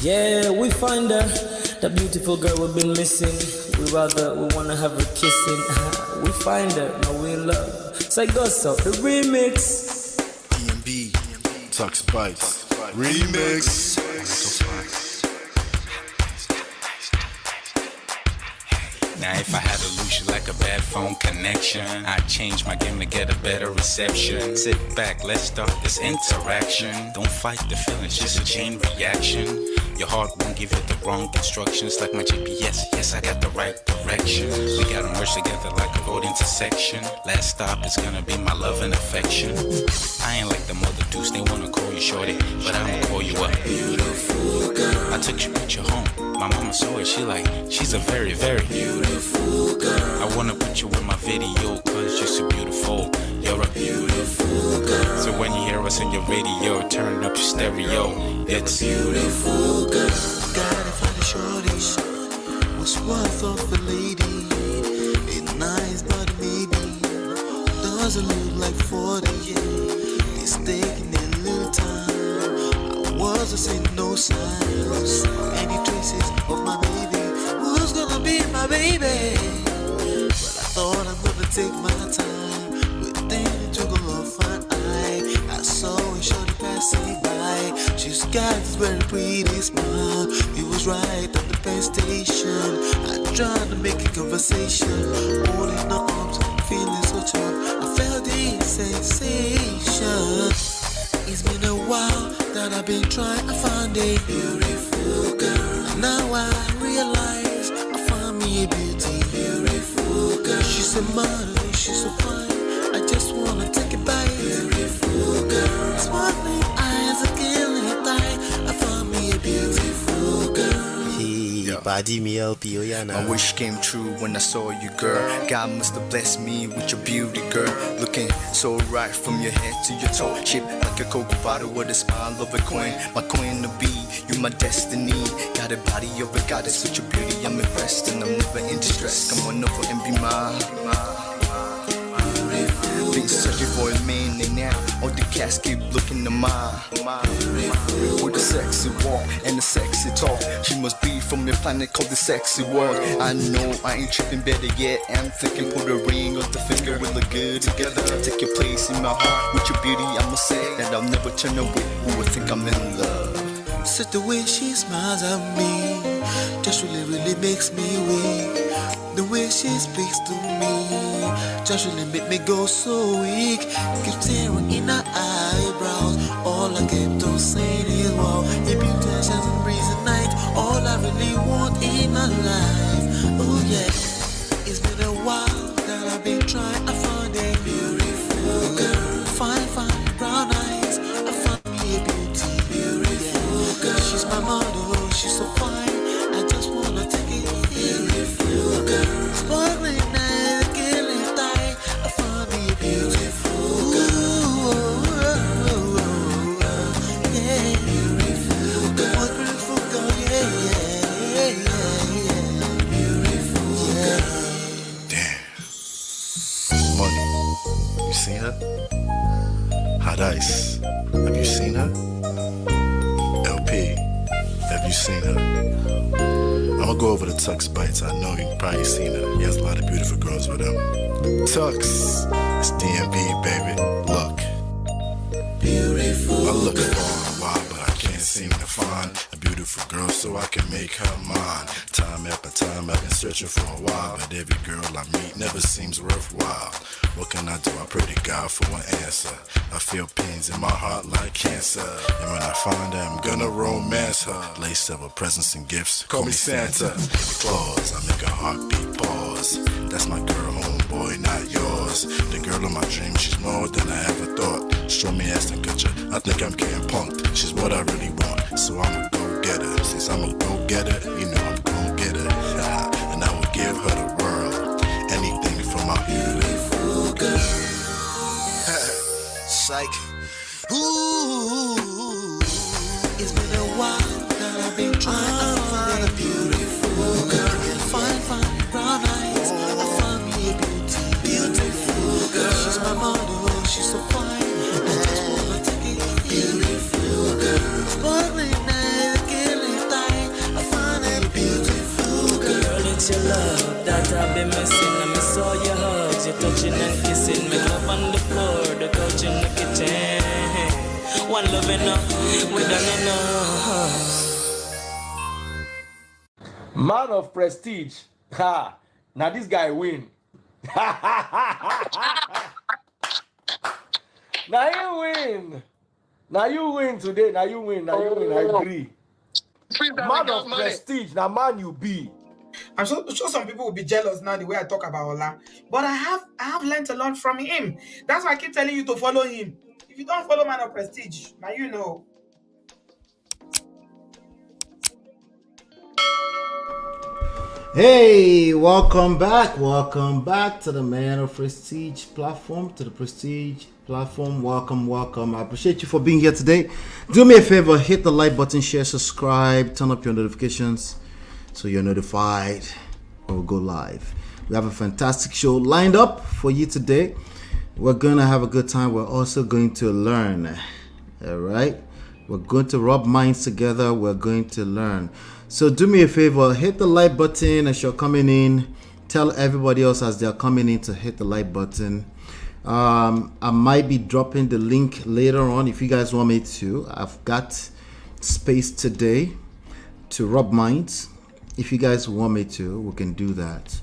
Yeah, we find her, the beautiful girl we've been missing. We wanna have her kissing. We find her, now we in love. So it goes so, the remix. DMB, Tux Bites, remix. Now if I had to lose you like a bad phone connection, I'd change my game to get a better reception. Sit back, let's start this interaction. Don't fight the feelings, just a chain reaction. Your heart won't give you the wrong instructions. Like my GPS, yes I got the right direction. We gotta merge together like a road intersection. Last stop is gonna be my love and affection. I ain't like the mother dudes, they wanna call you shorty, but I'ma call you a beautiful girl. I took your picture home, my mama saw it, she's a very, very beautiful girl. I wanna put you in my video, cause you're so beautiful. You're a beautiful girl. So when you hear us in your radio, turn up your stereo. It's beautiful girl. Gotta find a shorty, what's worth of a lady. It's nice but maybe doesn't look like 40. It's taking a little time. I wasn't seeing no signs, any traces of my baby. Who's gonna be my baby? But I thought I'm gonna take my time. Within it took a long fun eye. I saw a shorty passing by. She's got this very pretty smile. It was right at the bus station. I tried to make a conversation, holding her arms, feeling so tough. I felt this sensation. It's been a while that I've been trying to find a beautiful girl. And now I realize I found me a beautiful girl. She's a model, she's so fine. I just wanna take it by. Beautiful girl, sparkling eyes, a killing thigh. I found me a beautiful girl. My wish came true when I saw you, girl. God must have blessed me with your beauty, girl. Looking so right from your head to your toe. Shaped like a cocoa bottle with a smile of a queen. My queen to be, you my destiny. Got a body of a goddess with your beauty. I'm impressed and I'm never in distress. Come on over and be mine. Been searching for a man and now all the cats keep looking to mine. With a sexy walk and a sexy talk, she must be from a planet called the sexy world. I know I ain't tripping, better yet I'm thinking put a ring on the finger, we look good together. Take your place in my heart with your beauty. I'ma say that I'll never turn away. Who would think I'm in love? Such the way she smiles at me just really makes me weak. The way she speaks to me just really make me go so weak. Keep staring in her eyebrows. All I kept on saying is wow. If you touch as a breeze at night, all I really want in my life. Oh yeah, it's been a while that I've been trying to find a beautiful girl. Fine brown eyes. I found me a beautiful girl. She's my model, she's so fine. I just wanna take it. Beautiful girl, sparkling eyes, killing thigh. I found me a beautiful girl. Yeah, beautiful girl. One beautiful girl, yeah. Beautiful girl. Damn. Money. You seen her? Hot Ice. Have you seen her? LP. Have you seen her? I'ma go over the Tux Bites. I know you've probably seen her. He has a lot of beautiful girls with him. Tux, it's DMB, baby. Look. Beautiful. I look for a while, but I can't seem to find a beautiful girl so I can make her mine. Time after time I've been searching for a while, but every girl I meet never seems worthwhile. What can I do? I pray to God for an answer. I feel pains in my heart like cancer, and when I find her, I'm gonna romance her. Lace of her presents and gifts, call me Santa Claus. I make her heartbeat pause. That's my girl, homeboy, not yours. The girl of my dreams, she's more than I ever thought. Show me ass and culture, I think I'm getting punked. She's what I really want, so I'ma go get her. Since I'm a go getter, you know I'm gon' get her. And I will give her the world, anything for my beautiful girl. Psych. Ooh, it's been a while that I've been trying to find a beautiful girl. Fine brown eyes. I found me a beautiful girl. She's my model, she's so fine. I just wanna take it. Beautiful girl, sparkling eyes, killing thigh. touching and kissing. Make love on the floor, the couch in the kitchen. One love enough, we done enough. Man of prestige. Ha! Now this guy win. Now you win. Now you win today. Now you win. Now you win. I agree. Man of prestige. Now man you be. I'm sure some people will be jealous now the way I talk about Ola. But I have learned a lot from him. That's why I keep telling you to follow him. If you don't follow Man of Prestige, now you know. Hey, welcome back to the Man of Prestige platform, welcome. I appreciate you for being here today. Do me a favor, hit the like button, share, subscribe, turn up your notifications so you're notified when we go live. We have a fantastic show lined up for you today. We're gonna have a good time. We're also going to learn. All right, we're going to rub minds together. We're going to learn. So do me a favor, hit the like button as you're coming in. Tell everybody else as they're coming in to hit the like button. I might be dropping the link later on if you guys want me to. I've got space today to rub minds. If you guys want me to, we can do that.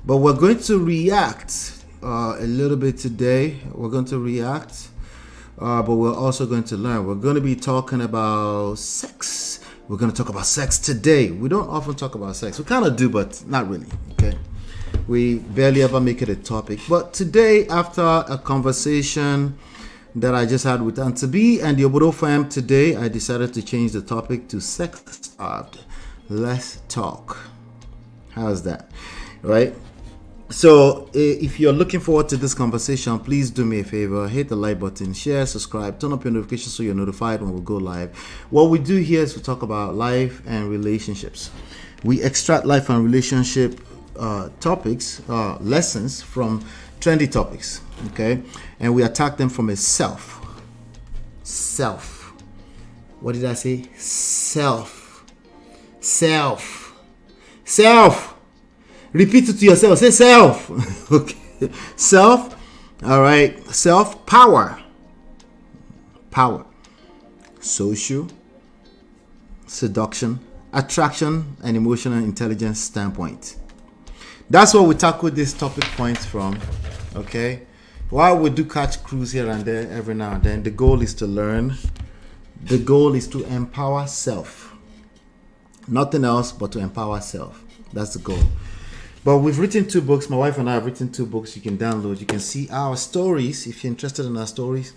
But we're going to react a little bit today. We're going to react, but we're also going to learn. We're going to be talking about sex. We're going to talk about sex today. We don't often talk about sex. We kind of do, but not really, okay? We barely ever make it a topic. But today, after a conversation that I just had with Auntie B and the Obodo fam today, I decided to change the topic to sex starved. Let's talk. How's that? Right? So if you're looking forward to this conversation, please do me a favor, hit the like button, share, subscribe, turn up your notifications so you're notified when we go live. What we do here is we talk about life and relationships. We extract life and relationship topics, lessons from trendy topics, okay? And we attack them from a self. What did I say? Self. Repeat it to yourself. Say self. Okay. Self. All right. Self. Power. Social. Seduction. Attraction and emotional intelligence standpoint. That's what we tackle this topic points from. Okay. While we do catch crews here and there every now and then, the goal is to learn. The goal is to empower self. Nothing else but to empower self. That's the goal. But we've written 2 books. My wife and I have written 2 books you can download. You can see our stories if you're interested in our stories.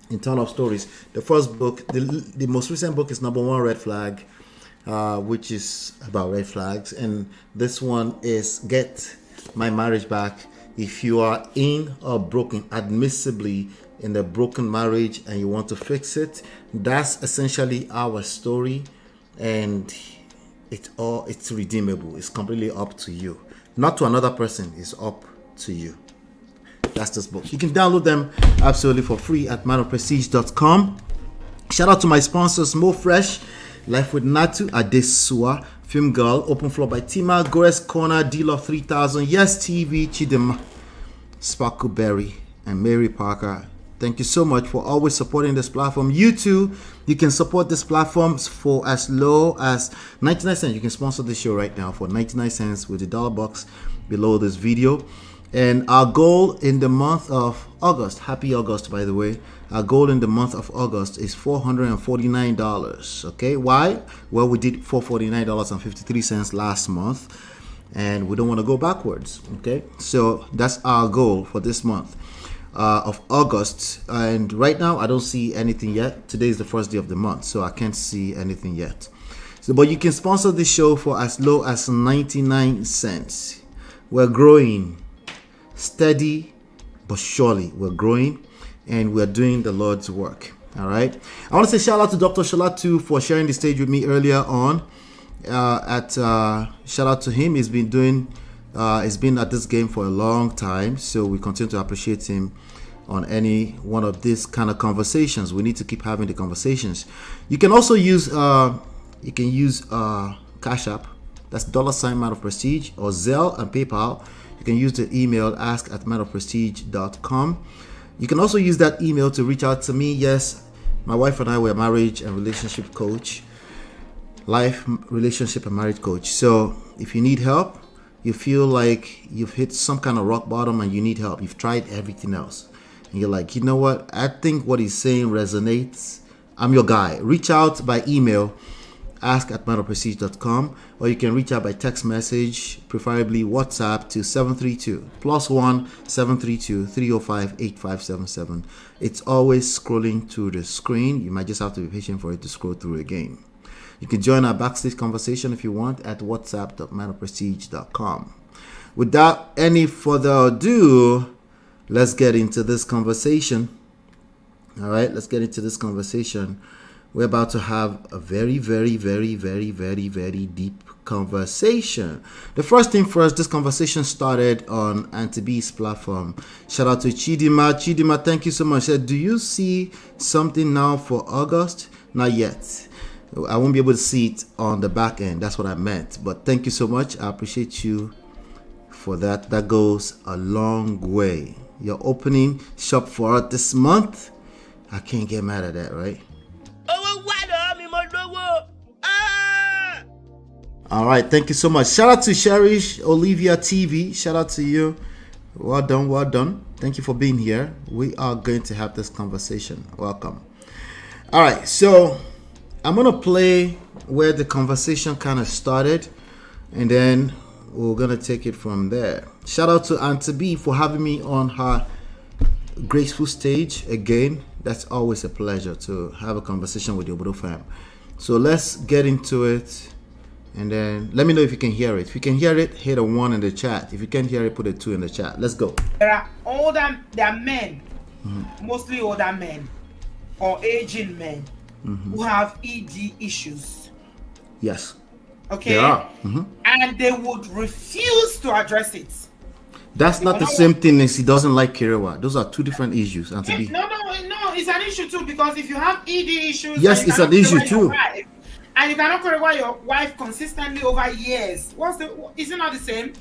Internal stories. The first book, the most recent book is number 1 Red Flag, which is about red flags. And this one is Get My Marriage Back. If you are in or broken, admissibly in a broken marriage and you want to fix it, that's essentially our story. And it's redeemable. It's completely up to you. Not to another person. It's up to you. That's this book. You can download them absolutely for free at manofprestige.com. Shout out to my sponsors, Mo Fresh, Life with Natu, Adesua, Film Girl, Open Floor by Tima, Gores Corner, D-Love 3000, Yes TV, Chidema, Sparkleberry, and Mary Parker. Thank you so much for always supporting this platform. You too, you can support this platform for as low as 99 cents. You can sponsor the show right now for 99 cents with the dollar box below this video. And our goal in the month of August, happy August by the way, our goal in the month of August is $449. Okay, why? Well, we did $449.53 last month, and we don't want to go backwards. Okay, so that's our goal for this month of August. And right now I don't see anything yet. Today is the first day of the month, so I can't see anything yet. So, but you can sponsor this show for as low as 99 cents. We're growing steady but surely. We're growing and we're doing the Lord's work. All right, I want to say shout out to Dr. Shalatu for sharing the stage with me earlier on. Shout out to him. He's been at this game for a long time, so we continue to appreciate him on any one of these kind of conversations. We need to keep having the conversations. You can also use Cash App. That's $ Man of Prestige, or Zelle and PayPal. you can use the email ask@manofprestige.com. You can also use that email to reach out to me. Yes, my wife and I were marriage and relationship coach, life, relationship and marriage coach. So if you need help, you feel like you've hit some kind of rock bottom and you need help, you've tried everything else, and you're like, you know what, I think what he's saying resonates, I'm your guy. Reach out by email, ask@manofprestige.com, or you can reach out by text message, preferably WhatsApp, to 732 +1 732 305 8577. It's always scrolling through the screen. You might just have to be patient for it to scroll through again. You can join our backstage conversation if you want at whatsapp.manofprestige.com. Without any further ado, let's get into this conversation. All right, let's get into this conversation. We're about to have a very, very, very, very, very, very deep conversation. The first thing first, this conversation started on Auntie B's platform. Shout out to Chidima. Chidima, thank you so much. Said, do you see something now for August? Not yet. I won't be able to see it on the back end. That's what I meant. But thank you so much. I appreciate you for that. That goes a long way. You're opening shop for us this month. I can't get mad at that, right? All right. Thank you so much. Shout out to Cherish Olivia TV. Shout out to you. Well done. Well done. Thank you for being here. We are going to have this conversation. Welcome. All right. So I'm going to play where the conversation kind of started, and then we're going to take it from there. Shout out to Auntie B for having me on her graceful stage again. That's always a pleasure to have a conversation with your Obodo fam. So let's get into it, and then let me know if you can hear it. If you can hear it, hit a 1 in the chat. If you can't hear it, put a 2 in the chat. Let's go. There are men, mostly older men or aging men, who have ED issues. Yes. Okay. There are. And they would refuse to address it. That's not the same thing as he doesn't like Kerewa. Those are two different issues. No, it's an issue too, because if you have ED issues, yes, it's an issue too. And you cannot correct your wife consistently over years. Is it not the same?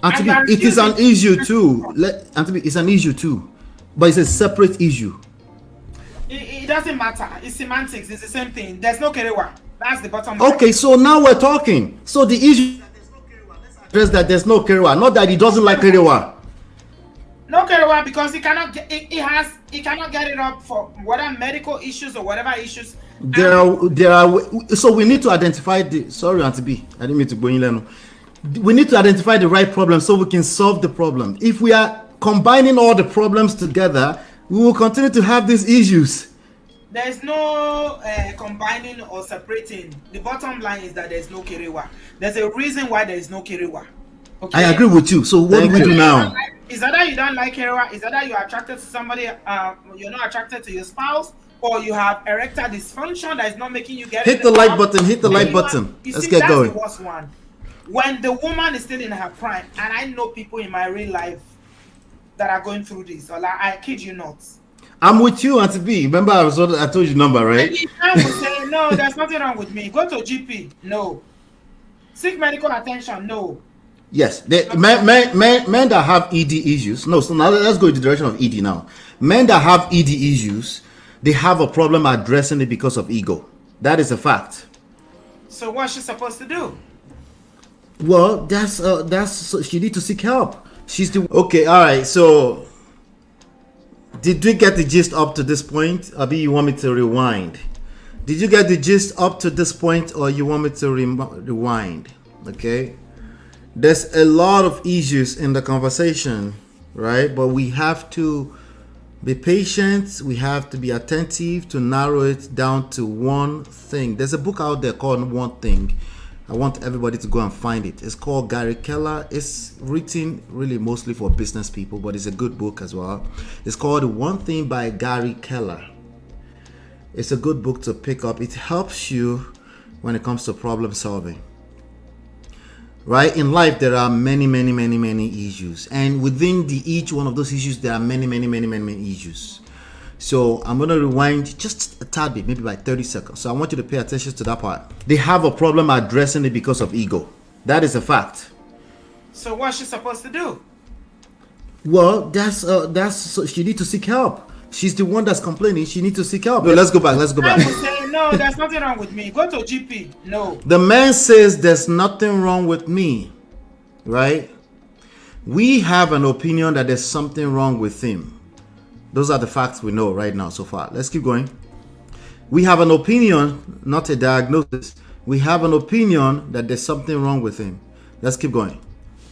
It is an issue too. It's an issue too, but it's a separate issue. It doesn't matter. It's semantics. It's the same thing. There's no kerewa. That's the bottom line. Okay, so now we're talking. So the issue is that there's no kerewa, not that he doesn't like kerewa. No kerewa because he cannot get it up for whatever medical issues or whatever issues. There are. So we need to identify the. Sorry, Auntie B. I didn't mean to go in. We need to identify the right problem so we can solve the problem. If we are combining all the problems together, we will continue to have these issues. There's no combining or separating. The bottom line is that there's no kerewa. There's a reason why there is no kerewa. Okay? I agree with you. So what do we do now? Is that you don't like kerewa? Is that you're attracted to somebody? You're not attracted to your spouse, or you have erectile dysfunction that is not making you get. Hit the like button. Hit the like button. Let's get going. That's the worst one. When the woman is still in her prime, and I know people in my real life that are going through this, or like, I kid you not. I'm with you, Auntie B. Remember, I told you number, right? And I will say, no, there's nothing wrong with me. Go to GP. No. Seek medical attention. No. Yes, men that have ED issues. No, so now let's go in the direction of ED now. Men that have ED issues, they have a problem addressing it because of ego. That is a fact. So what's she supposed to do? Well, that's she need to seek help. Okay. All right. So, did we get the gist up to this point? Abi, you want me to rewind? Did you get the gist up to this point, or you want me to rewind? Okay. There's a lot of issues in the conversation, right? But we have to be patient. We have to be attentive to narrow it down to one thing. There's a book out there called One Thing. I want everybody to go and find it. It's called Gary Keller. It's written really mostly for business people, but it's a good book as well. It's called One Thing by Gary Keller. It's a good book to pick up. It helps you when it comes to problem solving. Right? In life, there are many issues. And within each one of those issues, there are many issues. So I'm going to rewind just a tad bit, maybe by 30 seconds. So I want you to pay attention to that part. They have a problem addressing it because of ego. That is a fact. So what's she supposed to do? Well, that's so she need to seek help. She's the one that's complaining. She need to seek help. No, let's go back. Let's go I back. would say, no, there's nothing wrong with me. Go to GP. No. The man says there's nothing wrong with me, right? We have an opinion that there's something wrong with him. Those are the facts we know right now so far. Let's keep going. We have an opinion, not a diagnosis. We have an opinion that there's something wrong with him. Let's keep going.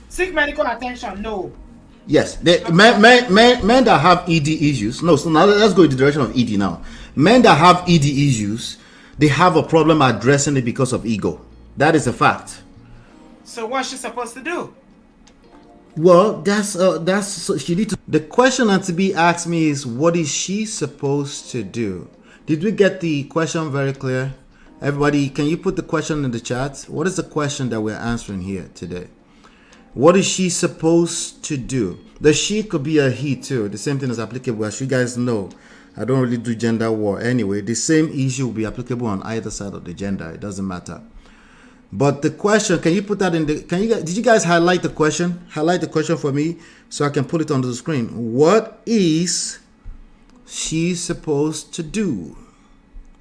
Seek medical attention. No. Yes, men that have ED issues. No, so now let's go in the direction of ED now. Men that have ED issues, they have a problem addressing it because of ego. That is a fact. So what's she supposed to do? Well, that's so she need to. The question that to be asked me is, what is she supposed to do? Did we get the question very clear? Everybody, can you put the question in the chat? What is the question that we're answering here today? What is she supposed to do? The she could be a he too. The same thing is applicable. As you guys know, I don't really do gender war anyway. The same issue will be applicable on either side of the gender. It doesn't matter. But the question, can you put that in the, did you guys highlight the question? Highlight the question for me so I can put it on the screen. What is she supposed to do?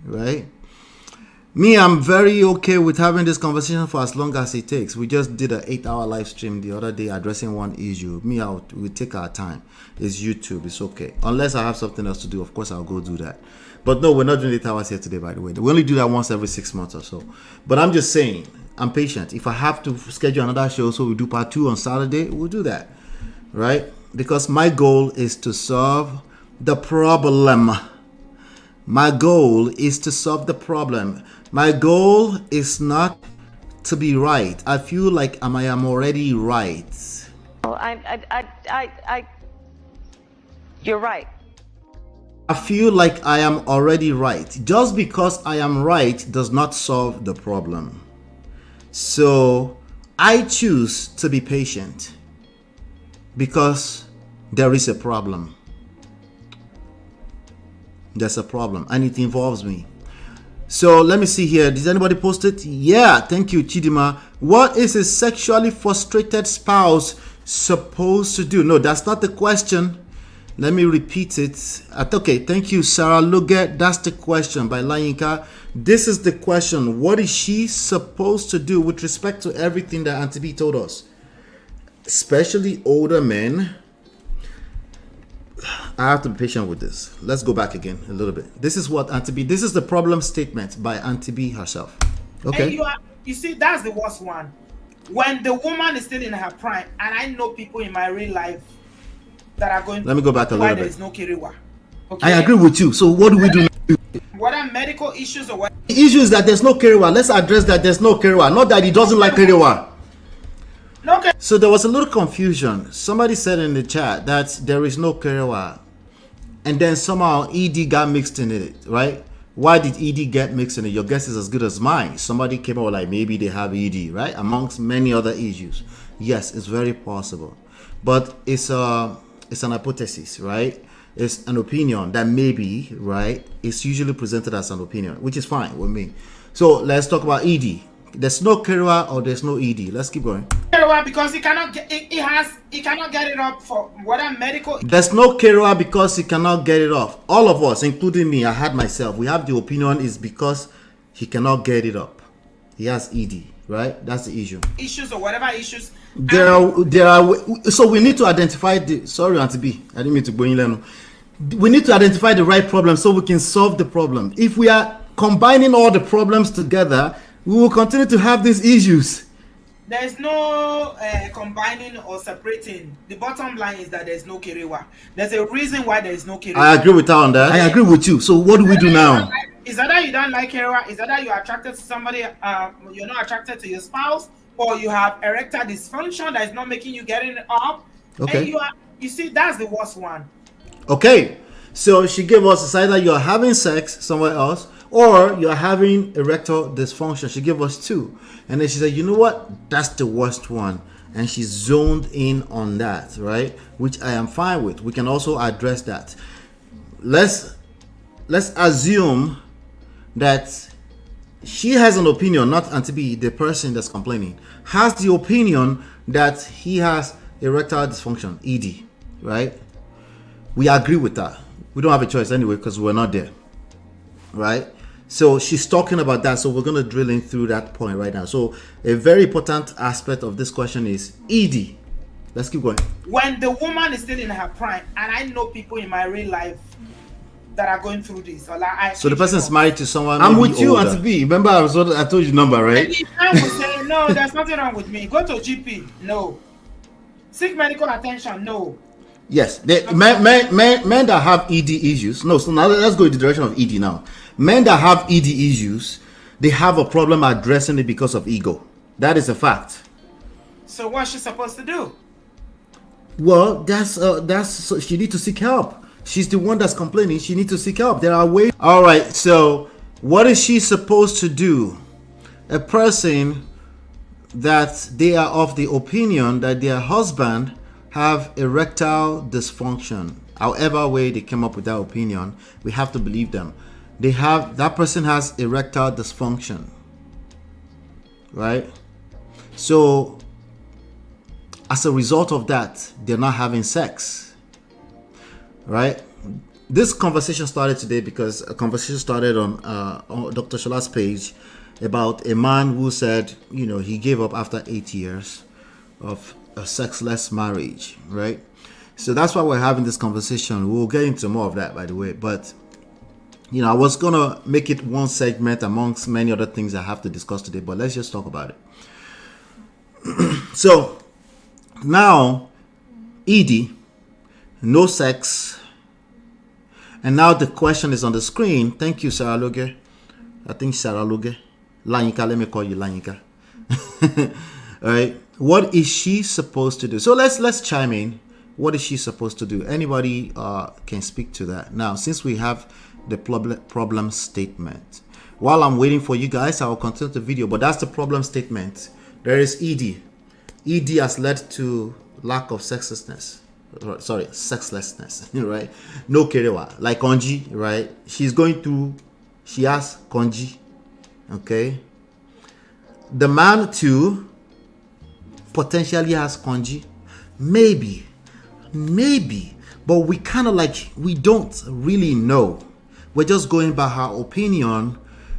Right? Me, I'm very okay with having this conversation for as long as it takes. We just did an 8-hour live stream the other day addressing one issue. Me, we take our time. It's YouTube. It's okay. Unless I have something else to do, of course, I'll go do that. But no, we're not doing 8 hours here today, by the way. We only do that once every 6 months or so. But I'm just saying, I'm patient. If I have to schedule another show so we do part 2 on Saturday, we'll do that. Right? Because my goal is to solve the problem. My goal is to solve the problem. My goal is not to be right. I feel like I am already right. Oh, you're right. I feel like I am already right. Just because I am right does not solve the problem. So I choose to be patient because there is a problem. There's a problem and it involves me. So let me see here. Did anybody post it? Yeah, thank you, Chidima. What is a sexually frustrated spouse supposed to do? No, that's not the question. Let me repeat it. Okay, thank you, Sarah Luget. That's the question by Layinka. This is the question. What is she supposed to do with respect to everything that Auntie B told us? Especially older men. I have to be patient with this. Let's go back again a little bit. This is what Auntie B, this is the problem statement by Auntie B herself. Okay. And you see, that's the worst one. When the woman is still in her prime, and I know people in my real life that are going. Let me go back a little bit. There is no Kiriwa. Okay? I agree with you. So what do we do now? Whether medical issues or what? The issue is that there's no Kiriwa. Let's address that there's no Kiriwa. Not that he doesn't like Kiriwa. Okay. So there was a little confusion. Somebody said in the chat that there is no Kiriwa. And then somehow ED got mixed in it, right? Why did ED get mixed in it? Your guess is as good as mine. Somebody came out like maybe they have ED, right? Amongst many other issues. Yes, it's very possible. But it's an hypothesis, right? It's an opinion that maybe, right? It's usually presented as an opinion, which is fine with me. So let's talk about ED. There's no Kiriwa or there's no ED. Let's keep going. Kiriwa because he cannot get he cannot get it up for whether medical. There's no Kiriwa because he cannot get it off. All of us, including me, I had myself. We have the opinion is because he cannot get it up. He has ED, right? That's the issue. Issues or whatever issues. There are. So we need to identify the. Sorry, Auntie B. I didn't mean to go in. We need to identify the right problem so we can solve the problem. If we are combining all the problems together, we will continue to have these issues. There's no combining or separating. The bottom line is that there's no Kiriwa. There's a reason why there is no Kiriwa. I agree with her on that. I agree with you. So what do we do now? Is that you don't like Kiriwa? Is that you're attracted to somebody? You're not attracted to your spouse, or you have erectile dysfunction that is not making you get it up. Okay. And you see, that's the worst one. Okay. So she gave us, it's either you're having sex somewhere else, or you're having erectile dysfunction. She gave us 2. And then she said, you know what? That's the worst one. And she zoned in on that, right? Which I am fine with. We can also address that. Let's assume that she has an opinion, not Auntie B, the person that's complaining, has the opinion that he has erectile dysfunction, ED. right? We agree with that. We don't have a choice anyway because we're not there, right? So she's talking about that. So we're going to drill in through that point right now. So a very important aspect of this question is ED. Let's keep going. When the woman is still in her prime, and I know people in my real life that are going through this. So the person is married to someone. I'm with you, Auntie B. Remember, I told you number, right? Any man will say, no, there's nothing wrong with me. Go to GP. No. Seek medical attention. No. Yes, men that have ED issues. No, so now let's go in the direction of ED now. Men that have ED issues, they have a problem addressing it because of ego. That is a fact. So what's she supposed to do? Well, so she needs to seek help. She's the one that's complaining. She needs to seek help. There are ways. All right. So what is she supposed to do? A person that they are of the opinion that their husband have erectile dysfunction, however way they came up with that opinion, we have to believe them. That person has erectile dysfunction, right? So as a result of that, they're not having sex, right? This conversation started today because a conversation started on Dr. Shola's page about a man who said, he gave up after 8 years of a sexless marriage, right? So that's why we're having this conversation. We'll get into more of that, by the way. But, I was going to make it one segment amongst many other things I have to discuss today, but let's just talk about it. So, now, ED, no sex. And now the question is on the screen. Thank you, Sarah Loge. I think Sarah Loge. Lanyika, let me call you Lanyika. All right. What is she supposed to do? So let's chime in. What is she supposed to do? Anybody can speak to that. Now, since we have the problem statement, while I'm waiting for you guys, I will continue the video. But that's the problem statement. There is ED. ED has led to lack of sexlessness. Sorry, sexlessness, right? No kerewa, like konji, right? She has konji, okay? The man too potentially has konji, maybe, but we kind of we don't really know. We're just going by her opinion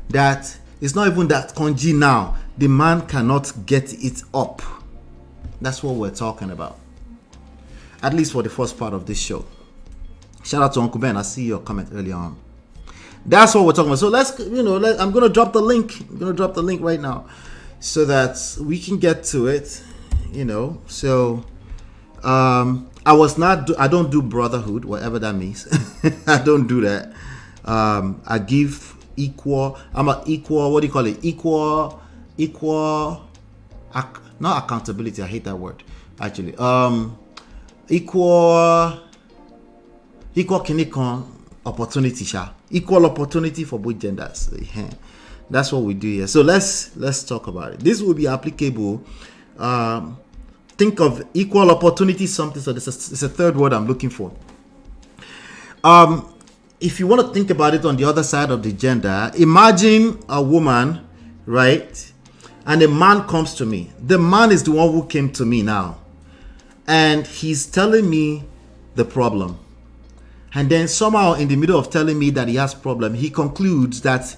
that it's not even that konji now. The man cannot get it up. That's what we're talking about. At least for the first part of this show. Shout out to Uncle Ben. I see your comment earlier on. That's what we're talking about. So I'm going to drop the link. I'm going to drop the link right now so that we can get to it. So I don't do brotherhood, whatever that means. I don't do that. I give equal, I'm an equal, what do you call it? Not accountability. I hate that word, actually. Equal opportunity, equal opportunity for both genders. That's what we do here. So let's talk about it. This will be applicable. Think of equal opportunity something. So it's a third word I'm looking for. If you want to think about it on the other side of the gender, imagine a woman, right? And a man comes to me. The man is the one who came to me now. And he's telling me the problem. And then somehow in the middle of telling me that he has problem, he concludes that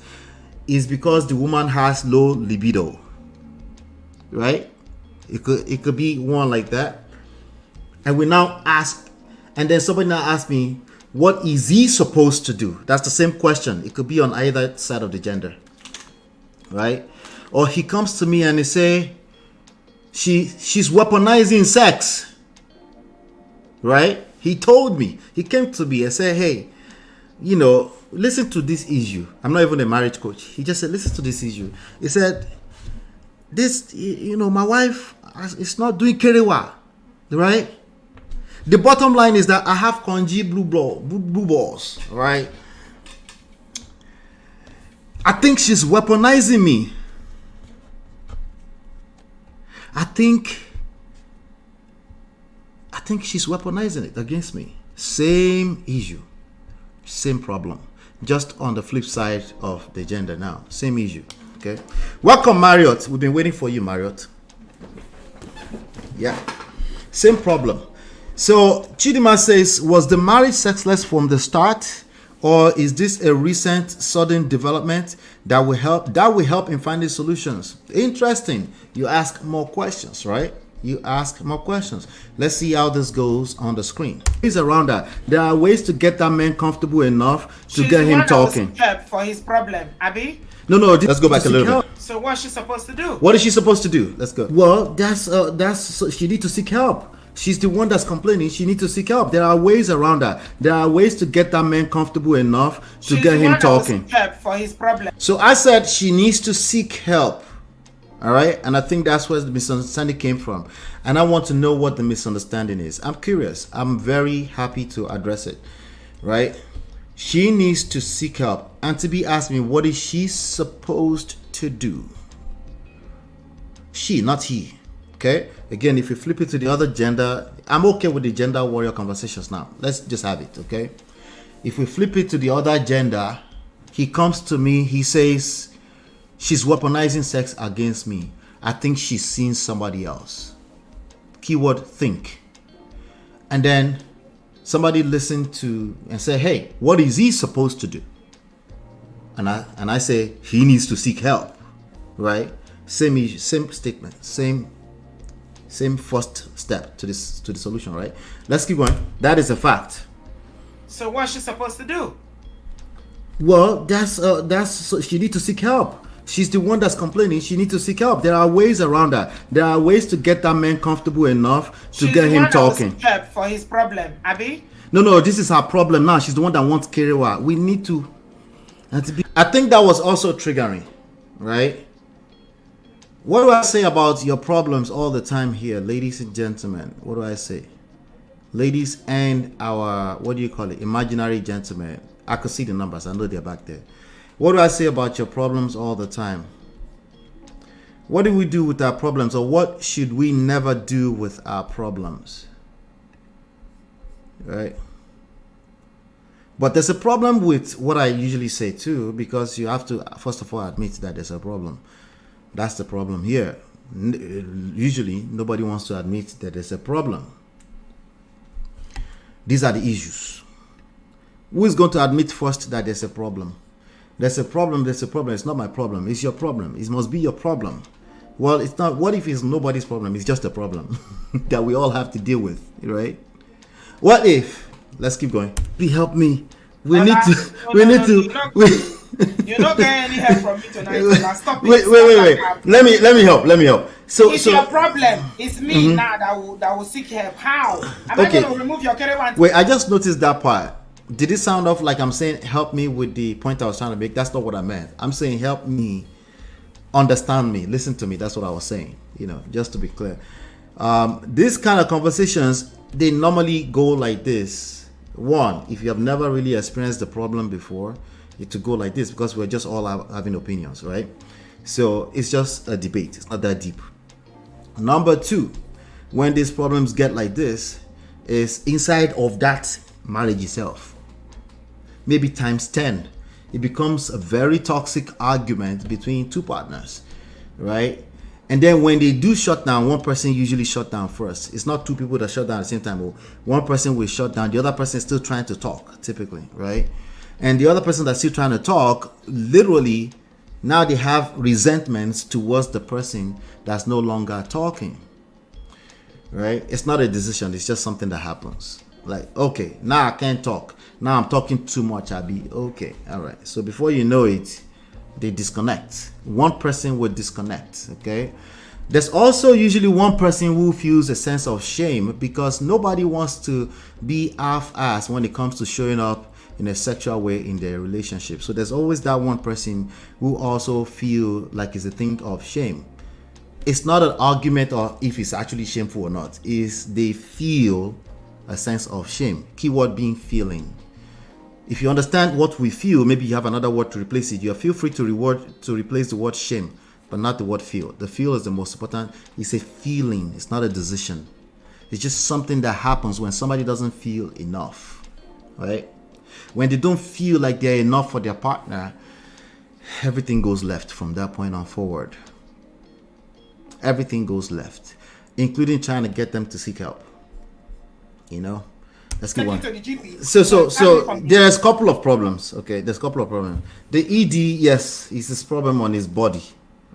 it's because the woman has low libido. Right? It could be one like that. And we now ask, and then somebody now asks me, what is he supposed to do? That's the same question. It could be on either side of the gender. Right? Or he comes to me and he say, she's weaponizing sex. Right? He told me. He came to me and said, hey, listen to this issue. I'm not even a marriage coach. He just said, listen to this issue. He said, my wife is not doing kerewa. Right? The bottom line is that I have konji blue balls. Right? I think she's weaponizing me. I think she's weaponizing it against me. Same issue, same problem, just on the flip side of the gender now. Same issue. Okay. Welcome, Marriott. We've been waiting for you, Marriott. Yeah. Same problem. So Chidima says, was the marriage sexless from the start, or is this a recent sudden development that will help in finding solutions? Interesting. You ask more questions, right? You ask more questions. Let's see how this goes on the screen. He's around that. There are ways to get that man comfortable enough to get him talking. Help for his problem, Abby. No. Let's go back a little bit. So what's she supposed to do? What is she supposed to do? Let's go. Well, she needs to seek help. She's the one that's complaining. She needs to seek help. There are ways around that. There are ways to get that man comfortable enough to get him talking. Help for his problem. So I said she needs to seek help. All right. And I think that's where the misunderstanding came from. And I want to know what the misunderstanding is. I'm curious. I'm very happy to address it. Right. She needs to seek help. And to be asked me, what is she supposed to do? She, not he. Okay. Again, if you flip it to the other gender, I'm okay with the gender warrior conversations now. Let's just have it. Okay. If we flip it to the other gender, he comes to me. He says, she's weaponizing sex against me. I think she's seen somebody else. Keyword think. And then somebody listened to and say, hey, what is he supposed to do? And I say, he needs to seek help. Right? Same statement. Same first step to the solution, right? Let's keep going. That is a fact. So what's she supposed to do? Well, she needs to seek help. She's the one that's complaining. She needs to seek help. There are ways around that. There are ways to get that man comfortable enough to get him talking. Help for his problem, Abby. No. This is her problem now. She's the one that wants Kerewa. We need to. I think that was also triggering, right? What do I say about your problems all the time here, ladies and gentlemen? What do I say? Ladies and our, what do you call it? Imaginary gentlemen. I could see the numbers. I know they're back there. What do I say about your problems all the time? What do we do with our problems, or what should we never do with our problems? Right? But there's a problem with what I usually say too, because you have to, first of all, admit that there's a problem. That's the problem here. Usually, nobody wants to admit that there's a problem. These are the issues. Who is going to admit first that there's a problem? There's a problem. It's not my problem. It's your problem. It must be your problem. Well, it's not. What if it's nobody's problem? It's just a problem that we all have to deal with, right? What if? Let's keep going. Please help me. You're not getting any help from me tonight. So stop it. Wait. Let me help. So it's your problem. It's me now that will seek help. How? Am I going to remove your career? Wait, I just noticed that part. Did it sound off like I'm saying help me with the point I was trying to make? That's not what I meant. I'm saying help me, understand me, listen to me. That's what I was saying. Just to be clear. These kind of conversations, they normally go like this. One, if you have never really experienced the problem before, to go like this, because we're just all having opinions, right? So it's just a debate. It's not that deep. Number two, when these problems get like this, is inside of that marriage itself. Maybe times 10. It becomes a very toxic argument between two partners, right? And then when they do shut down, one person usually shut down first. It's not two people that shut down at the same time. One person will shut down. The other person is still trying to talk, typically, right? And the other person that's still trying to talk, literally, now they have resentments towards the person that's no longer talking, right? It's not a decision. It's just something that happens. Like, okay, now I can't talk. Now I'm talking too much. I'll be okay. All right. So before you know it, they disconnect. One person will disconnect. Okay. There's also usually one person who feels a sense of shame because nobody wants to be half-assed when it comes to showing up in a sexual way in their relationship. So there's always that one person who also feel like it's a thing of shame. It's not an argument or if it's actually shameful or not. It's they feel a sense of shame. Keyword being feeling. If you understand what we feel, maybe you have another word to replace it. You feel free to replace the word shame, but not the word feel. The feel is the most important. It's a feeling. It's not a decision. It's just something that happens when somebody doesn't feel enough, right? When they don't feel like they're enough for their partner, everything goes left from that point on forward. Everything goes left, including trying to get them to seek help. You know, let's Take keep you on. to the GP. So there's a couple of problems. Okay, there's a couple of problems. The ED, yes, is his problem on his body.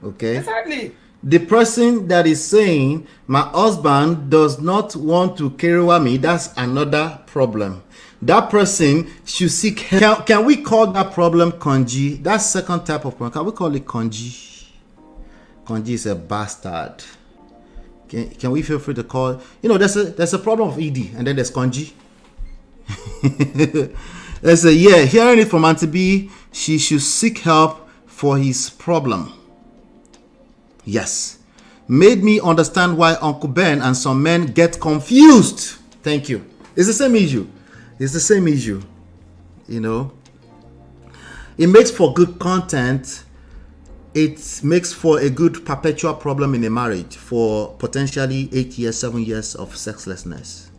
Okay. Exactly. The person that is saying my husband does not want to carry me, that's another problem. That person should seek help. Can we call that problem conji? That's second type of problem. Can we call it conji? Conji is a bastard. Can we feel free to call? You know, there's a problem of ED, and then there's conji. There's a hearing it from Auntie B. She should seek help for his problem. Yes. Made me understand why Uncle Ben and some men get confused. Thank you. It's the same issue. It's the same issue. You know. It makes for good content. It makes for a good perpetual problem in a marriage for potentially 8 years, 7 years of sexlessness.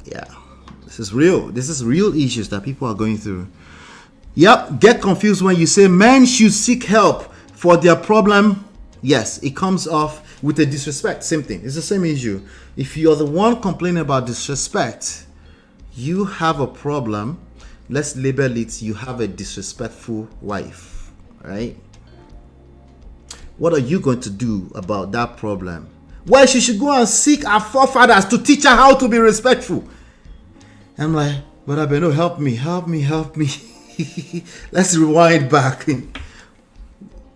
Yeah. This is real. This is real issues that people are going through. Yep. Get confused when you say men should seek help for their problem. Yes, it comes off with a disrespect. Same thing. It's the same issue. If you're the one complaining about disrespect, you have a problem. Let's label it, you have a disrespectful wife, right? What are you going to do about that problem? Well, she should go and seek our forefathers to teach her how to be respectful. I'm like, but I better help me. Let's rewind back.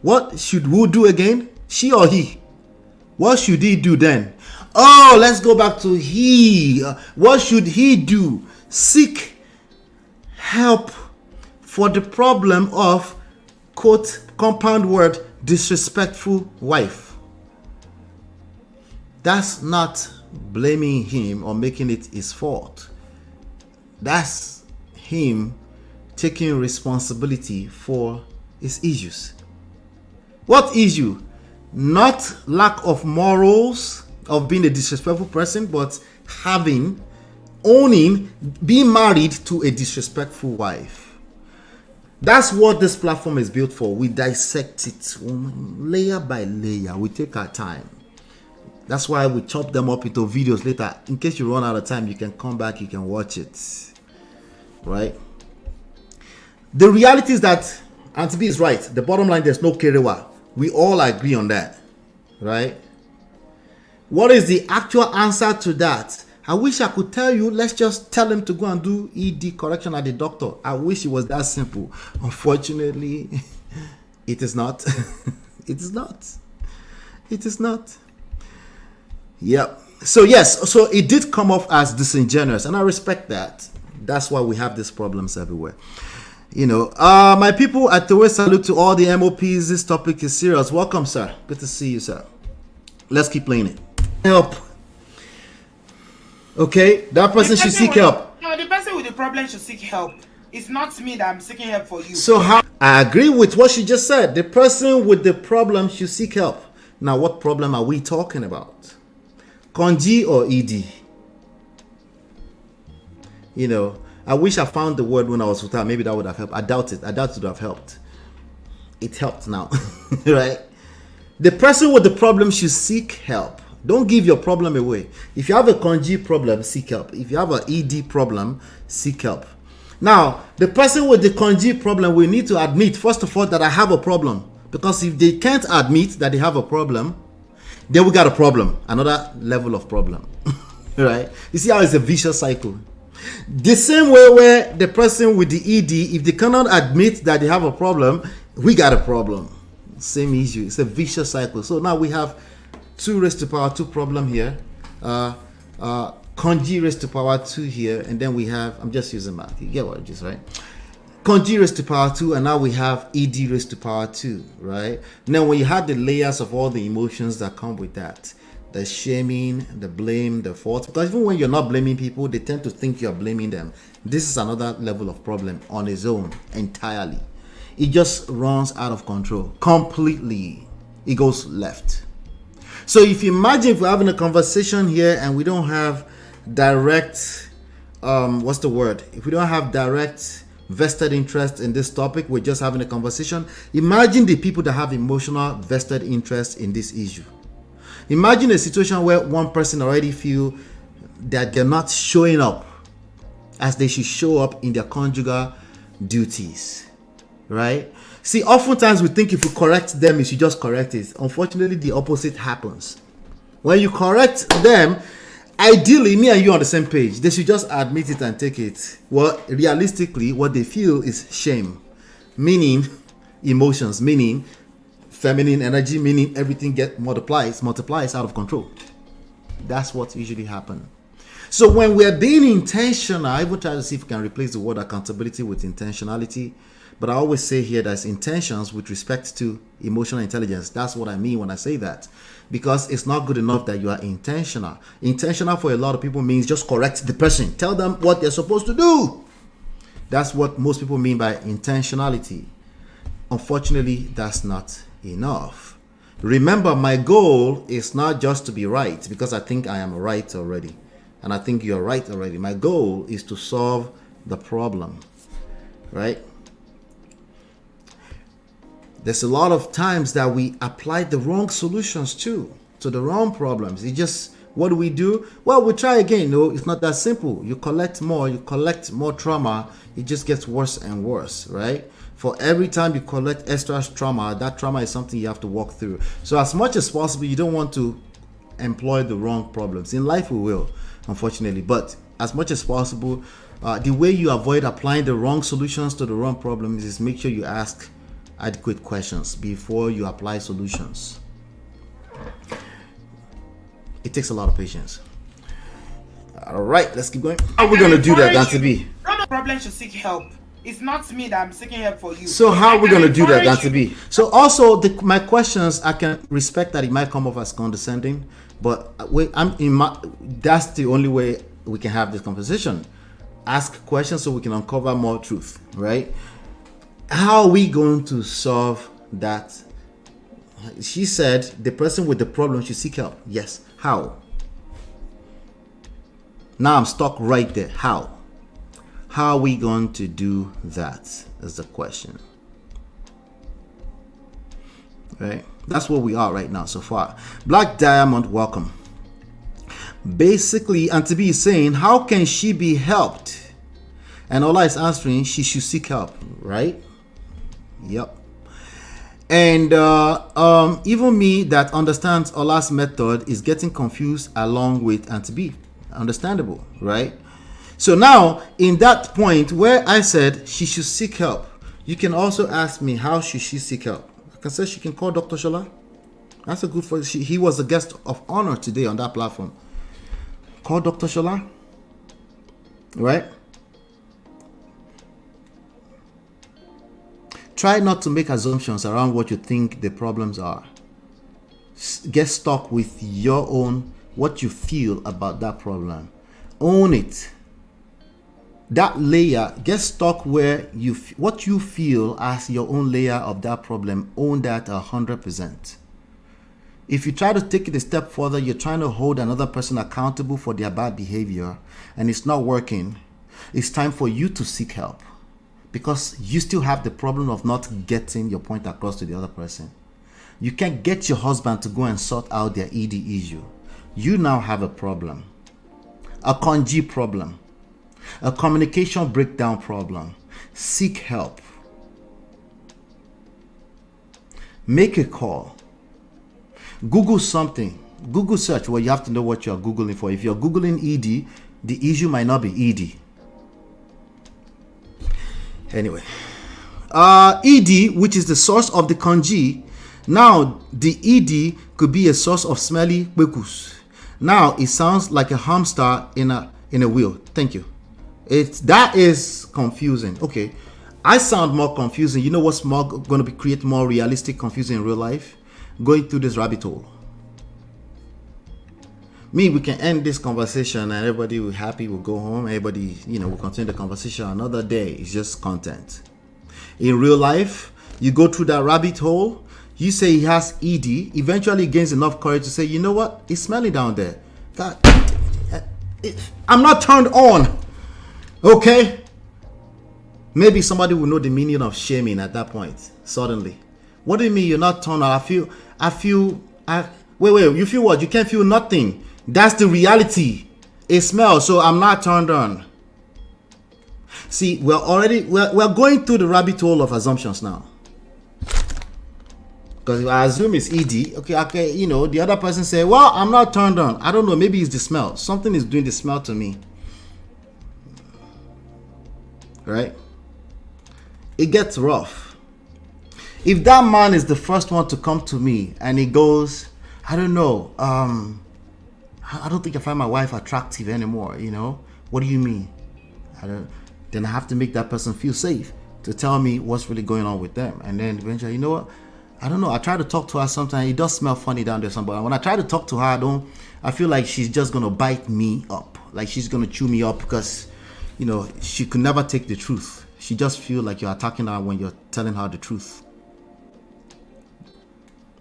What should who do again? She or he? What should he do then? Oh, let's go back to he. What should he do? Seek help for the problem of, quote, compound word, disrespectful wife. That's not blaming him or making it his fault. That's him taking responsibility for his issues. What issue? Not lack of morals of being a disrespectful person, but owning, being married to a disrespectful wife. That's what this platform is built for. We dissect it layer by layer. We take our time. That's why we chop them up into videos later. In case you run out of time, you can come back, you can watch it. Right? The reality is that Auntie B is right. The bottom line, there's no kerewa. We all agree on that, right? What is the actual answer to that? I wish I could tell you, let's just tell him to go and do ED correction at the doctor. I wish it was that simple. Unfortunately, it is not. It is not. It is not. Yep. So yes, so it did come off as disingenuous, and I respect that. That's why we have these problems everywhere. You know, my people, at the way, salute to all the MOPs. This topic is serious. Welcome, sir. Good to see you, sir. Let's keep playing it. Help. Okay, that person should seek help. No, the person with the problem should seek help. It's not me that I'm seeking help for you. So how? I agree with what she just said. The person with the problem should seek help. Now, what problem are we talking about? Conji or ED? You know, I wish I found the word when I was with her. Maybe that would have helped. I doubt it. I doubt it would have helped. It helped now, right? The person with the problem should seek help. Don't give your problem away. If you have a conji problem, seek help. If you have an ED problem, seek help. Now, the person with the conji problem will need to admit, first of all, that I have a problem. Because if they can't admit that they have a problem, then we got a problem. Another level of problem, right? You see how it's a vicious cycle. The same way where the person with the ED, if they cannot admit that they have a problem, we got a problem. Same issue. It's a vicious cycle. So now we have 2 raised to power 2 problem here. Conji raised to power 2 here. And then we have, I'm just using math. You get what it is, right? Conji raised to power 2. And now we have ED raised to power 2, right? Now when you have the layers of all the emotions that come with that, the shaming, the blame, the fault. Because even when you're not blaming people, they tend to think you're blaming them. This is another level of problem on its own entirely. It just runs out of control completely. It goes left. So if you imagine if we're having a conversation here and we don't have direct, if we don't have direct vested interest in this topic, we're just having a conversation. Imagine the people that have emotional vested interest in this issue. Imagine a situation where one person already feel that they're not showing up as they should show up in their conjugal duties, right? See, oftentimes we think if we correct them, we should just correct it. Unfortunately, the opposite happens. When you correct them, ideally, me and you on the same page, they should just admit it and take it. Well, realistically, what they feel is shame, meaning emotions, meaning feminine energy, meaning everything multiplies out of control. That's what usually happens. So when we're being intentional, I will try to see if we can replace the word accountability with intentionality. But I always say here that's intentions with respect to emotional intelligence. That's what I mean when I say that. Because it's not good enough that you are intentional. Intentional for a lot of people means just correct the person. Tell them what they're supposed to do. That's what most people mean by intentionality. Unfortunately, that's not enough. Remember, my goal is not just to be right, because I think I am right already. And I think you're right already. My goal is to solve the problem, right? There's a lot of times that we apply the wrong solutions to the wrong problems. It just, what do? Well, we try again. No, it's not that simple. You collect more trauma. It just gets worse and worse, right? For every time you collect extra trauma, that trauma is something you have to walk through. So as much as possible, you don't want to employ the wrong problems. In life, we will, unfortunately. But as much as possible, the way you avoid applying the wrong solutions to the wrong problems is make sure you ask adequate questions before you apply solutions. It takes a lot of patience. All right, let's keep going. How are we going to do that, Dante B? No problem should seek help. It's not me that I'm seeking help for you. So how are we going to do that, Dante B? So also, my questions, I can respect that it might come off as condescending, but that's the only way we can have this conversation. Ask questions so we can uncover more truth, right? How are we going to solve that? She said the person with the problem should seek help. Yes. How? Now I'm stuck right there. How? How are we going to do that is the question. Right? That's where we are right now so far. Black Diamond, welcome. Basically, Auntie B is saying, how can she be helped? And Ola is answering, she should seek help, right? Yep. And even me that understands Ola's method is getting confused along with Auntie B. Understandable, right? So now, in that point where I said she should seek help, you can also ask me, how should she seek help? I can say she can call Dr. Shola. That's a good for he was a guest of honor today on that platform. Call Dr. Shola, right? Try not to make assumptions around what you think the problems are. Get stuck with your own, what you feel about that problem. Own it. That layer, get stuck where what you feel as your own layer of that problem. Own that 100%. If you try to take it a step further, you're trying to hold another person accountable for their bad behavior, and it's not working. It's time for you to seek help, because you still have the problem of not getting your point across to the other person. You can't get your husband to go and sort out their ED issue. You now have a problem, a conji problem, a communication breakdown problem. Seek help. Make a call. Google something. Google search. Well, you have to know what you're Googling for. If you're Googling ED, the issue might not be ED. Anyway, ED, which is the source of the kanji. Now, the ED could be a source of smelly bekus. Now, it sounds like a hamster in a wheel. Thank you. That is confusing. Okay, I sound more confusing. You know what's more going to create more realistic confusion in real life? Going through this rabbit hole. We can end this conversation and everybody will be happy, will go home. Everybody, will continue the conversation another day. It's just content. In real life, you go through that rabbit hole. You say he has ED. Eventually, he gains enough courage to say, you know what? It's smelly down there. God, I'm not turned on. Okay? Maybe somebody will know the meaning of shaming at that point. Suddenly. What do you mean you're not turned on? Wait, you feel what? You can't feel nothing. That's the reality. It smells, so I'm not turned on. See, we're going through the rabbit hole of assumptions now. Because I assume it's ED. Okay, you know, the other person say, well, I'm not turned on. I don't know, maybe it's the smell. Something is doing the smell to me. Right? It gets rough. If that man is the first one to come to me and he goes, I don't know, I don't think I find my wife attractive anymore, you know? What do you mean? Then I have to make that person feel safe to tell me what's really going on with them. And then eventually, you know what? I don't know. I try to talk to her sometimes. It does smell funny down there somewhere. When I try to talk to her, I feel like she's just going to bite me up. Like she's going to chew me up because, you know, she could never take the truth. She just feel like you're attacking her when you're telling her the truth.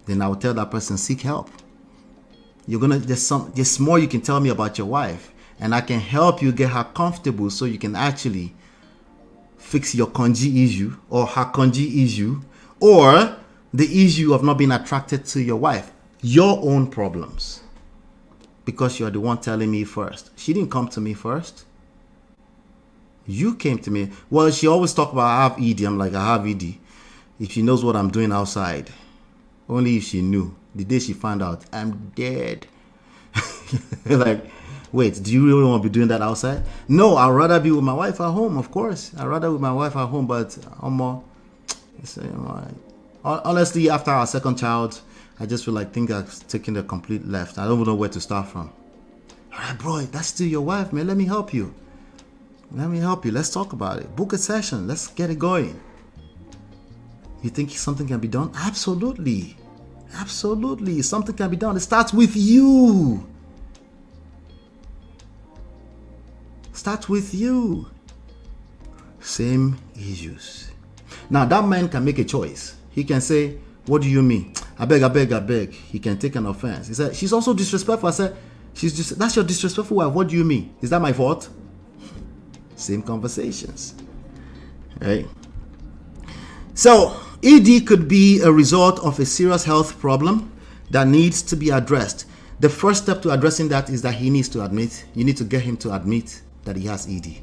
Then I will tell that person, seek help. There's more you can tell me about your wife, and I can help you get her comfortable so you can actually fix your congee issue or her congee issue or the issue of not being attracted to your wife. Your own problems. Because you're the one telling me first. She didn't come to me first. You came to me. Well, she always talk about I have ED. I'm like, I have ED. If she knows what I'm doing outside. Only if she knew. The day she found out, I'm dead. Like, wait, do you really want to be doing that outside? No, I'd rather be with my wife at home, of course. I'd rather with my wife at home, but honestly, after our second child, I just feel like things are taking the complete left. I don't even know where to start from. All right, bro, that's still your wife, man. Let me help you. Let's talk about it. Book a session. Let's get it going. You think something can be done? Absolutely. Something can be done. It starts with you. Same issues. Now, that man can make a choice. He can say, what do you mean? I beg. He can take an offense. He said, she's also disrespectful. I said, that's your disrespectful wife. What do you mean? Is that my fault? Same conversations. Right? So, ED could be a result of a serious health problem that needs to be addressed. The first step to addressing that is that you need to get him to admit that he has ED.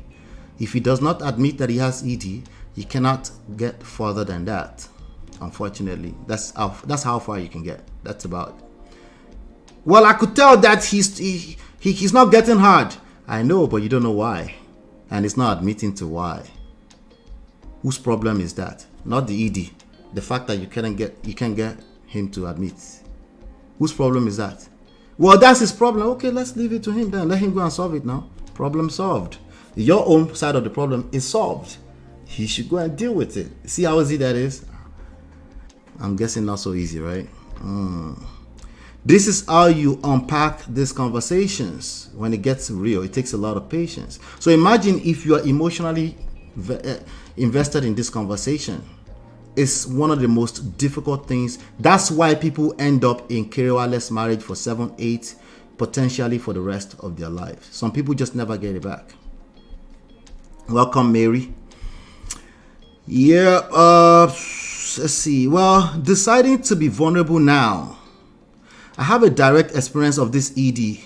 If he does not admit that he has ED, he cannot get further than that. Unfortunately, that's how far you can get. That's about it. Well, I could tell that he's not getting hard. I know, but you don't know why. And it's not admitting to why. Whose problem is that? Not the ED. The fact that you can't get him to admit. Whose problem is that? Well, that's his problem. Okay, let's leave it to him then. Let him go and solve it now. Problem solved. Your own side of the problem is solved. He should go and deal with it. See how easy that is? I'm guessing not so easy, right? This is how you unpack these conversations. When it gets real, it takes a lot of patience. So imagine if you are emotionally invested in this conversation. It's one of the most difficult things. That's why people end up in careerless marriage for 7, 8, potentially for the rest of their lives. Some people just never get it back. Welcome, Mary. Yeah, let's see. Well, deciding to be vulnerable now. I have a direct experience of this ED,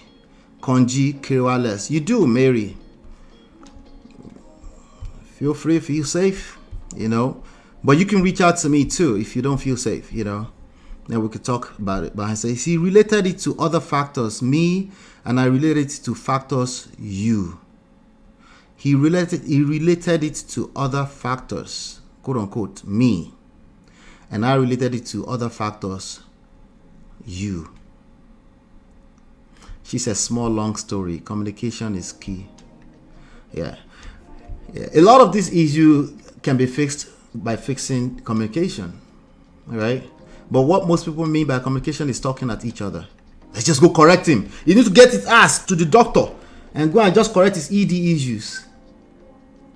congee, careerless. You do, Mary. Feel free, feel safe, you know. But you can reach out to me too if you don't feel safe, you know. Then we could talk about it. But I say, he related it to other factors, me, and I related it to factors, you. He related it to other factors, quote unquote, me. And I related it to other factors, you. She says, small, long story. Communication is key. Yeah. A lot of this issue can be fixed by fixing communication, right? But what most people mean by communication is talking at each other. Let's just go correct him. You need to get his ass to the doctor and go and just correct his ED issues.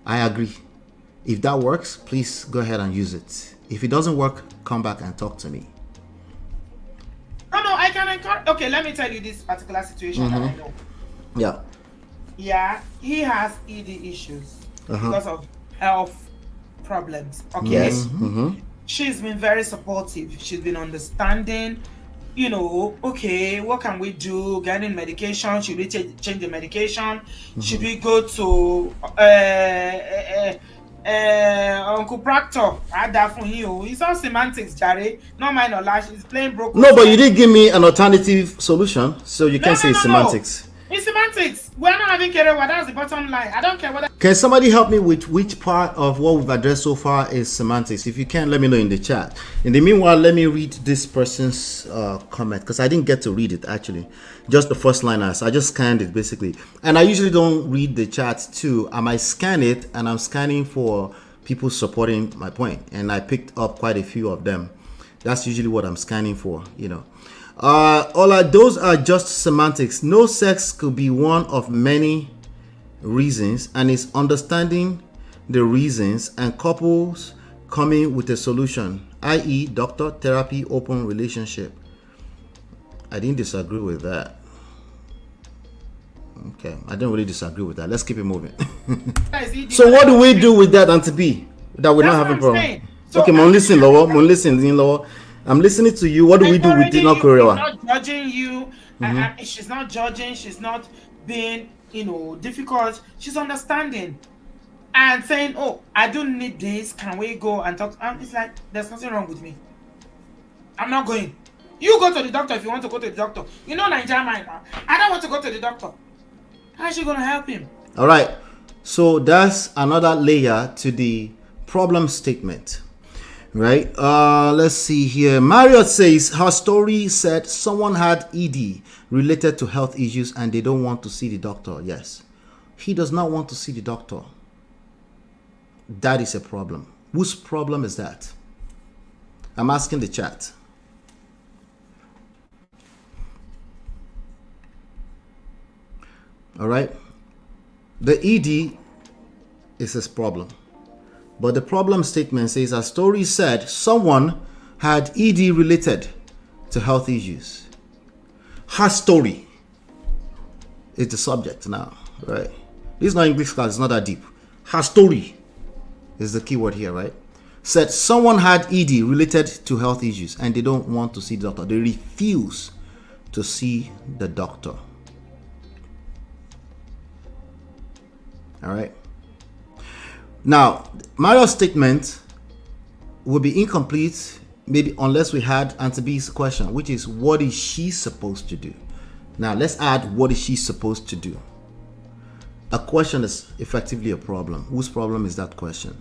I agree. If that works, please go ahead and use it. If it doesn't work, come back and talk to me. No, I can encourage. Okay, let me tell you this particular situation that I know. Yeah. Yeah, he has ED issues because of health problems. Okay. Yes. She's been very supportive. She's been understanding. you know, okay, what can we do? Getting medication? Should we change the medication? Should we go to Uncle Proctor? It's all semantics, Jerry. No mind or lash. It's plain broken. No, but you didn't give me an alternative solution, so you can't say it's semantics. It's semantics. We're not having Kerewa. That's the bottom line. I don't care whether. Can somebody help me with which part of what we've addressed so far is semantics? If you can, let me know in the chat. In the meanwhile, let me read this person's comment, because I didn't get to read it actually. Just the first line, I just scanned it basically. And I usually don't read the chat too. I might scan it, and I'm scanning for people supporting my point. And I picked up quite a few of them. That's usually what I'm scanning for, you know. Ola, those are just semantics. No sex could be one of many reasons, and it's understanding the reasons and couples coming with a solution, i.e. doctor, therapy, open relationship. I didn't disagree with that. Okay, I didn't really disagree with that. Let's keep it moving. So what do we do with that, Auntie B? That we're not having a problem. So okay, I'm listening, Lower. I'm listening to you. What do we do with the North Korea? She's not judging you. She's not judging. She's not being, difficult. She's understanding and saying, "Oh, I don't need this. Can we go and talk?" It's like there's nothing wrong with me. I'm not going. You go to the doctor if you want to go to the doctor. You know, Nigerian mind. I don't want to go to the doctor. How is she gonna help him? All right. So that's another layer to the problem statement. Right, let's see here. Marriott says her story said someone had ED related to health issues and they don't want to see the doctor. Yes, he does not want to see the doctor. That is a problem. Whose problem is that? I'm asking the chat. All right, the ED is his problem. But the problem statement says a story said someone had ED related to health issues. Her story is the subject now, right? This is not English class, it's not that deep. Her story is the key word here, right? Said someone had ED related to health issues and they don't want to see the doctor. They refuse to see the doctor. All right. Now, Mario's statement will be incomplete, maybe unless we had Auntie B's question, which is, what is she supposed to do? Now, let's add, what is she supposed to do? A question is effectively a problem. Whose problem is that question?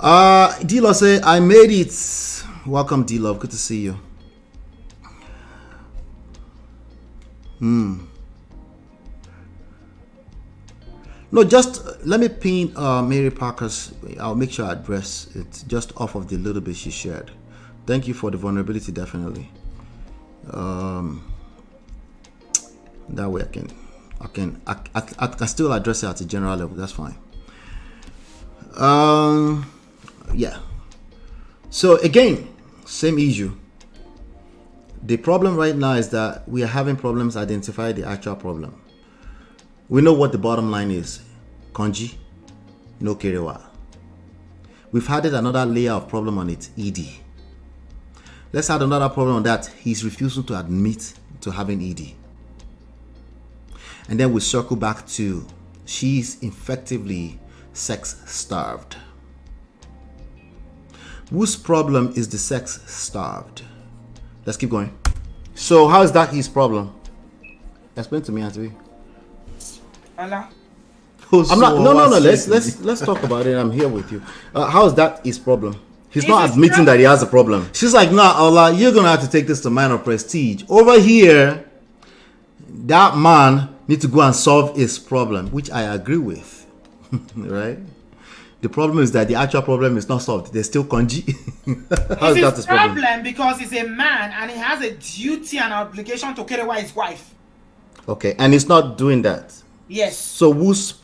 D-Love say, I made it. Welcome, D-Love. Good to see you. No, just let me pin Mary Parker's. I'll make sure I address it just off of the little bit she shared. Thank you for the vulnerability, definitely. That way I can still address it at a general level. That's fine. Yeah. So again, same issue. The problem right now is that we are having problems identifying the actual problem. We know what the bottom line is. Konji, no kerewa. We've added another layer of problem on it, ED. Let's add another problem on that. He's refusing to admit to having ED. And then we circle back to she's effectively sex starved. Whose problem is the sex starved? Let's keep going. So how is that his problem? Explain to me, Auntie. I'm not. No. Let's talk about it. I'm here with you. How is that his problem? He's not admitting that he has a problem. She's like, nah, Allah, you're gonna have to take this to minor prestige. Over here, that man needs to go and solve his problem, which I agree with. Right? The problem is that the actual problem is not solved. There's still konji. How is that his problem? Because he's a man and he has a duty and obligation to care about his wife. Okay, and he's not doing that. Yes. So whose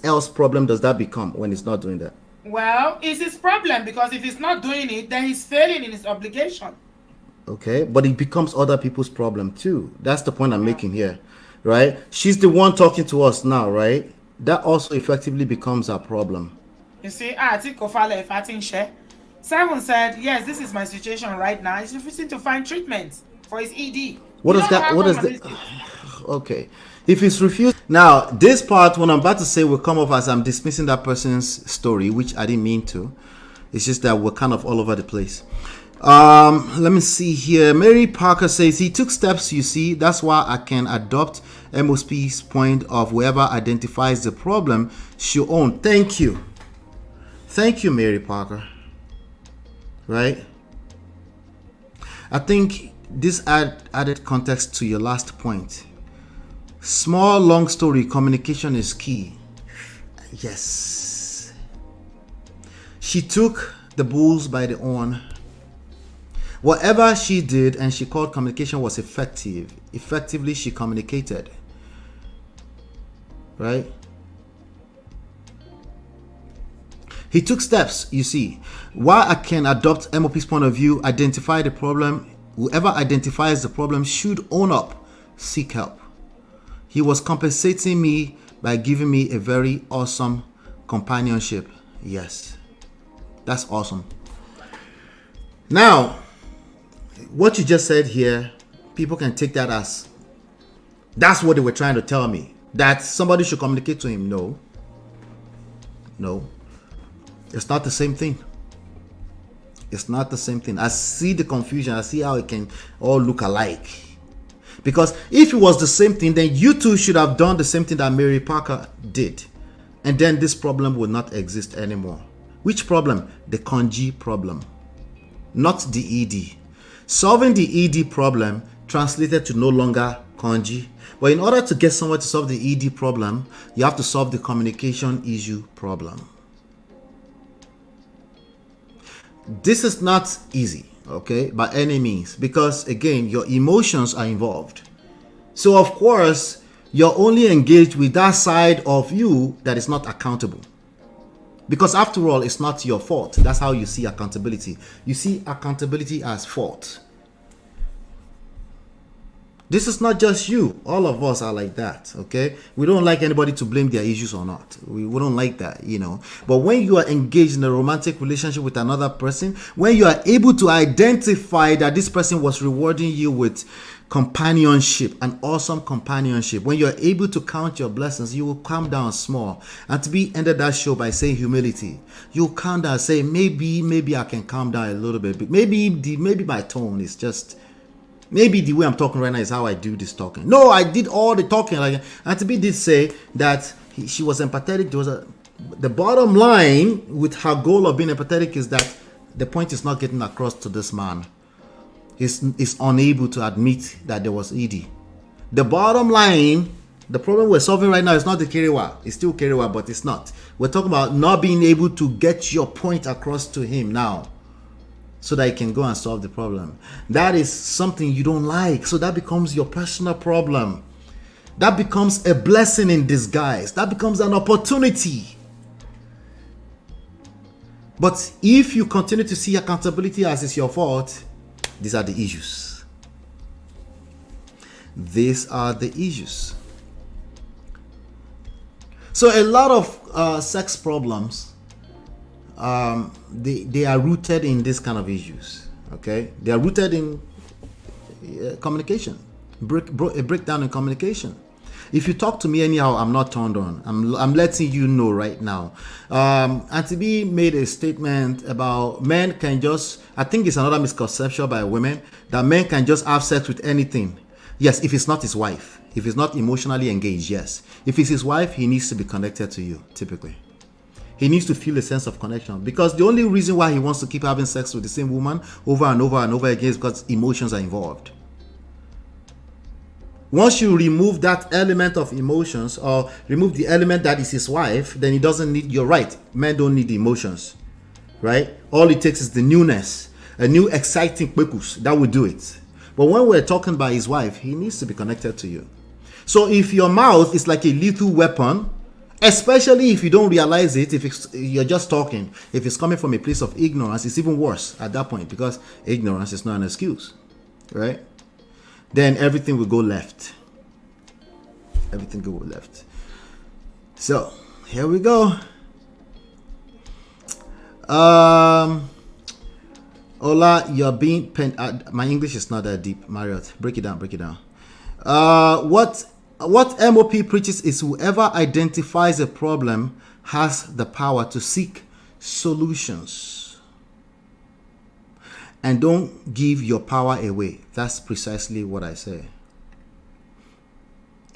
else problem does that become when he's not doing that? Well, it's his problem because if he's not doing it, then he's failing in his obligation. Okay, but it becomes other people's problem too. That's the point I'm making here, right? She's the one talking to us now, right? That also effectively becomes our problem. You see, I think of all if I think share. Simon said, yes, this is my situation right now. He's refusing to find treatment for his ED. What You does know that? how What does common that? this is? Okay. If it's refused. Now, this part, what I'm about to say, will come off as I'm dismissing that person's story, which I didn't mean to. It's just that we're kind of all over the place. Let me see here. Mary Parker says he took steps, you see. That's why I can adopt MOSP's point of whoever identifies the problem should own. Thank you. Thank you, Mary Parker. Right? I think this added context to your last point. Small, long story, communication is key. Yes. She took the bulls by the horn. Whatever she did and she called communication was effective. Effectively, she communicated. Right? He took steps, you see. While I can adopt MOP's point of view, identify the problem, whoever identifies the problem should own up, seek help. He was compensating me by giving me a very awesome companionship. Yes, that's awesome. Now, what you just said here, people can take that as that's what they were trying to tell me. That somebody should communicate to him. No. It's not the same thing. It's not the same thing. I see the confusion. I see how it can all look alike. Because if it was the same thing, then you two should have done the same thing that Mary Parker did. And then this problem would not exist anymore. Which problem? The congee problem. Not the ED. Solving the ED problem translated to no longer congee. But in order to get someone to solve the ED problem, you have to solve the communication issue problem. This is not easy, okay, by any means, because again, your emotions are involved. So of course, you're only engaged with that side of you that is not accountable. Because after all, it's not your fault. That's how you see accountability. You see accountability as fault. This is not just you. All of us are like that, okay? We don't like anybody to blame their issues or not. We don't like that, you know. But when you are engaged in a romantic relationship with another person, when you are able to identify that this person was rewarding you with companionship, an awesome companionship, when you're able to count your blessings, you will calm down small. And to be ended that show by saying humility, you'll calm down and say, maybe I can calm down a little bit. Maybe my tone is just... Maybe the way I'm talking right now is how I do this talking. No, I did all the talking. And to be did say that she was empathetic. The bottom line with her goal of being empathetic is that the point is not getting across to this man. He's unable to admit that there was ED. The bottom line, the problem we're solving right now is not the Kerewa. It's still Kerewa, but it's not. We're talking about not being able to get your point across to him now, so that you can go and solve the problem. That is something you don't like. So that becomes your personal problem. That becomes a blessing in disguise. That becomes an opportunity. But if you continue to see accountability as it's your fault, these are the issues. These are the issues. So a lot of sex problems, they are rooted in this kind of issues. Okay, they are rooted in communication, a breakdown in communication. If you talk to me anyhow, I'm not turned on. I'm letting you know right now. Auntie B made a statement about men can just, I think it's another misconception by women, that men can just have sex with anything. Yes, if it's not his wife. If he's not emotionally engaged, yes. If it's his wife, he needs to be connected to you, typically. He needs to feel a sense of connection, because the only reason why he wants to keep having sex with the same woman over and over and over again is because emotions are involved. Once you remove that element of emotions, or remove the element that is his wife, then he doesn't need, you're right, men don't need the emotions, right? All it takes is the newness, a new exciting purpose that will do it. But when we're talking about his wife, he needs to be connected to you. So if your mouth is like a lethal weapon, especially if you don't realize it, if you're just talking, if it's coming from a place of ignorance, it's even worse at that point, because ignorance is not an excuse, right? Then everything will go left. Everything will go left. So here we go. Ola, you're being my English is not that deep. Marriott, break it down. What MOP preaches is whoever identifies a problem has the power to seek solutions. And don't give your power away. That's precisely what I say.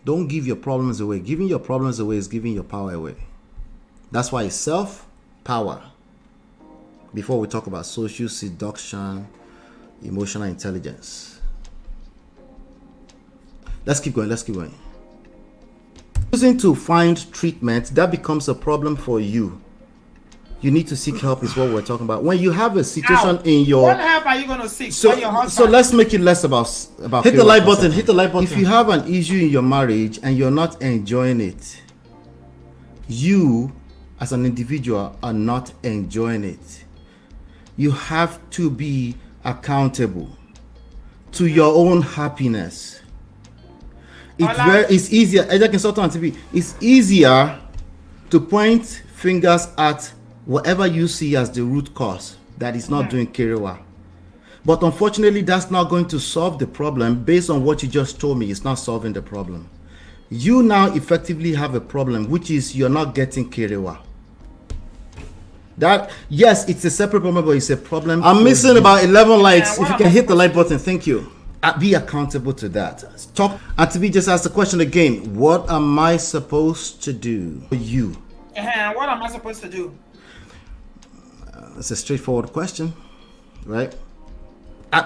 Don't give your problems away. Giving your problems away is giving your power away. That's why it's self-power. Before we talk about social seduction, emotional intelligence. Let's keep going. Choosing to find treatment, that becomes a problem for you. You need to seek help is what we're talking about. When you have a situation in your... What help are you going to seek? So let's make it less about hit the like button. If you have an issue in your marriage and you're not enjoying it, you as an individual are not enjoying it. You have to be accountable to your own happiness. It's easier, as a consultant on TV, it's easier to point fingers at whatever you see as the root cause that is not doing Kerewa. But unfortunately, that's not going to solve the problem. Based on what you just told me, it's not solving the problem. You now effectively have a problem, which is you're not getting Kerewa. That, yes, it's a separate problem, but it's a problem. I'm missing about 11 likes. If you can hit the like button, thank you. Be accountable to that. Talk. And to be just ask the question again. What am I supposed to do for you? What am I supposed to do? It's a straightforward question, right?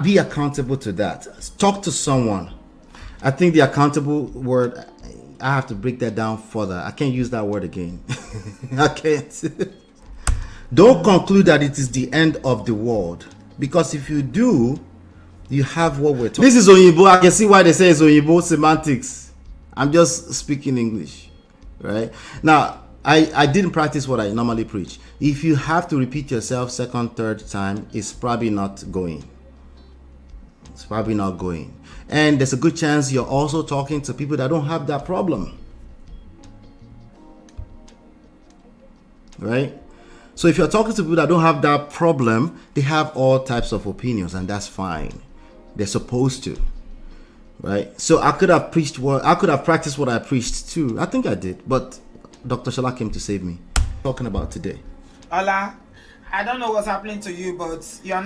Be accountable to that. Talk to someone. I think the accountable word, I have to break that down further. I can't use that word again. I can't. Don't conclude that it is the end of the world, because if you do, you have what we're talking. This is Oyibo. I can see why they say it's Oyibo semantics. I'm just speaking English, right? Now, I didn't practice what I normally preach. If you have to repeat yourself second, third time, it's probably not going. And there's a good chance you're also talking to people that don't have that problem, right? So if you're talking to people that don't have that problem, they have all types of opinions, and that's fine. They're supposed to, right? So I could have practiced what I preached too. I think I did, but Dr. Shala came to save me. Talking about today. Ola, I don't know what's happening to you, but you're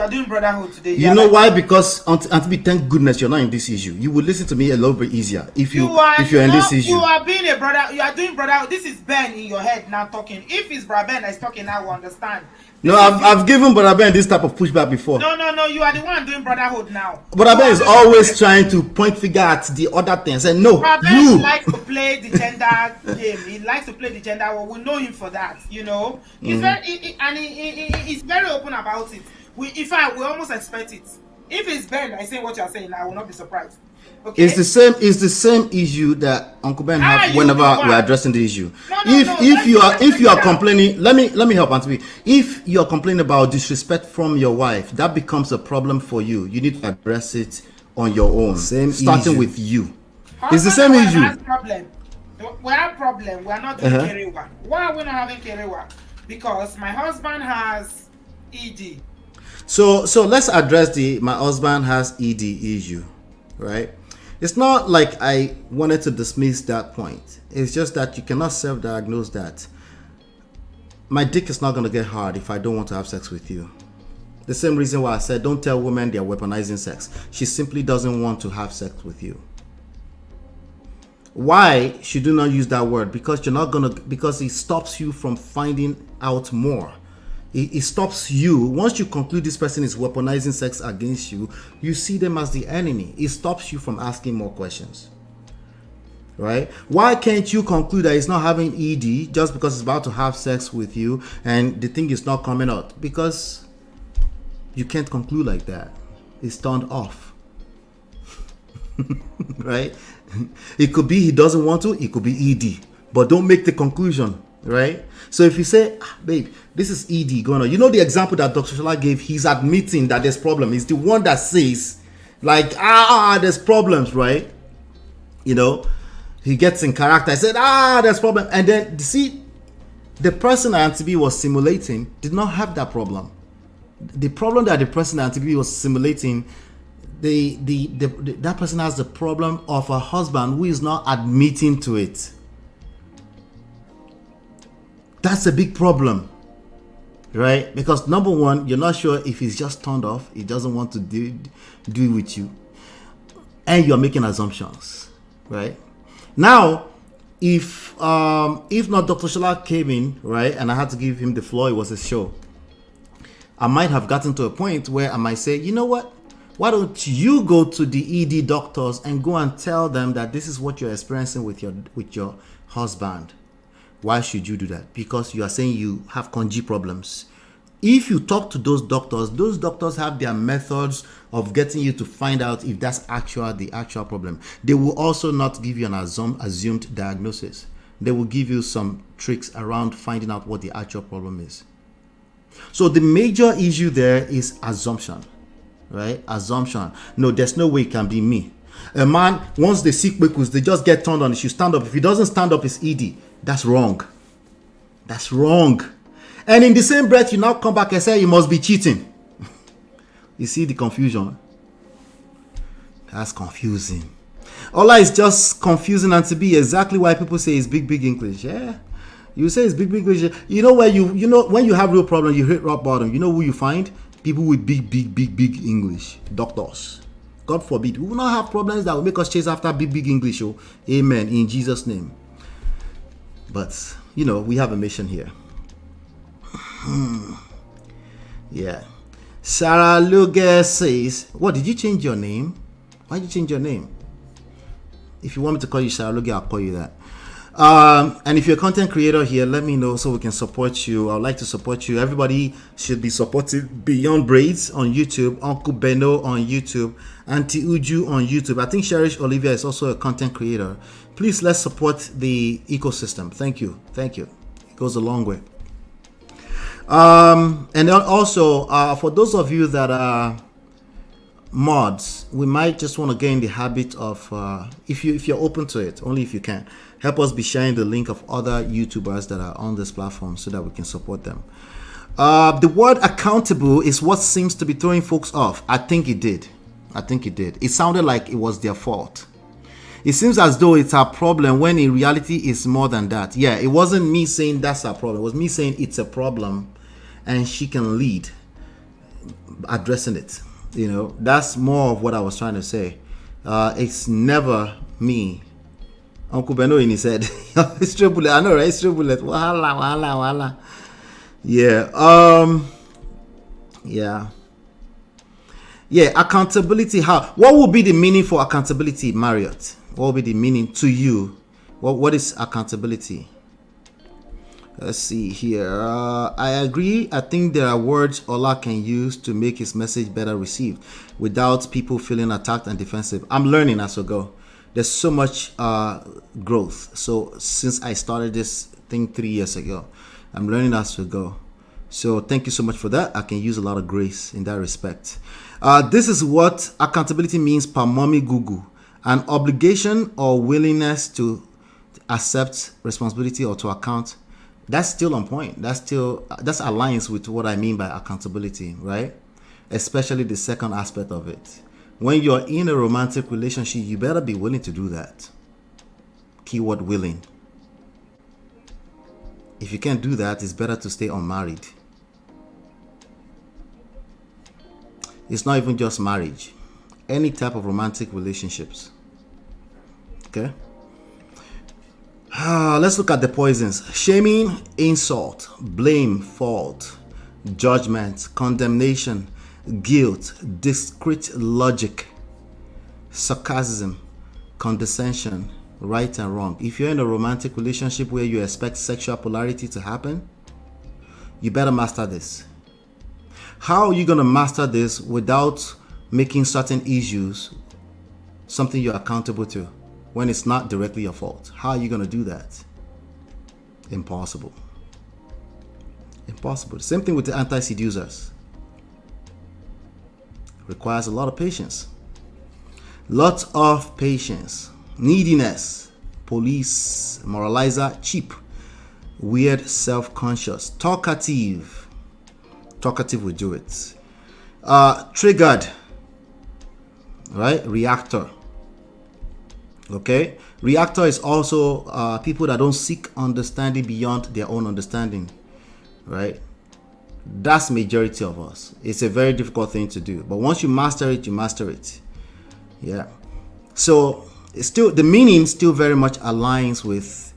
doing brotherhood today. You know why? Because thank goodness you're not in this issue. You would listen to me a little bit easier if you're in this issue. You are being a brother. You are doing brotherhood. This is Ben in your head now talking. If it's Brother Ben that's talking now, we understand. No, I've given Brother Ben this type of pushback before. No, you are the one doing brotherhood now. Brother Ben is always trying to point finger at the other things and no, you likes to play the gender game. He likes to play the gender. Well, we know him for that, you know. He's he's very open about it. We almost expect it. If it's Ben, I say what you're saying, I will not be surprised. Okay? It's the same issue that Uncle Ben had whenever we're addressing the issue. If you are complaining, let me help Auntie. If you are complaining about disrespect from your wife, that becomes a problem for you. You need to address it on your own. Starting with you. It's the same issue. We have problem. We are not doing Kerewa. Why are we not having Kerewa? Because my husband has ED. So let's address my husband has ED issue, right? It's not like I wanted to dismiss that point. It's just that you cannot self-diagnose that. My dick is not going to get hard if I don't want to have sex with you. The same reason why I said don't tell women they're weaponizing sex. She simply doesn't want to have sex with you. Why should you not use that word? Because because it stops you from finding out more. It stops you. Once you conclude this person is weaponizing sex against you, you see them as the enemy. It stops you from asking more questions, right? Why can't you conclude that he's not having ED just because he's about to have sex with you and the thing is not coming out? Because you can't conclude like that. It's turned off. Right? It could be he doesn't want to, it could be ED, but don't make the conclusion, right? So if you say, babe, this is ED going on, you know the example that Dr. Shala gave, he's admitting that there's problem. He's the one that says, like, there's problems, right? You know, he gets in character. I said, there's problem. And then, see, the person Auntie B was simulating did not have that problem. The problem that the person that TV was simulating, that person has the problem of a husband who is not admitting to it. That's a big problem, right? Because number one, you're not sure if he's just turned off, he doesn't want to do it with you, and you're making assumptions, right? Now, if not Dr. Shola came in, right, and I had to give him the floor, it was a show, I might have gotten to a point where I might say, you know what? Why don't you go to the ED doctors and go and tell them that this is what you're experiencing with your husband? Why should you do that? Because you are saying you have conjugal problems. If you talk to those doctors have their methods of getting you to find out if that's the actual problem. They will also not give you an assumed diagnosis. They will give you some tricks around finding out what the actual problem is. So the major issue there is assumption, right? Assumption. No, there's no way it can be me. A man, once they sick because they just get turned on, he should stand up. If he doesn't stand up, it's ED. That's wrong. That's wrong. And in the same breath, you now come back and say he must be cheating. You see the confusion? That's confusing. Allah is just confusing, and to be exactly why people say it's big English. Yeah. You say it's big English. You know where you know when you have real problem, you hit rock bottom. You know who you find? People with big English. Doctors. God forbid. We will not have problems that will make us chase after big English. Oh, amen. In Jesus' name. But, we have a mission here. Yeah. Sarah Luger says, what, did you change your name? Why did you change your name? If you want me to call you Sarah Luger, I'll call you that. And if you're a content creator here, let me know so we can support you. I would like to support you. Everybody should be supported. Beyond Braids on YouTube, Uncle Beno on YouTube, Auntie Uju on YouTube. I think Cherish Olivia is also a content creator. Please, let's support the ecosystem. Thank you. It goes a long way. And then also, for those of you that are mods, we might just want to get in the habit of, if you're open to it, only if you can, help us be sharing the link of other YouTubers that are on this platform so that we can support them. The word accountable is what seems to be throwing folks off. I think it did. It sounded like it was their fault. It seems as though it's our problem when in reality it's more than that. Yeah, it wasn't me saying that's our problem. It was me saying it's a problem and she can lead addressing it. That's more of what I was trying to say. It's never me. Uncle Beno in his head. It's true bullet. I know, right? It's true bullet. Wahala. Yeah. Yeah. Accountability. What would be the meaning for accountability, Marriott? What would be the meaning to you? What is accountability? Let's see here. I agree. I think there are words Allah can use to make his message better received without people feeling attacked and defensive. I'm learning as we go. There's so much growth. So since I started this thing 3 years ago, I'm learning as we go. So thank you so much for that. I can use a lot of grace in that respect. This is what accountability means per Mommy Google. An obligation or willingness to accept responsibility or to account. That's still on point. That's aligns with what I mean by accountability, right? Especially the second aspect of it. When you're in a romantic relationship, you better be willing to do that. Keyword willing. If you can't do that, it's better to stay unmarried. It's not even just marriage. Any type of romantic relationships. Okay? Let's look at the poisons. Shaming, insult, blame, fault, judgment, condemnation, guilt, discrete logic, sarcasm, condescension, right and wrong. If you're in a romantic relationship where you expect sexual polarity to happen, you better master this. How are you going to master this without making certain issues something you're accountable to when it's not directly your fault? How are you going to do that? Impossible. Same thing with the anti-seducers. Requires a lot of patience. Lots of patience. Neediness. Police. Moralizer. Cheap. Weird. Self-conscious. Talkative. Talkative will do it. Triggered, right? Reactor. Okay, reactor is also people that don't seek understanding beyond their own understanding, right? That's majority of us. It's a very difficult thing to do, but once you master it, you master it. Yeah. So it's still, the meaning still very much aligns with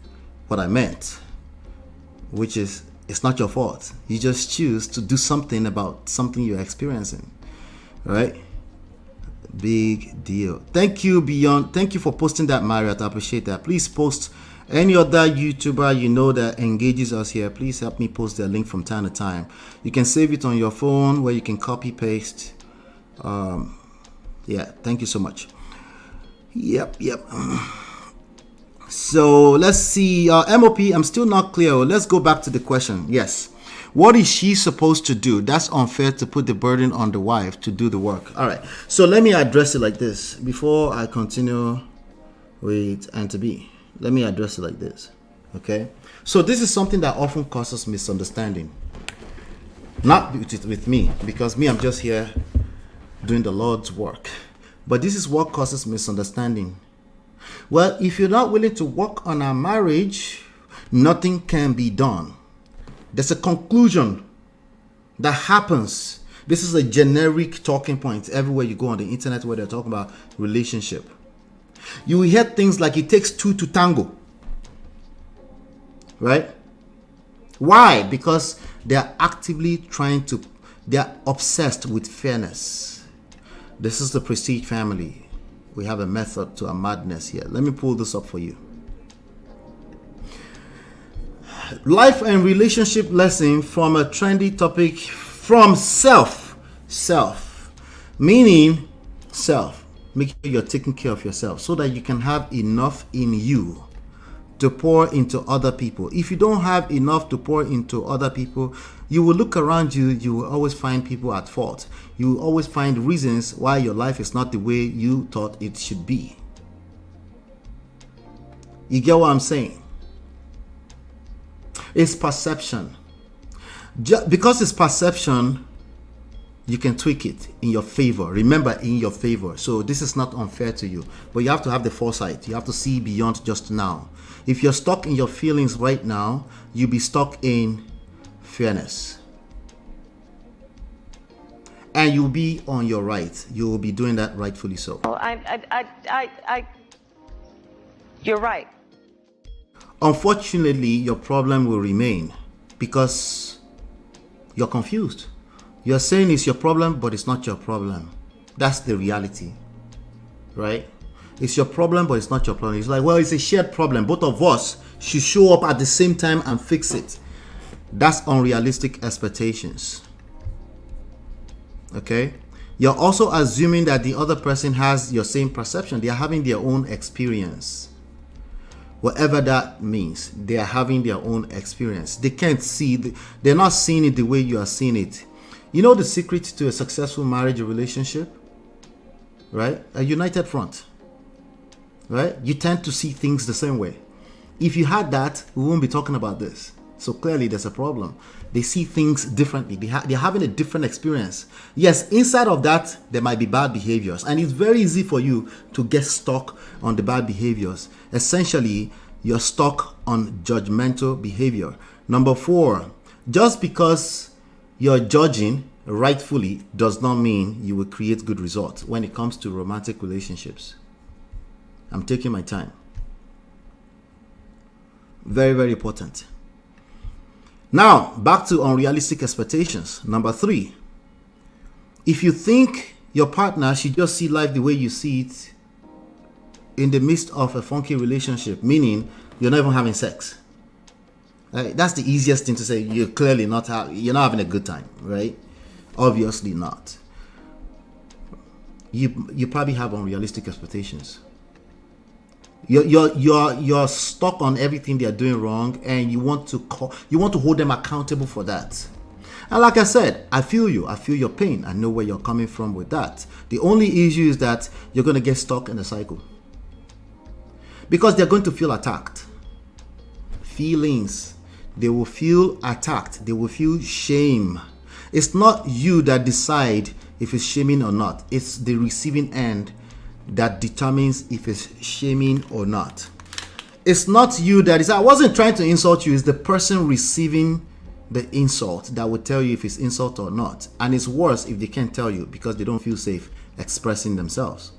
what I meant, which is, it's not your fault. You just choose to do something about something you're experiencing, right? Big deal. Thank you, Beyond. Thank you for posting that, Marriott. I appreciate that. Please post any other YouTuber you know that engages us here. Please help me post their link from time to time. You can save it on your phone where you can copy paste. Yeah, thank you so much. Yep. So let's see. MOP, I'm still not clear. Let's go back to the question. Yes. What is she supposed to do? That's unfair to put the burden on the wife to do the work. All right. So let me address it like this before I continue with and to be. Let me address it like this. Okay. So this is something that often causes misunderstanding. Not with me, because me, I'm just here doing the Lord's work. But this is what causes misunderstanding. Well, if you're not willing to work on our marriage, nothing can be done. There's a conclusion that happens. This is a generic talking point everywhere you go on the internet where they're talking about relationship. You will hear things like it takes two to tango. Right? Why? Because they're actively they're obsessed with fairness. This is the Prestige family. We have a method to our madness here. Let me pull this up for you. Life and relationship lesson from a trendy topic from self. Meaning self. Make sure you're taking care of yourself so that you can have enough in you to pour into other people. If you don't have enough to pour into other people, you will look around you, you will always find people at fault. You will always find reasons why your life is not the way you thought it should be. You get what I'm saying? It's perception. Because it's perception, you can tweak it in your favor. Remember, in your favor. So this is not unfair to you, but you have to have the foresight. You have to see beyond just now. If you're stuck in your feelings right now, you'll be stuck in fairness. And you'll be on your right. You will be doing that rightfully so. You're right. Unfortunately, your problem will remain because you're confused. You're saying it's your problem, but it's not your problem. That's the reality, right? It's your problem, but it's not your problem. It's like, well, it's a shared problem. Both of us should show up at the same time and fix it. That's unrealistic expectations. Okay? You're also assuming that the other person has your same perception. They are having their own experience. Whatever that means, they are having their own experience. They can't see, they're not seeing it the way you are seeing it. You know the secret to a successful marriage or relationship? Right? A united front. Right? You tend to see things the same way. If you had that, we won't be talking about this. So clearly there's a problem. They see things differently. They're having a different experience. Yes, inside of that, there might be bad behaviors. And it's very easy for you to get stuck on the bad behaviors. Essentially, you're stuck on judgmental behavior. Number 4, just because you're judging rightfully does not mean you will create good results when it comes to romantic relationships. I'm taking my time. Very, very important. Now, back to unrealistic expectations. Number 3, if you think your partner should just see life the way you see it in the midst of a funky relationship, meaning you're not even having sex, right? That's the easiest thing to say. You're clearly not you're not having a good time, right? Obviously not. You probably have unrealistic expectations. You're stuck on everything they're doing wrong, and you want to hold them accountable for that. And like I said, I feel you. I feel your pain. I know where you're coming from with that. The only issue is that you're going to get stuck in a cycle because they're going to feel attacked. Feelings. They will feel attacked. They will feel shame. It's not you that decide if it's shaming or not. It's the receiving end that determines if it's shaming or not. It's not you that is. I wasn't trying to insult you. It's the person receiving the insult that will tell you if it's insult or not. And it's worse if they can't tell you because they don't feel safe expressing themselves.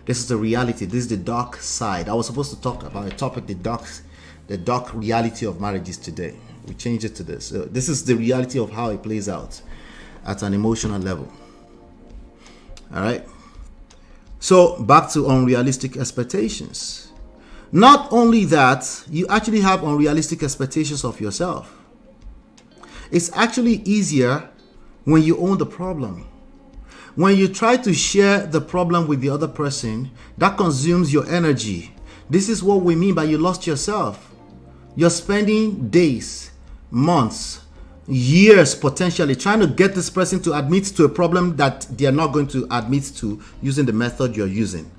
This is the reality. This is the dark side. I was supposed to talk about a topic, the dark reality of marriages today. We changed it to this. So this is the reality of how it plays out at an emotional level. All right. So back to unrealistic expectations. Not only that, you actually have unrealistic expectations of yourself. It's actually easier when you own the problem. When you try to share the problem with the other person, that consumes your energy. This is what we mean by you lost yourself. You're spending days, months, years potentially trying to get this person to admit to a problem that they are not going to admit to using the method you're using.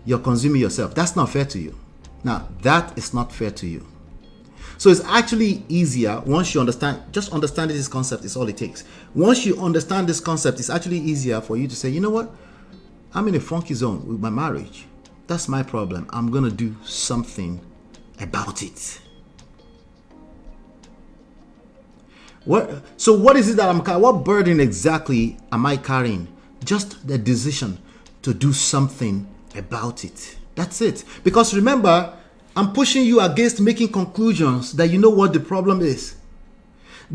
You're consuming yourself. That's not fair to you. Now, that is not fair to you. So it's actually easier once you understand, just understanding this concept is all it takes. Once you understand this concept, it's actually easier for you to say, you know what? I'm in a funky zone with my marriage. That's my problem. I'm going to do something about it. So what is it that I'm carrying? What burden exactly am I carrying? Just the decision to do something about it. That's it. Because remember, I'm pushing you against making conclusions that you know what the problem is.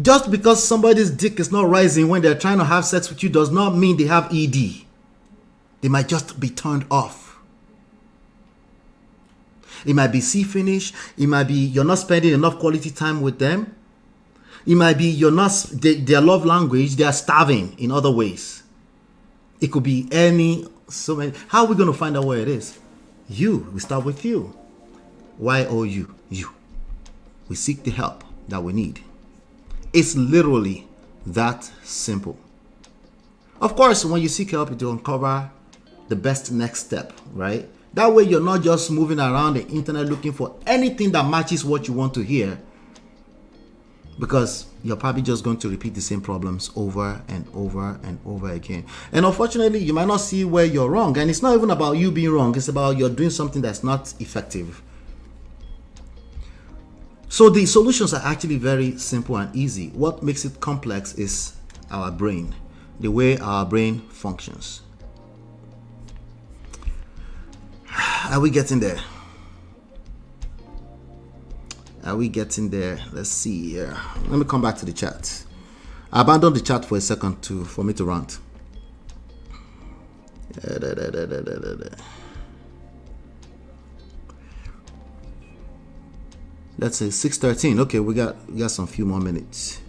Just because somebody's dick is not rising when they're trying to have sex with you does not mean they have ED. They might just be turned off. It might be C finish. It might be you're not spending enough quality time with them. It might be you're not their love language. They are starving in other ways. It could be so many. How are we going to find out where it is? We start with you. You. We seek the help that we need. It's literally that simple. Of course, when you seek help, it will uncover the best next step, right? That way you're not just moving around the internet looking for anything that matches what you want to hear, because you're probably just going to repeat the same problems over and over and over again. And unfortunately, you might not see where you're wrong. And it's not even about you being wrong. It's about you're doing something that's not effective. So the solutions are actually very simple and easy. What makes it complex is our brain, the way our brain functions. Are we getting there? Are we getting there? Let's see here. Let me come back to the chat. I abandoned the chat for a second for me to rant. Let's say 6:13. Okay, we got some few more minutes.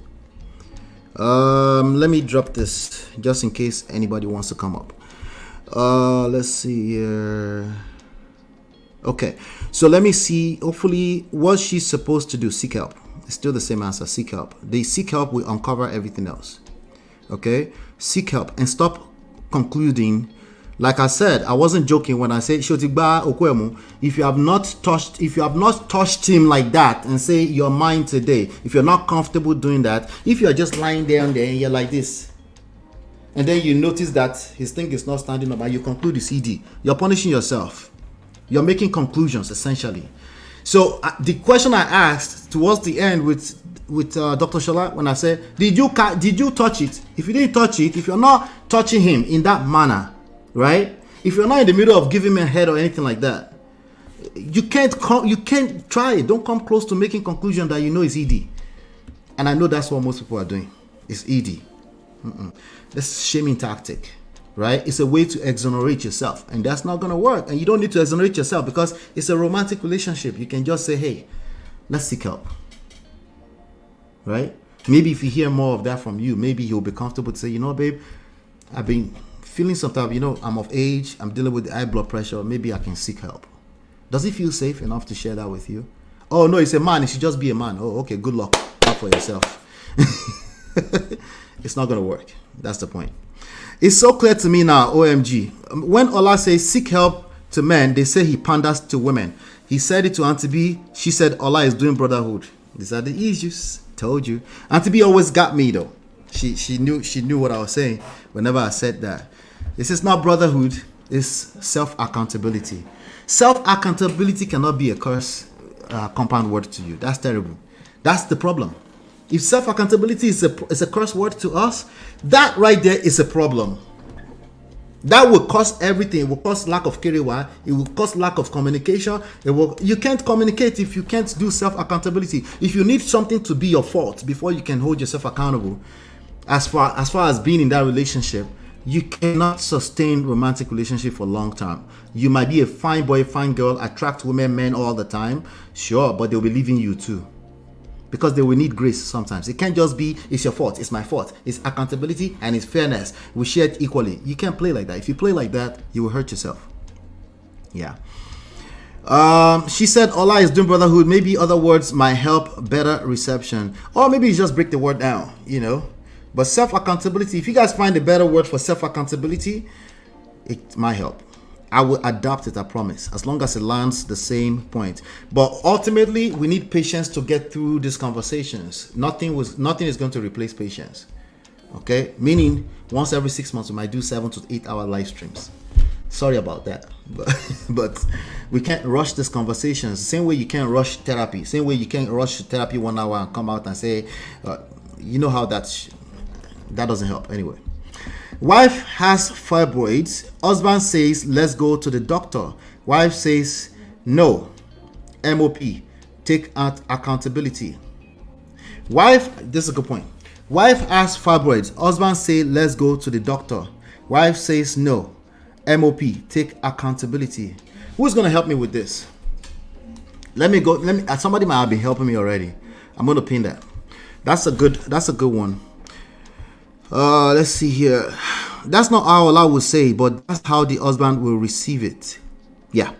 Let me drop this just in case anybody wants to come up. Let's see here. Okay, so let me see. Hopefully, what she's supposed to do, seek help. It's still the same answer, seek help. The seek help will uncover everything else. Okay, seek help and stop concluding. Like I said, I wasn't joking when I said Shotigba Okwemu. If you have not touched him like that and say your mind today, if you're not comfortable doing that, if you're just lying there and you're like this, and then you notice that his thing is not standing up and you conclude the CD, you're punishing yourself. You're making conclusions essentially. So the question I asked towards the end with Dr. Shola, when I said, did you touch it? If you didn't touch it, if you're not touching him in that manner, right? If you're not in the middle of giving him a head or anything like that, you can't try it. Don't come close to making conclusion that you know is ED. And I know that's what most people are doing. It's ED. That's shaming tactic, right? It's a way to exonerate yourself, and that's not going to work. And you don't need to exonerate yourself because it's a romantic relationship. You can just say, hey, let's seek help, right? Maybe if you hear more of that from you, maybe you'll be comfortable to say, you know, babe, I've been feeling some type, I'm of age, I'm dealing with high blood pressure, maybe I can seek help. Does it feel safe enough to share that with you? Oh no, it's a man, it should just be a man. Oh, okay, good luck for yourself. It's not going to work. That's the point. It's so clear to me now, OMG. When Ola says seek help to men, they say he panders to women. He said it to Auntie B. She said Ola is doing brotherhood. These are the issues. Told you. Auntie B always got me though. She knew what I was saying whenever I said that. This is not brotherhood. It's self-accountability. Self-accountability cannot be a curse compound word to you. That's terrible. That's the problem. If self-accountability is a curse word to us, that right there is a problem. That will cause everything. It will cause lack of KRY. It will cause lack of communication. You can't communicate if you can't do self-accountability. If you need something to be your fault before you can hold yourself accountable, as far as being in that relationship, you cannot sustain romantic relationship for long term. You might be a fine boy, fine girl, attract women, men all the time, sure, but they'll be leaving you too. Because they will need grace sometimes. It can't just be, it's your fault, it's my fault. It's accountability and it's fairness. We share it equally. You can't play like that. If you play like that, you will hurt yourself. Yeah. She said Ola is doing brotherhood. Maybe other words might help better reception. Or maybe you just break the word down, you know. But self-accountability, if you guys find a better word for self-accountability, it might help. I will adopt it, I promise, as long as it lands the same point. But ultimately, we need patience to get through these conversations. Nothing is going to replace patience. Okay? Meaning, once every 6 months, we might do 7 to 8 hour live streams. Sorry about that. But we can't rush these conversations. Same way you can't rush therapy. Same way you can't rush therapy 1 hour and come out and say, you know how that doesn't help anyway. Wife has fibroids. Husband says, let's go to the doctor. Wife says, no. MOP. Take out accountability. Wife, this is a good point. Wife has fibroids. Husband says, let's go to the doctor. Wife says, no. MOP. Take accountability. Who's going to help me with this? Somebody might have been helping me already. I'm going to pin that. That's a good one. Let's see here. That's not how Allah will say, but that's how the husband will receive it. Yeah.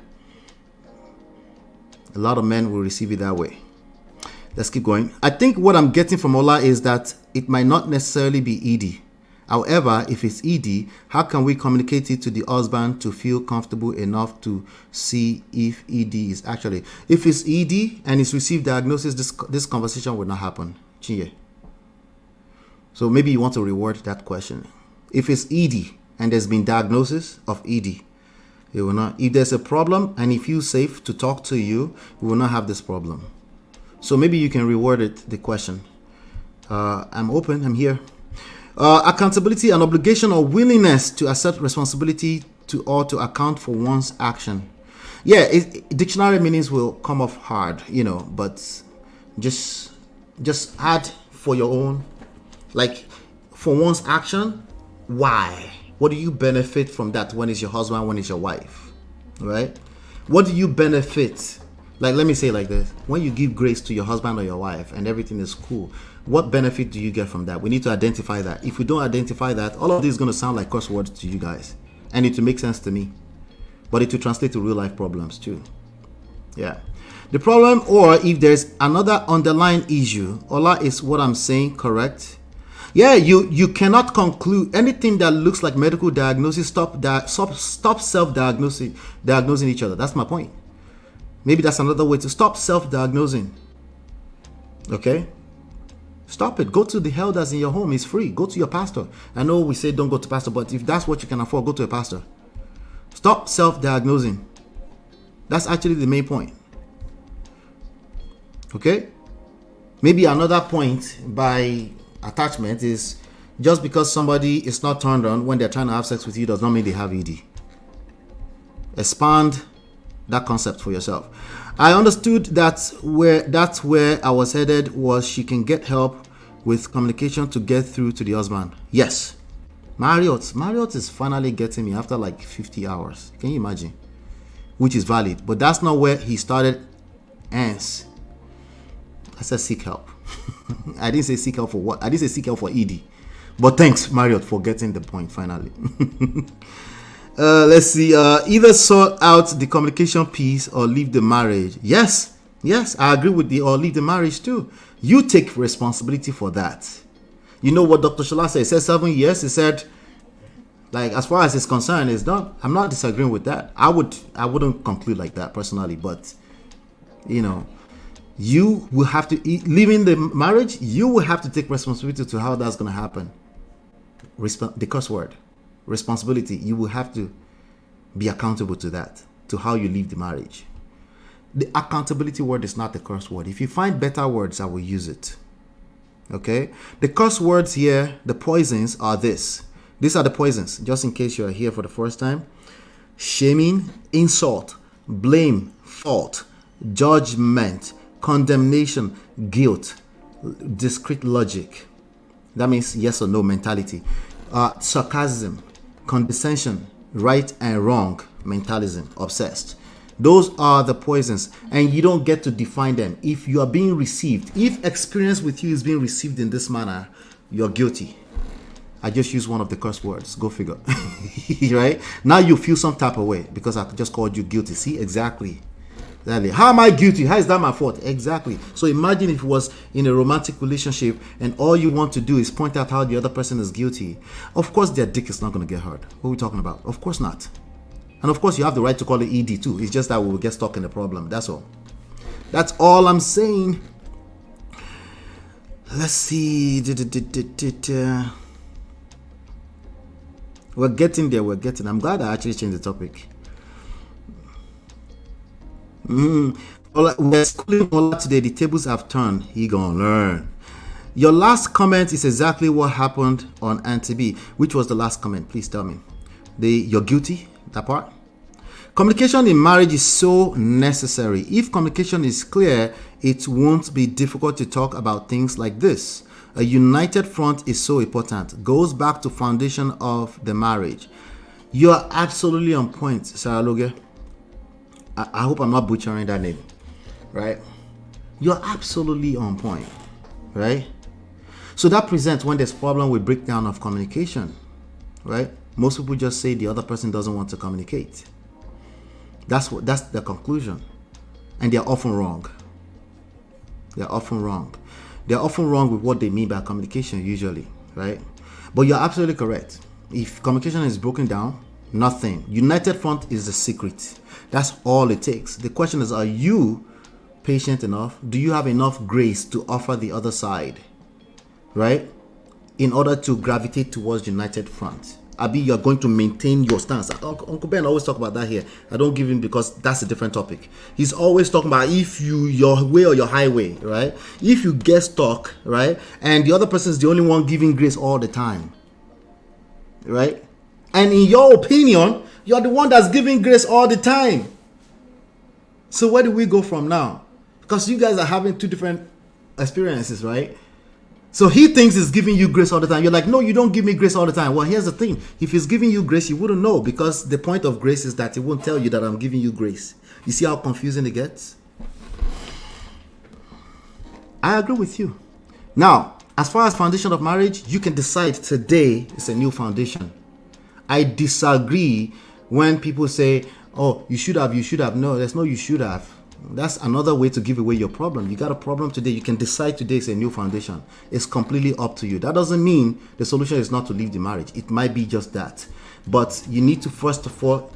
A lot of men will receive it that way. Let's keep going. I think what I'm getting from Allah is that it might not necessarily be ED. However, if it's ED, how can we communicate it to the husband to feel comfortable enough to see if ED is actually... If it's ED and it's received diagnosis, this conversation will not happen. Chinye. So maybe you want to reword that question. If it's ED and there's been diagnosis of ED, it will not. If there's a problem and he feels safe to talk to you, we will not have this problem. So maybe you can reword it, the question. I'm open. I'm here. Accountability, an obligation or willingness to accept responsibility to or to account for one's action. Yeah, dictionary meanings will come off hard, but just add for your own. Like, for one's action, why? What do you benefit from that? When is your husband, when is your wife? Right? What do you benefit? Like, let me say it like this. When you give grace to your husband or your wife and everything is cool, what benefit do you get from that? We need to identify that. If we don't identify that, all of this is going to sound like curse words to you guys. And it will make sense to me. But it will translate to real life problems too. Yeah. The problem, or if there's another underlying issue, Allah, is what I'm saying correct? Yeah, you cannot conclude anything that looks like medical diagnosis. Stop self-diagnosing each other. That's my point. Maybe that's another way to stop self-diagnosing. Okay? Stop it. Go to the elders in your home. It's free. Go to your pastor. I know we say don't go to pastor, but if that's what you can afford, go to a pastor. Stop self-diagnosing. That's actually the main point. Okay? Maybe another point by attachment is just because somebody is not turned on when they're trying to have sex with you does not mean they have ED. Expand that concept for yourself. I understood that's where I was headed, was she can get help with communication to get through to the husband. Yes. Marriott is finally getting me after like 50 hours. Can you imagine? Which is valid. But that's not where he started. Ends. I said seek help. I didn't say seek help for what? I didn't say seek help for ED. But thanks, Marriott, for getting the point finally. Let's see. Either sort out the communication piece or leave the marriage. Yes, I agree with the or leave the marriage too. You take responsibility for that. You know what Dr. Shola said? He said 7 years. He said, like, as far as it's concerned, it's not. I'm not disagreeing with that. I wouldn't conclude like that personally, but You will have to leaving the marriage. You will have to take responsibility to how that's going to happen. The curse word, responsibility. You will have to be accountable to that, to how you leave the marriage. The accountability word is not the curse word. If you find better words, I will use it. Okay? The curse words here, the poisons are this. These are the poisons, just in case you are here for the first time. Shaming, insult, blame, fault, judgment, condemnation, guilt, discrete logic. That means yes or no mentality. Sarcasm, condescension, right and wrong, mentalism, obsessed. Those are the poisons, and you don't get to define them. If you are being received, if experience with you is being received in this manner, you're guilty. I just used one of the curse words. Go figure. Right? Now you feel some type of way because I just called you guilty. See? Exactly. How am I guilty? How is that my fault? Exactly. So imagine if it was in a romantic relationship and all you want to do is point out how the other person is guilty. Of course their dick is not going to get hurt. What are we talking about? Of course not. And of course you have the right to call it ED too. It's just that we will get stuck in the problem. That's all. That's all I'm saying. Let's see. We're getting there. I'm glad I actually changed the topic. We're schooling Ola today. The tables have turned. He gonna learn. Your last comment is exactly what happened on Auntie B. Which was the last comment? Please tell me. You're guilty? That part? Communication in marriage is so necessary. If communication is clear, it won't be difficult to talk about things like this. A united front is so important. Goes back to foundation of the marriage. You are absolutely on point, Sarah Loge. I hope I'm not butchering that name, right? You're absolutely on point, right? So that presents when there's problem with breakdown of communication, right? Most people just say the other person doesn't want to communicate. That's the conclusion, and they're often wrong. They're often wrong with what they mean by communication usually, right? But you're absolutely correct. If communication is broken down, nothing. United front is the secret. That's all it takes. The question is, are you patient enough? Do you have enough grace to offer the other side, right? In order to gravitate towards united front. Abi, you're going to maintain your stance. Uncle Ben always talk about that here. I don't give him because that's a different topic. He's always talking about if your way or your highway, right? If you get stuck, right? And the other person is the only one giving grace all the time, right? And in your opinion, you're the one that's giving grace all the time. So where do we go from now? Because you guys are having two different experiences, right? So he thinks he's giving you grace all the time. You're like, no, you don't give me grace all the time. Well, here's the thing. If he's giving you grace, you wouldn't know, because the point of grace is that he won't tell you that I'm giving you grace. You see how confusing it gets? I agree with you. Now, as far as foundation of marriage, you can decide today it's a new foundation. I disagree when people say, oh, you should have. No, there's no you should have. That's another way to give away your problem. You got a problem today. You can decide today is a new foundation. It's completely up to you. That doesn't mean the solution is not to leave the marriage. It might be just that. But you need to first of all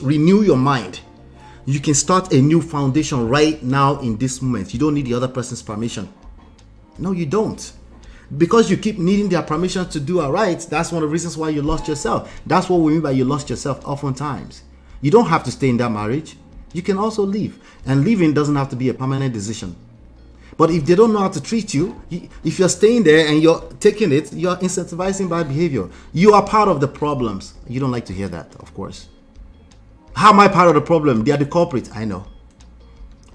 renew your mind. You can start a new foundation right now in this moment. You don't need the other person's permission. No, you don't. Because you keep needing their permission to do all right, that's one of the reasons why you lost yourself. That's what we mean by you lost yourself oftentimes. You don't have to stay in that marriage. You can also leave. And leaving doesn't have to be a permanent decision. But if they don't know how to treat you, if you're staying there and you're taking it, you're incentivizing bad behavior. You are part of the problems. You don't like to hear that, of course. How am I part of the problem? They are the culprit. I know.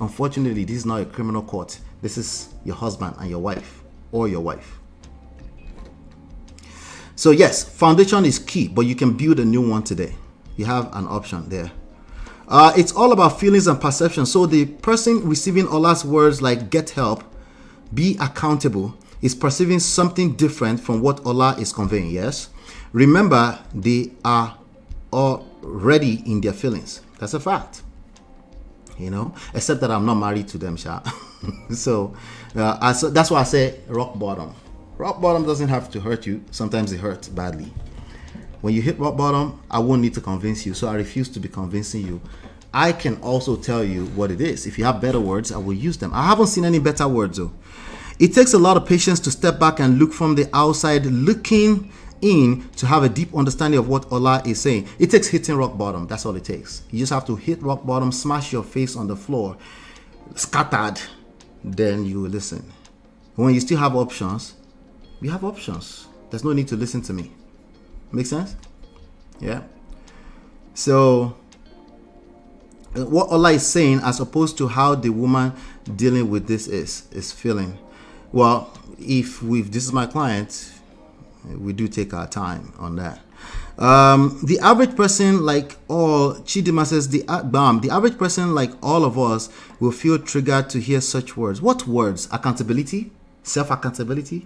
Unfortunately, this is not a criminal court. This is your husband and your wife, or your wife. So yes, foundation is key, but you can build a new one today. You have an option there. It's all about feelings and perception. So the person receiving Allah's words like get help, be accountable, is perceiving something different from what Allah is conveying. Yes. Remember, they are already in their feelings. That's a fact. You know, except that I'm not married to them, Sha. So that's why I say rock bottom. Rock bottom doesn't have to hurt you. Sometimes it hurts badly. When you hit rock bottom, I won't need to convince you. So I refuse to be convincing you. I can also tell you what it is. If you have better words, I will use them. I haven't seen any better words though. It takes a lot of patience to step back and look from the outside, looking in to have a deep understanding of what Allah is saying. It takes hitting rock bottom. That's all it takes. You just have to hit rock bottom, smash your face on the floor, scattered, then you will listen. When you still have options, we have options. There's no need to listen to me. Make sense? Yeah. So what Allah is saying, as opposed to how the woman dealing with this is feeling. Well, this is my client, we do take our time on that. The average person, like all, Chidima says, the average person, like all of us, will feel triggered to hear such words. What words? Accountability? Self-accountability?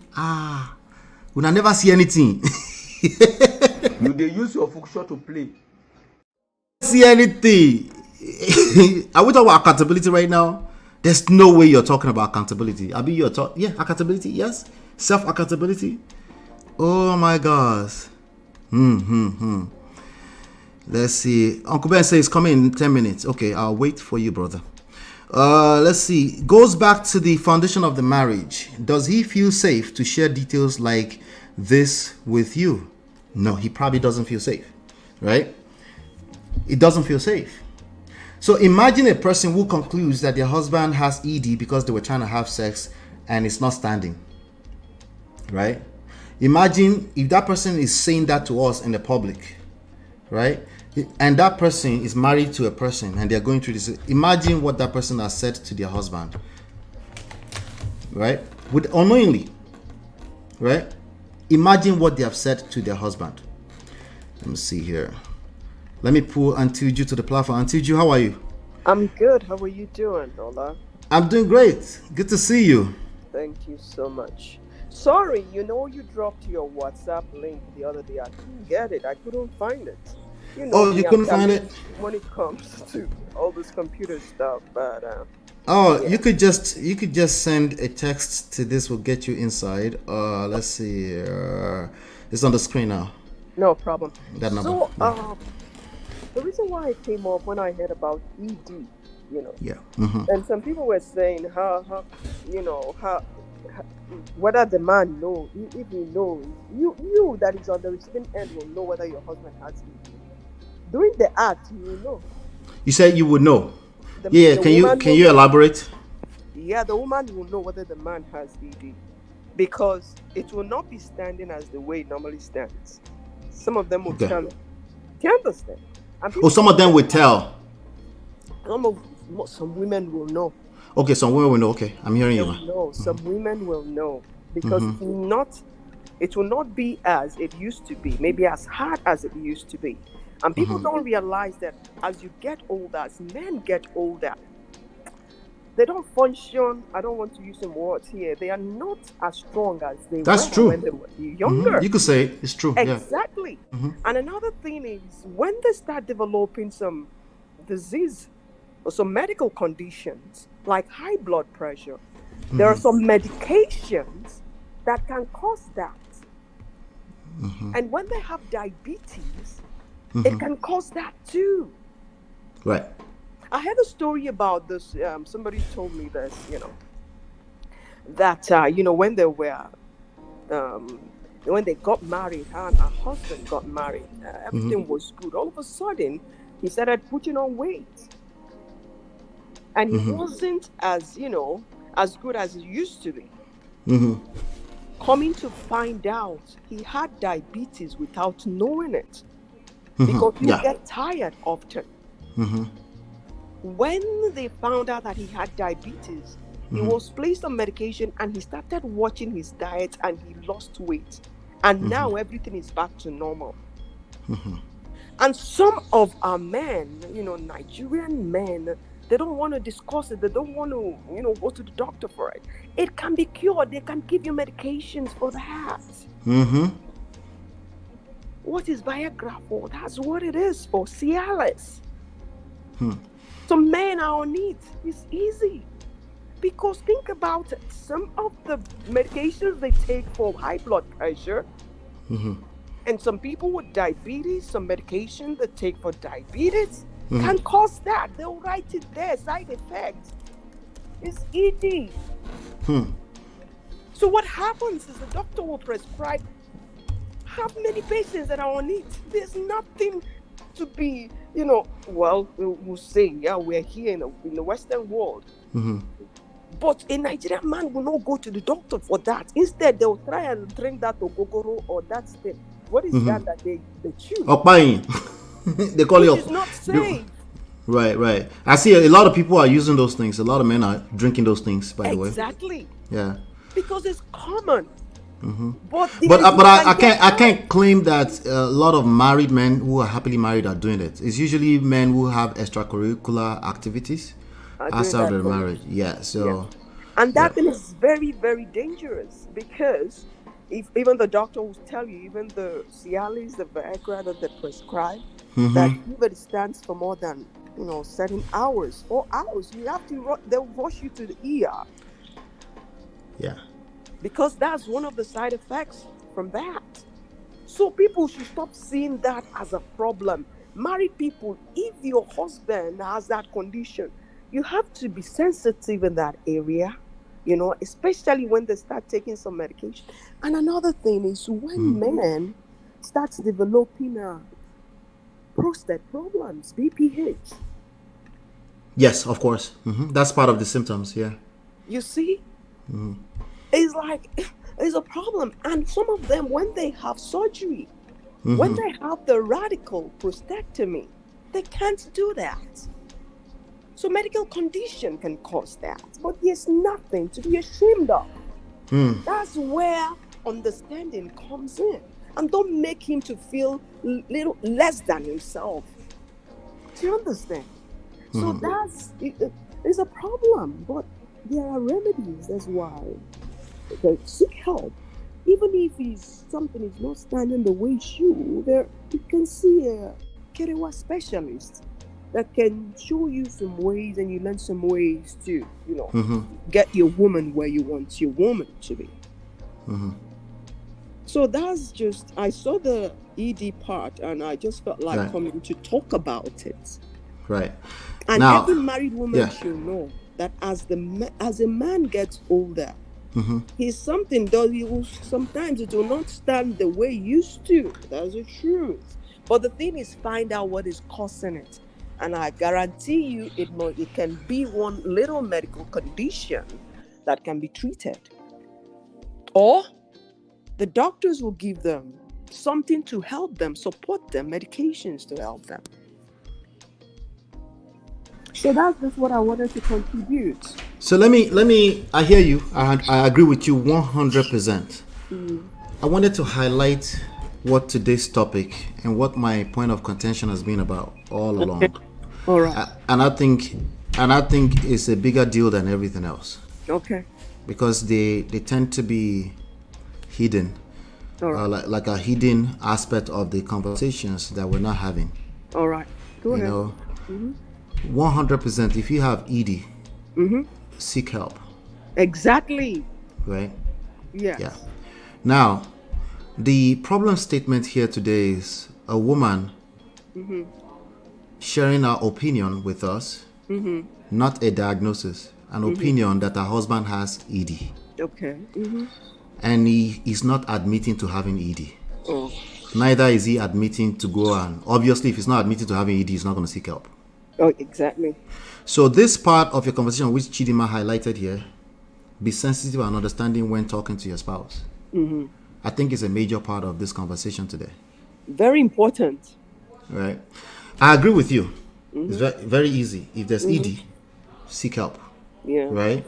We never see anything. You they use your function to play. See anything. Are we talking about accountability right now? There's no way you're talking about accountability. Accountability, yes. Self-accountability. Oh my gosh. Let's see. Uncle Ben says coming in 10 minutes. Okay, I'll wait for you, brother. Let's see. Goes back to the foundation of the marriage. Does he feel safe to share details like this with you? No, he probably doesn't feel safe, right? It doesn't feel safe. So imagine a person who concludes that their husband has ED because they were trying to have sex and it's not standing, right? Imagine if that person is saying that to us in the public, right? And that person is married to a person and they're going through this. Imagine what that person has said to their husband, right? Unknowingly, right? Imagine what they have said to their husband. Let me see here. Let me pull Antiju to the platform. Antiju, how are you? I'm good. How are you doing, Ola? I'm doing great. Good to see you. Thank you so much. Sorry, you dropped your WhatsApp link the other day. I couldn't get it. I couldn't find it. You couldn't find it? When it comes to all this computer stuff, but yeah. you could just send a text to this. Will get you inside. Let's see. It's on the screen now. No problem. That number. So, the reason why I came up when I heard about ED, yeah, and some people were saying how whether the man knows, if he knows, you that is on the receiving end will know whether your husband has ED. During the act, you will know. You said you would know. Can you elaborate? Yeah, the woman will know whether the man has ED because it will not be standing as the way it normally stands. Some of them will tell. Do you understand? Some of them will tell. Some women will know. Okay, some women will know. Okay, I'm hearing you. No, some women will know because it will not be as it used to be, maybe as hard as it used to be. And people don't realize that as you get older, as men get older, they don't function. I don't want to use some words here. They are not as strong as they were when they were younger. You could say it's true. Exactly. Yeah. And another thing is when they start developing some disease or some medical conditions like high blood pressure, there are some medications that can cause that. And when they have diabetes, it can cause that too. Right. I had a story about this. Somebody told me this, that, when they were, when they got married, her and her husband got married, everything was good. All of a sudden, he started putting on weight. And he wasn't as, as good as he used to be. Coming to find out, he had diabetes without knowing it. Because you get tired often. When they found out that he had diabetes, he was placed on medication and he started watching his diet and he lost weight. And now everything is back to normal. And some of our men, Nigerian men, they don't want to discuss it. They don't want to, go to the doctor for it. It can be cured. They can give you medications for that. What is Viagra for? That's what it is for. Cialis. So men are on it. It's easy. Because think about it. Some of the medications they take for high blood pressure, and some people with diabetes, some medication they take for diabetes, can cause that. They'll write it there, side effect. It's ED. So what happens is the doctor will prescribe how many patients that are on it. There's nothing to be, well, we'll say, yeah, we're here in the Western world. But a Nigerian man will not go to the doctor for that. Instead, they'll try and drink that ogogoro or that thing. What is that they chew? Opayin. They call it. It's not safe. Right. I see a lot of people are using those things. A lot of men are drinking those things, by the way. Exactly. Yeah. Because it's common. But I can't claim that a lot of married men who are happily married are doing it. It's usually men who have extracurricular activities outside of marriage. Yeah. So. And that thing is very, very dangerous, because if even the doctor will tell you, even the Cialis, the Viagra that they prescribe, that if it stands for more than 7 hours, 4 hours, you have to they'll rush you to the ER. Yeah. Because that's one of the side effects from that. So people should stop seeing that as a problem. Married people, if your husband has that condition, you have to be sensitive in that area, especially when they start taking some medication. And another thing is when men start developing prostate problems, BPH. Yes, of course. That's part of the symptoms, yeah. You see? It's like, it's a problem. And some of them, when they have surgery, when they have the radical prostatectomy, they can't do that. So medical condition can cause that. But there's nothing to be ashamed of. That's where understanding comes in. And don't make him to feel little less than himself. Do you understand? So it's a problem. But there are remedies. That's why they seek help. Even if something is not standing the way it should, you can see a Kerewa specialist that can show you some ways, and you learn some ways to, get your woman where you want your woman to be. So that's just, I saw the ED part, and I just felt like coming to talk about it. Right. And now, every married woman should know that as a man gets older, sometimes it will not stand the way it used to. That's the truth. But the thing is, find out what is causing it. And I guarantee you it can be one little medical condition that can be treated. Or the doctors will give them something to help them, support them, medications to help them. So that's just what I wanted to contribute. So let me, I hear you. I agree with you 100%. I wanted to highlight what today's topic and what my point of contention has been about all along. All right. And I think it's a bigger deal than everything else. Okay. Because they tend to be hidden. All right. Like a hidden aspect of the conversations that we're not having. All right. Go ahead. 100%, if you have ED, seek help. Exactly. Right? Yes. Yeah. Now, the problem statement here today is a woman sharing her opinion with us, not a diagnosis, an opinion that her husband has ED. Okay. And he is not admitting to having ED. Oh. Neither is he admitting to go and, obviously, if he's not admitting to having ED, he's not going to seek help. Oh, exactly. So this part of your conversation, which Chidima highlighted here, be sensitive and understanding when talking to your spouse. I think is a major part of this conversation today. Very important. Right. I agree with you. It's very, very easy. If there's ED, seek help. Yeah. Right.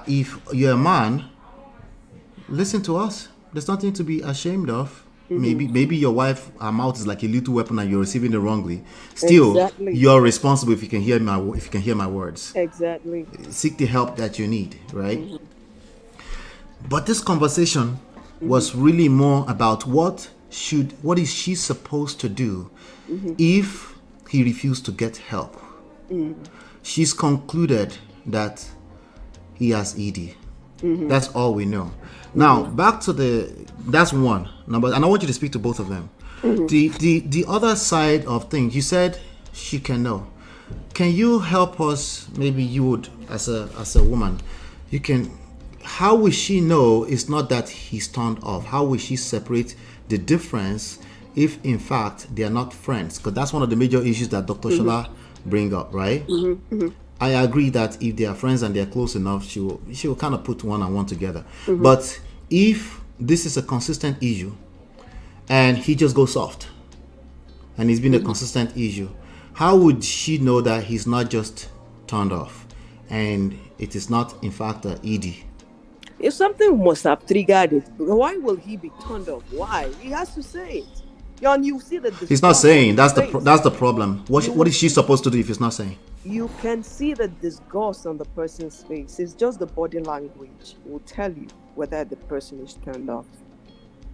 If you're a man, listen to us. There's nothing to be ashamed of. Maybe your wife, her mouth is like a little weapon and you're receiving it wrongly. Still, you're responsible if you can hear my words. Exactly. Seek the help that you need, right? But this conversation was really more about what is she supposed to do if he refused to get help. She's concluded that he has ED. That's all we know. Now, back to that's one number, and I want you to speak to both of them. The other side of things, you said she can know. Can you help us? Maybe you would, as a woman, you can. How will she know it's not that he's turned off? How will she separate the difference if, in fact, they are not friends? Because that's one of the major issues that Dr. Shola bring up, right? I agree that if they are friends and they are close enough, she will kind of put one and one together. But if this is a consistent issue and he just goes soft and it's been a consistent issue, how would she know that he's not just turned off and it is not, in fact, an ED? If something must have triggered it, why will he be turned off? Why? He has to say it. And you see that he's not saying. That's the problem. What is she supposed to do if he's not saying? You can see the disgust on the person's face. It's just the body language will tell you whether the person is turned off.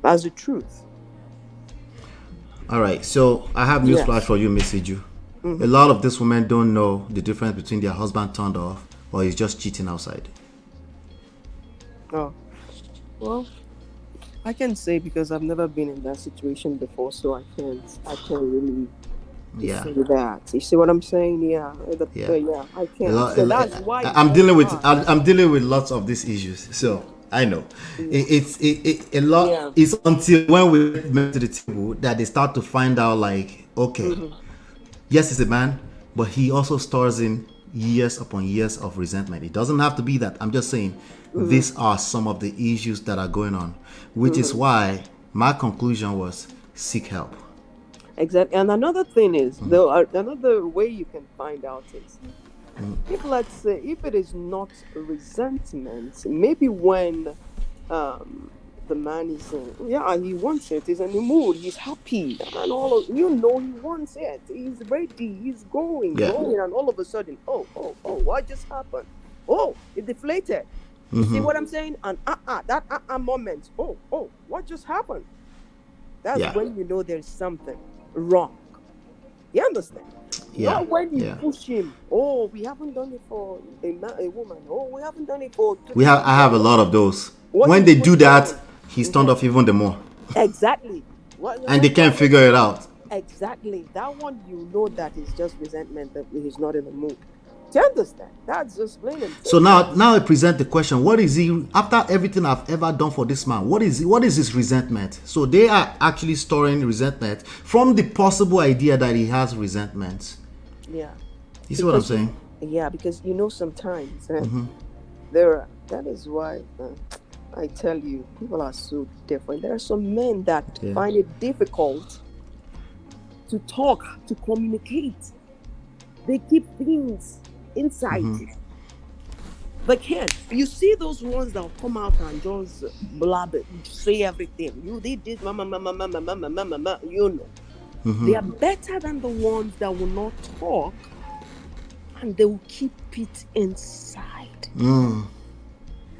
That's the truth. All right. So I have news flash for you, Miss Iju. A lot of these women don't know the difference between their husband turned off or he's just cheating outside. Oh, well, I can say because I've never been in that situation before, so I can't really say that. You see what I'm saying? Yeah, I can't. So that's why I'm dealing with lots of these issues. So I know it's a lot. Yeah. It's until when we met to the table that they start to find out, like, okay, yes, he's a man, but he also stores in years upon years of resentment. It doesn't have to be that. I'm just saying these are some of the issues that are going on, which is why my conclusion was seek help. Exactly. And another thing is, though, another way you can find out is, if, let's say, if it is not resentment, maybe when the man is he wants it, he's in the mood, he's happy, and all of, he wants it, he's ready, he's going, and all of a sudden, oh, what just happened? Oh, it deflated. You see what I'm saying? And that moment, oh, what just happened? That's when you know there's something wrong. You understand? Not when you push him. Oh, we haven't done it for a woman. Oh, we haven't done it for. I have a lot of those. When they do that, he's turned off even the more. Exactly. And they can't figure it out. Exactly. That one, you know that is just resentment, that he's not in the mood. Do you understand? That's just plain and simple. So now I present the question: what is he, after everything I've ever done for this man? What is his resentment? So they are actually storing resentment from the possible idea that he has resentment. Yeah. You see what I'm saying? Yeah, because sometimes that is why I tell you, people are so different. There are some men that find it difficult to talk, to communicate. They keep things inside. They can't. You see those ones that will come out and just blab it, say everything. You did this, mama, They are better than the ones that will not talk and they will keep it inside.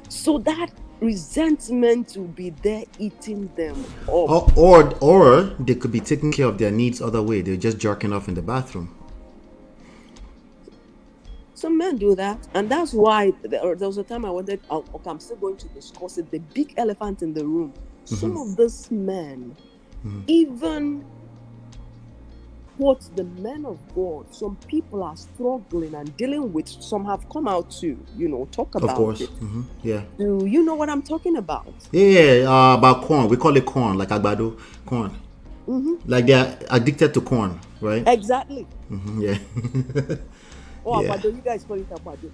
So that resentment will be there eating them up. Or they could be taking care of their needs other way. They're just jerking off in the bathroom. Some men do that, and that's why there was a time I wanted. Okay, I'm still going to discuss it. The big elephant in the room. Some of these men, even what the men of God, some people are struggling and dealing with. Some have come out to, talk about. Of course, it. Yeah. Do you know what I'm talking about? Yeah, about corn. We call it corn, like agbado, corn. Like they're addicted to corn, right? Exactly. Yeah. Oh, agbado, you guys call it agbado.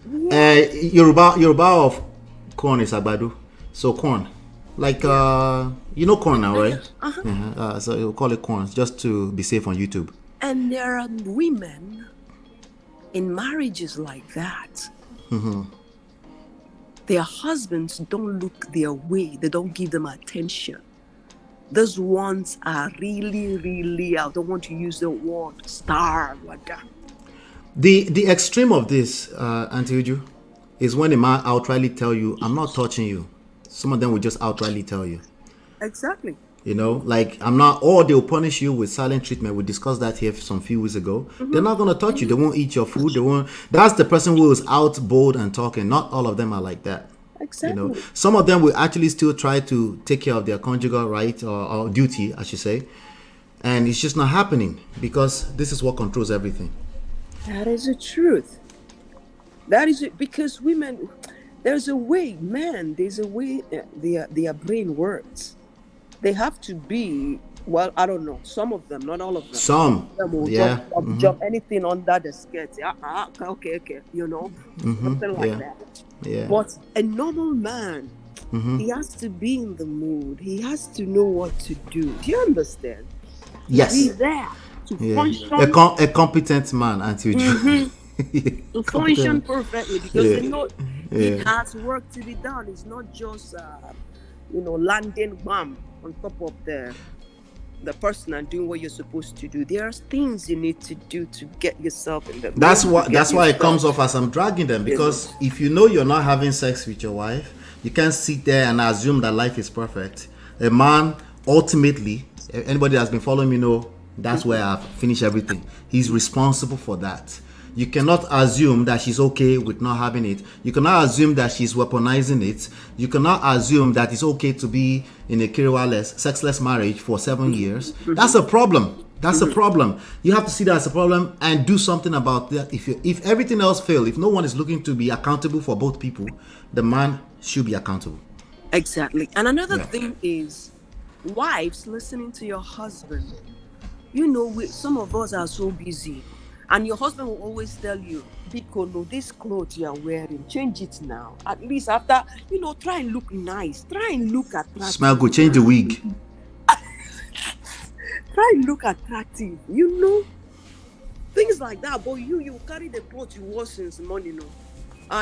Yoruba of corn is agbado. So corn, like corn now, right? So you call it corn just to be safe on YouTube. And there are women in marriages like that. Their husbands don't look their way. They don't give them attention. Those ones are really, really, I don't want to use the word starved like that. The extreme of this, Auntie Uju, is when a man outrightly tell you, I'm not touching you. Some of them will just outrightly tell you. Exactly. Like I'm not, or they'll punish you with silent treatment. We discussed that here some few weeks ago. They're not going to touch you. They won't eat your food. They won't. That's the person who is out bold and talking. Not all of them are like that. Exactly. Some of them will actually still try to take care of their conjugal right or duty, I should say. And it's just not happening because this is what controls everything. That is the truth. That is it, because women, there's a way, man, there's a way their brain works. They have to be, well, I don't know, some of them, not all of them. Some will yeah. jump anything under the skirt. Okay, you know, something like that. Yeah. But a normal man, he has to be in the mood. He has to know what to do. Do you understand? Yes. Be there to function. A competent man until to function perfectly, because they know it has work to be done. It's not just landing bam on top of the person and doing what you're supposed to do. There are things you need to do to get yourself in the mood. That's why it comes off as I'm dragging them, because if you know you're not having sex with your wife, you can't sit there and assume that life is perfect. A man, ultimately, anybody that's been following me know that's where I've finished everything. He's responsible for that. You cannot assume that she's okay with not having it. You cannot assume that she's weaponizing it. You cannot assume that it's okay to be in a kiriwaless, sexless marriage for 7 years. That's a problem. That's a problem. You have to see that as a problem and do something about that. If everything else fails, if no one is looking to be accountable for both people, the man should be accountable. Exactly. And another thing is, wives, listening to your husband. You know, some of us are so busy. And your husband will always tell you, Biko, no, this clothes you are wearing, change it now. At least after, try and look nice. Try and look attractive. Smell good, change the wig. Try and look attractive, things like that. But you carry the clothes you wore since morning,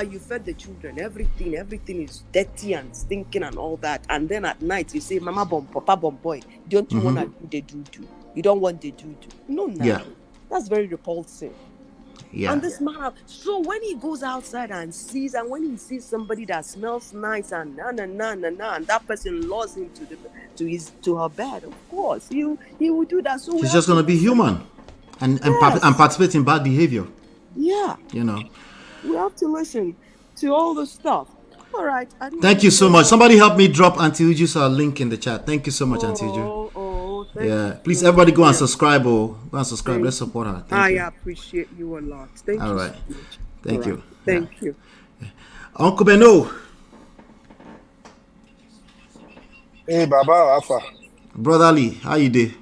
you fed the children, everything is dirty and stinking and all that. And then at night you say, Mama bomb, Papa bomb boy, don't you want to do the do-do? You don't want the do-do. No. Yeah. That's very repulsive. Yeah. And this man, so when he goes outside and when he sees somebody that smells nice and and that person lures him to her bed, of course, he will do that. So he's just gonna be human and participate in bad behavior. Yeah. We have to listen to all the stuff. All right. Thank you so much. Somebody help me drop Auntie Uju's link in the chat. Thank you so much, Auntie Uju. Please, everybody go and subscribe. Let's support her. I appreciate you a lot. Thank you. All right. Thank you. Thank you. Uncle Beno. Hey, Baba Alpha. Brother Lee, how you doing?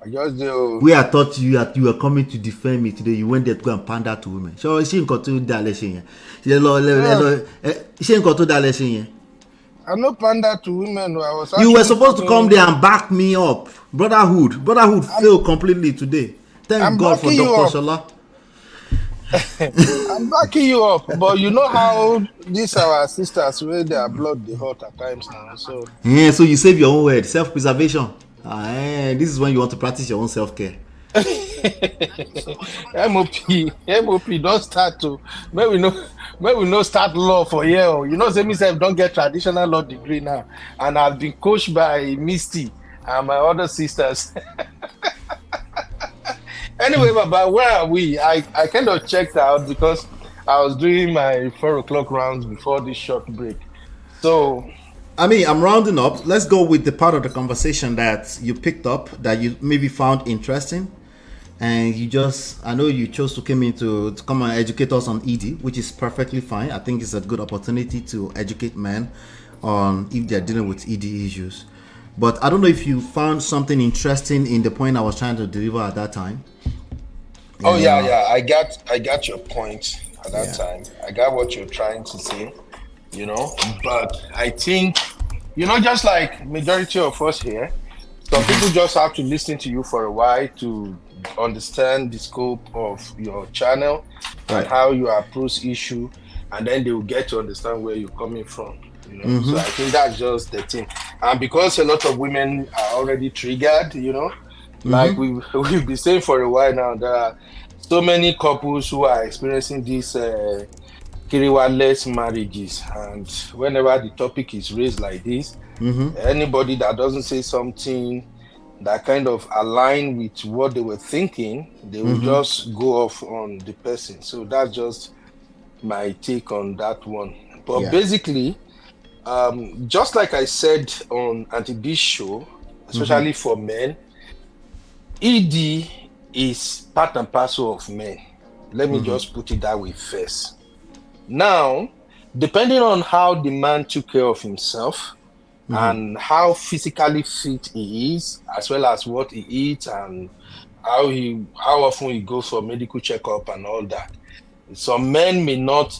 I just do. I thought you were coming to defend me today. You went there to go and pander to women. So she ain't got to that lesson. She ain't got to that lesson. I'm not pander to women. You were supposed to come there and back me up. Brotherhood failed completely today. Thank God for Dr. Shola. I'm backing you up, but you know how these our sisters wear their blood the hot at times now. So so you save your own word, self-preservation. This is when you want to practice your own self-care. MOP don't start to when we know start law for here. Say myself don't get traditional law degree now, and I've been coached by Misty and my other sisters. Anyway, Baba, where are we? I kind of checked out because I was doing my 4 o'clock rounds before this short break. So I'm rounding up. Let's go with the part of the conversation that you picked up that you maybe found interesting. And I know you chose to come and educate us on ED, which is perfectly fine. I think it's a good opportunity to educate men on if they're dealing with ED issues. But I don't know if you found something interesting in the point I was trying to deliver at that time. Oh, yeah. I got your point at that time. I got what you're trying to say, But I think, just like majority of us here, some people just have to listen to you for a while to understand the scope of your channel and how you approach issue, and then they will get to understand where you're coming from. So I think that's just the thing. And because a lot of women are already triggered, like we've been saying for a while now, there are so many couples who are experiencing these kiriwa-less marriages, and whenever the topic is raised like this, anybody that doesn't say something that kind of align with what they were thinking, they will just go off on the person. So that's just my take on that one. But basically, just like I said on Auntie B's show, especially for men, ED is part and parcel of men. Let me just put it that way first. Now, depending on how the man took care of himself and how physically fit he is, as well as what he eats and how often he goes for medical checkup and all that. Some men may not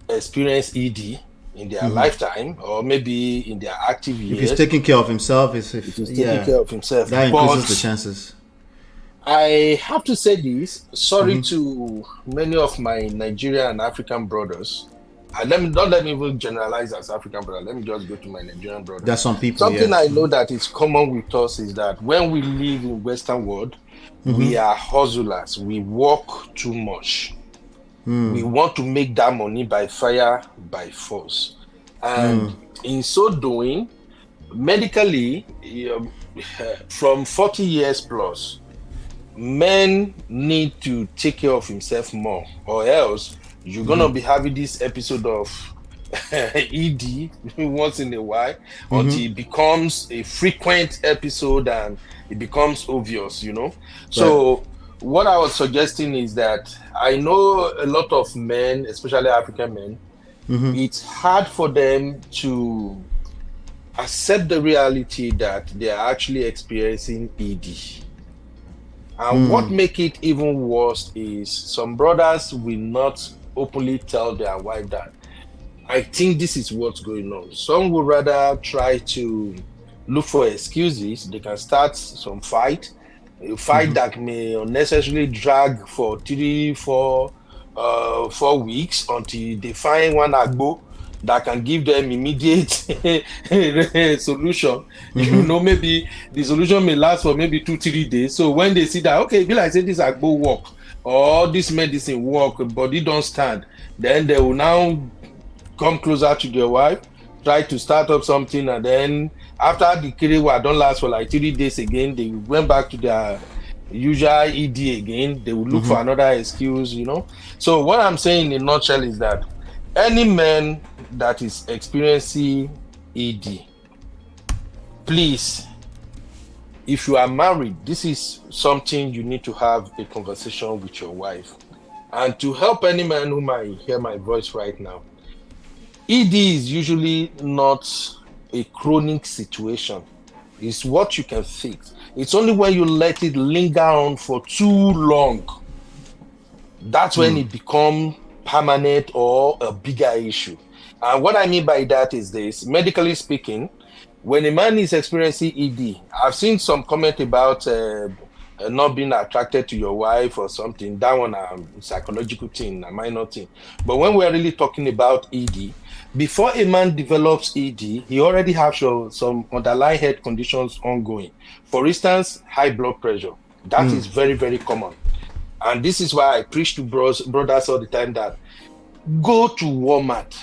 experience ED in their lifetime, or maybe in their active years. If he's taking care of himself, if he's taking care of himself, that increases the chances. I have to say this. Sorry to many of my Nigerian and African brothers. Don't let me even generalize as African brother. Let me just go to my Nigerian brothers. There's some people. Something I know that is common with us is that when we live in Western world, we are hustlers. We work too much. We want to make that money by fire, by force. And in so doing, medically, from 40 years plus, men need to take care of himself more, or else you're gonna be having this episode of ED once in a while until it becomes a frequent episode and it becomes obvious, you know. So what I was suggesting is that I know a lot of men, especially African men, it's hard for them to accept the reality that they are actually experiencing ED. And what make it even worse is some brothers will not openly tell their wife that I think this is what's going on. Some would rather try to look for excuses. They can start some fight, a fight that may unnecessarily drag for 4 weeks until they find one agbo that can give them immediate solution. You know, maybe the solution may last for maybe 2-3 days. So when they see that, okay, be like say this agbo work or this medicine work, body don't stand, then they will now come closer to their wife, try to start up something, and then after the kiriwa don't last for like 3 days again, they went back to their usual ED again. They will look for another excuse, you know. So what I'm saying in a nutshell is that any man that is experiencing ED, please, if you are married, this is something you need to have a conversation with your wife. And to help any man who might hear my voice right now, ED is usually not a chronic situation. It's what you can fix. It's only when you let it linger on for too long, that's when it becomes permanent or a bigger issue. And what I mean by that is this: medically speaking, when a man is experiencing ED, I've seen some comment about not being attracted to your wife or something. That one a psychological thing, a minor thing. But when we're really talking about ED, before a man develops ED, he already has some underlying health conditions ongoing. For instance, high blood pressure. That is very, very common. And this is why I preach to brothers all the time that go to Walmart,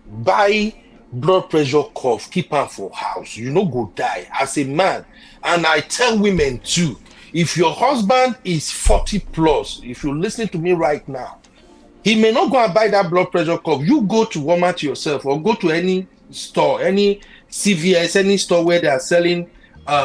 buy blood pressure cuff, keep am for house. You no go die as a man. And I tell women too, if your husband is 40 plus, if you're listening to me right now, he may not go and buy that blood pressure cuff. You go to Walmart yourself, or go to any store, any CVS, any store where they are selling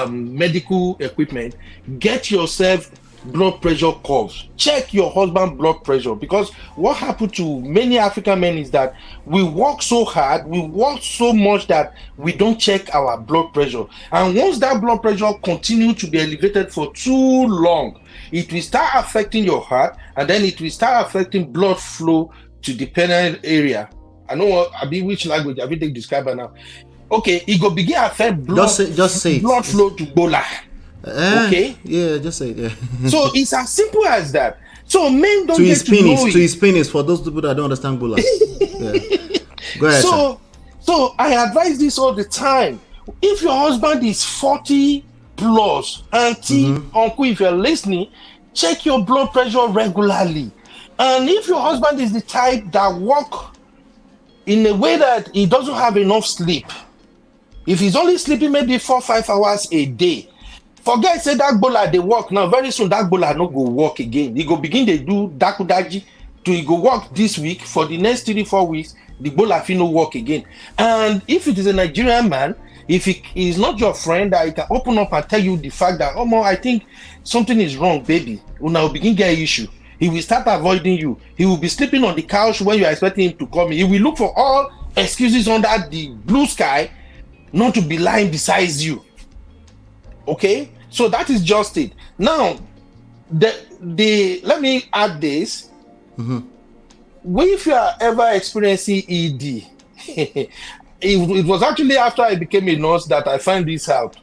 medical equipment. Get yourself blood pressure cuffs. Check your husband's blood pressure, because what happened to many African men is that we work so hard, we work so much that we don't check our blood pressure. And once that blood pressure continues to be elevated for too long, it will start affecting your heart, and then it will start affecting blood flow to the penile area. I know what which language I will describe it now. Okay, it go begin affect blood, just say blood flow to bola. Okay. Yeah, just say it. Yeah. So it's as simple as that. So men don't to get his to know it. To his penis, for those people that don't understand bola. Yeah. Go ahead. So I advise this all the time. If your husband is 40 plus, auntie, uncle, if you're listening, check your blood pressure regularly. And if your husband is the type that work in a way that he doesn't have enough sleep, if he's only sleeping maybe 4-5 hours a day, forget say that bola they work now. Very soon that bola no go work again. He go begin they do dakudaji to he go work this week. For the next 3-4 weeks, the bola fit no work again. And if it is a Nigerian man, if he is not your friend, that he can open up and tell you the fact that, oh, I think something is wrong, baby. Una will begin get issue. He will start avoiding you. He will be sleeping on the couch when you are expecting him to come in. He will look for all excuses under the blue sky not to be lying beside you. Okay? So that is just it. Now, let me add this. If you are ever experiencing ED, it was actually after I became a nurse that I found this out.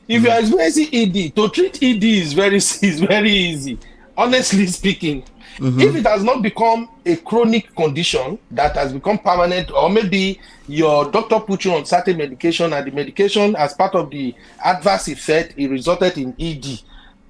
If you are experiencing ED, to treat ED is very easy. Honestly speaking, if it has not become a chronic condition that has become permanent, or maybe your doctor put you on certain medication and the medication as part of the adverse effect, it resulted in ED,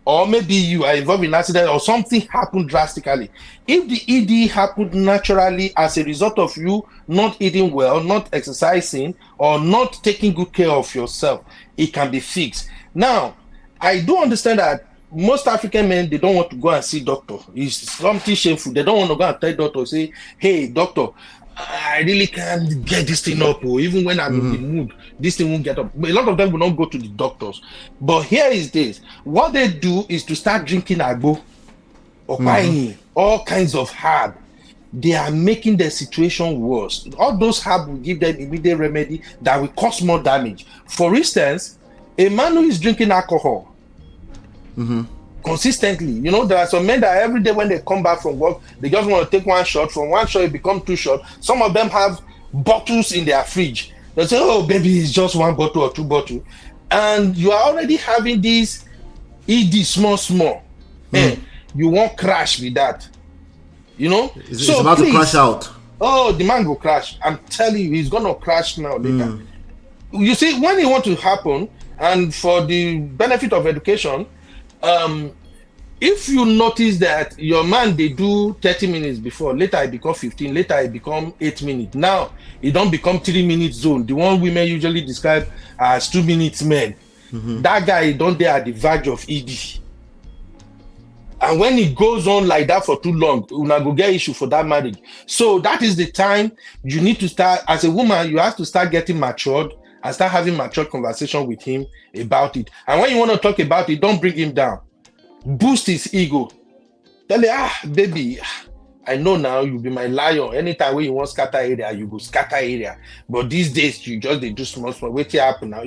or maybe you are involved in an accident or something happened drastically. If the ED happened naturally as a result of you not eating well, not exercising, or not taking good care of yourself, it can be fixed. Now, I do understand that most African men, they don't want to go and see doctor. It's something shameful. They don't want to go and tell doctor, say, hey, doctor, I really can't get this thing up. Or even when I'm in the mood, this thing won't get up. But a lot of them will not go to the doctors. But here is this. What they do is to start drinking agbo or buying all kinds of herb. They are making the situation worse. All those herb will give them immediate remedy that will cause more damage. For instance, a man who is drinking alcohol consistently, there are some men that every day when they come back from work, they just want to take one shot. From one shot, it becomes 2 shots. Some of them have bottles in their fridge. They say, oh, baby, it's just 1 bottle or 2 bottles. And you are already having this ED small. You won't crash with that. It's about to crash out. Oh, the man will crash. I'm telling you, he's going to crash now later. You see, when it want to happen, and for the benefit of education, if you notice that your man, they do 30 minutes before, later it become 15, later it become 8 minutes. Now it don't become 3 minutes zone, the one women usually describe as 2 minutes men. That guy don't there at the verge of ED. And when it goes on like that for too long, una go get issue for that marriage. So that is the time you need to start, as a woman, you have to start getting matured and start having mature conversation with him about it. And when you want to talk about it, don't bring him down. Boost his ego. Tell him, baby, I know now you be my lion. Anytime when you want scatter area, you go scatter area. But these days, you just they do small. Wait till happen now.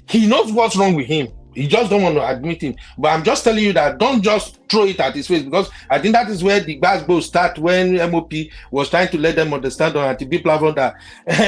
He knows what's wrong with him. He just don't want to admit him. But I'm just telling you that don't just throw it at his face, because I think that is where the basketball start when MOP was trying to let them understand on anti-B platform that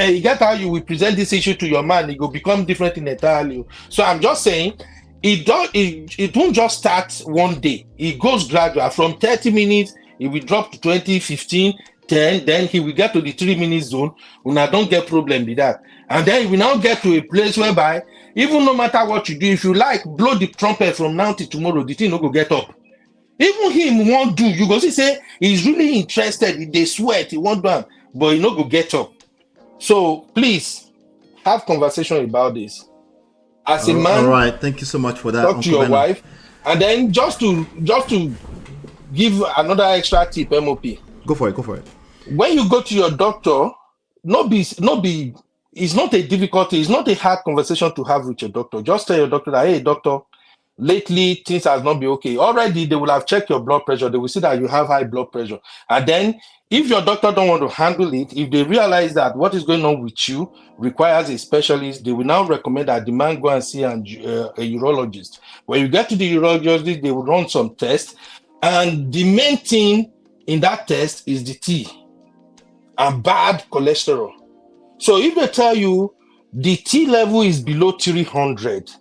you get how you will present this issue to your man, it will become different in entirely. So I'm just saying it won't just start one day. It goes gradual. From 30 minutes, it will drop to 20, 15, 10, then he will get to the 3 minute zone. Una don't get problem with that. And then he will now get to a place whereby even no matter what you do, if you like blow the trumpet from now till tomorrow, the thing no go get up. Even him won't do. You go see say he's really interested. They sweat, he won't do, but he no go get up. So please have conversation about this. As a man, all right. Thank you so much for that. Talk to your wife, and then just to give another extra tip, MOP. Go for it. When you go to your doctor, it's not a difficulty, it's not a hard conversation to have with your doctor. Just tell your doctor that, hey, doctor, lately things has not been okay. Already they will have checked your blood pressure. They will see that you have high blood pressure. And then if your doctor don't want to handle it, if they realize that what is going on with you requires a specialist, they will now recommend that the man go and see a urologist. When you get to the urologist, they will run some tests. And the main thing in that test is the T and bad cholesterol. So if they tell you the T level is below 300,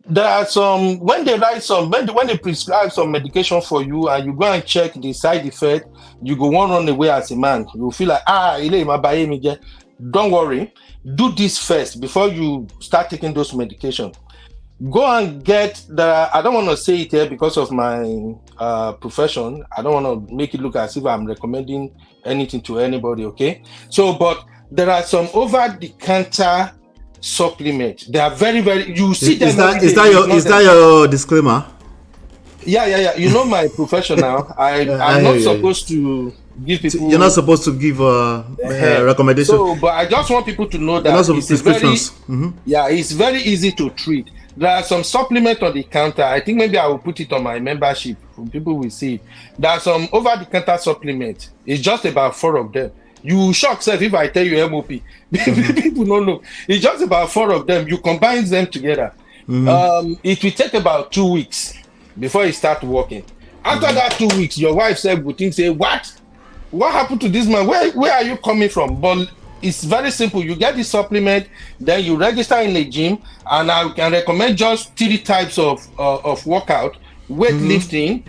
there are some, when they prescribe some medication for you and you go and check the side effect, you go one run away as a man. You feel like, don't worry, do this first before you start taking those medications. Go and get I don't want to say it here because of my profession. I don't want to make it look as if I'm recommending anything to anybody, okay? So, but there are some over-the-counter supplements. They are very, very. You see them. Is that your disclaimer? Yeah. You know my profession now. I'm not supposed to give people. You're not supposed to give recommendation. So, but I just want people to know that it's very easy to treat. There are some supplements on the counter. I think maybe I will put it on my membership. People will see it. There are some over-the-counter supplements. It's just about 4 of them. You shock self if I tell you MOP. People don't know. It's just about 4 of them. You combine them together. It will take about 2 weeks before you start working. After that 2 weeks, your wife said, would think, say, what happened to this man? Where are you coming from? But it's very simple. You get the supplement, then you register in a gym, and I can recommend just 3 types of workout: weightlifting.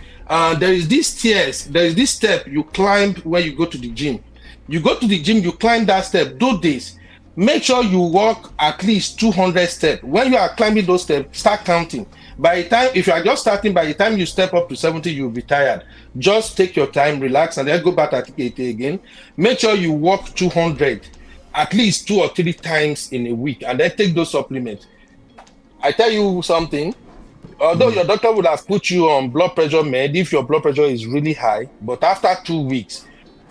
There is this stairs. There is this step you climb when you go to the gym. You go to the gym, you climb that step. Do this. Make sure you walk at least 200 steps. When you are climbing those steps, start counting. By the time, if you are just starting, by the time you step up to 70, you'll be tired. Just take your time, relax, and then go back at it again. Make sure you walk 200 at least 2 or 3 times in a week, and then take those supplements. I tell you something, although your doctor would have put you on blood pressure med if your blood pressure is really high, but after 2 weeks,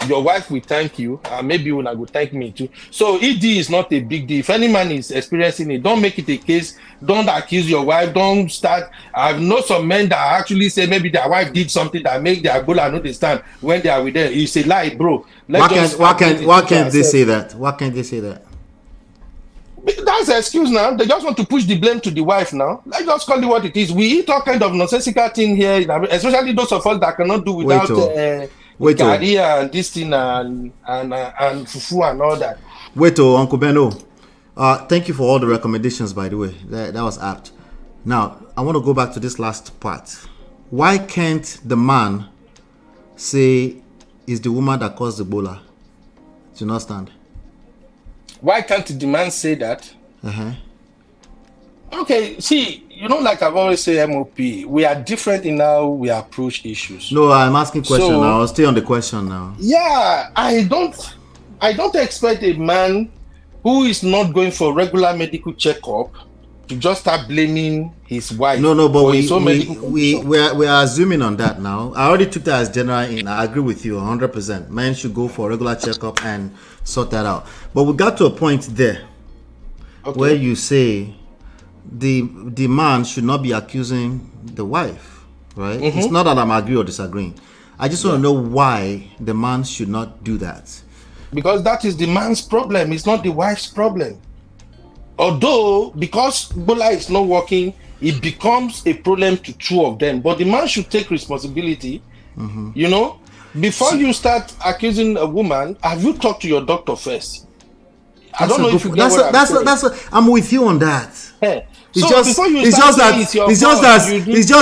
your wife will thank you, and maybe you will thank me too. So ED is not a big deal. If any man is experiencing it, don't make it a case. Don't accuse your wife. Don't start. I know some men that actually say maybe their wife did something that make their goal and understand when they are with them. It's a lie, bro. Why can't they say that? Why can't they say that? That's an excuse now. They just want to push the blame to the wife now. Let's just call it what it is. We eat all kind of nonsensical thing here, especially those of us that cannot do without career and this thing and fufu and all that. Uncle Benno. Thank you for all the recommendations, by the way. That was apt. Now, I want to go back to this last part. Why can't the man say it's the woman that caused the Ebola? Do you understand? Why can't the man say that? Okay, see, like I've always said, MOP, we are different in how we approach issues. No, I'm asking question now. I'll stay on the question now. Yeah, I don't expect a man who is not going for regular medical checkup to just start blaming his wife. No, but we are assuming on that now. I already took that as general in. I agree with you 100%. Men should go for regular checkup and sort that out. But we got to a point there where you say the man should not be accusing the wife, right? It's not that I'm agreeing or disagreeing. I just want to know why the man should not do that. Because that is the man's problem. It's not the wife's problem. Although, because Bola is not working, it becomes a problem to 2 of them. But the man should take responsibility. Before you start accusing a woman, have you talked to your doctor first? I don't know if you get what I'm saying. I'm with you on that. It's just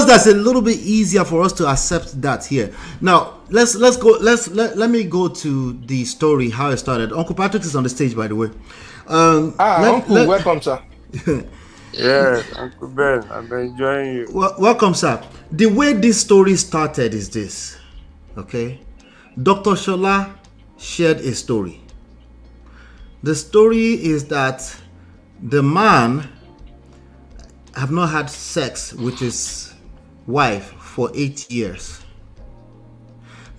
that it's a little bit easier for us to accept that here. Now let me go to the story, how it started. Uncle Patrick is on the stage, by the way. Uncle, welcome, sir. Yeah, Uncle Ben, I'm enjoying you. Welcome, sir. The way this story started is this, okay? Dr. Shola shared a story. The story is that the man have not had sex with his wife for 8 years.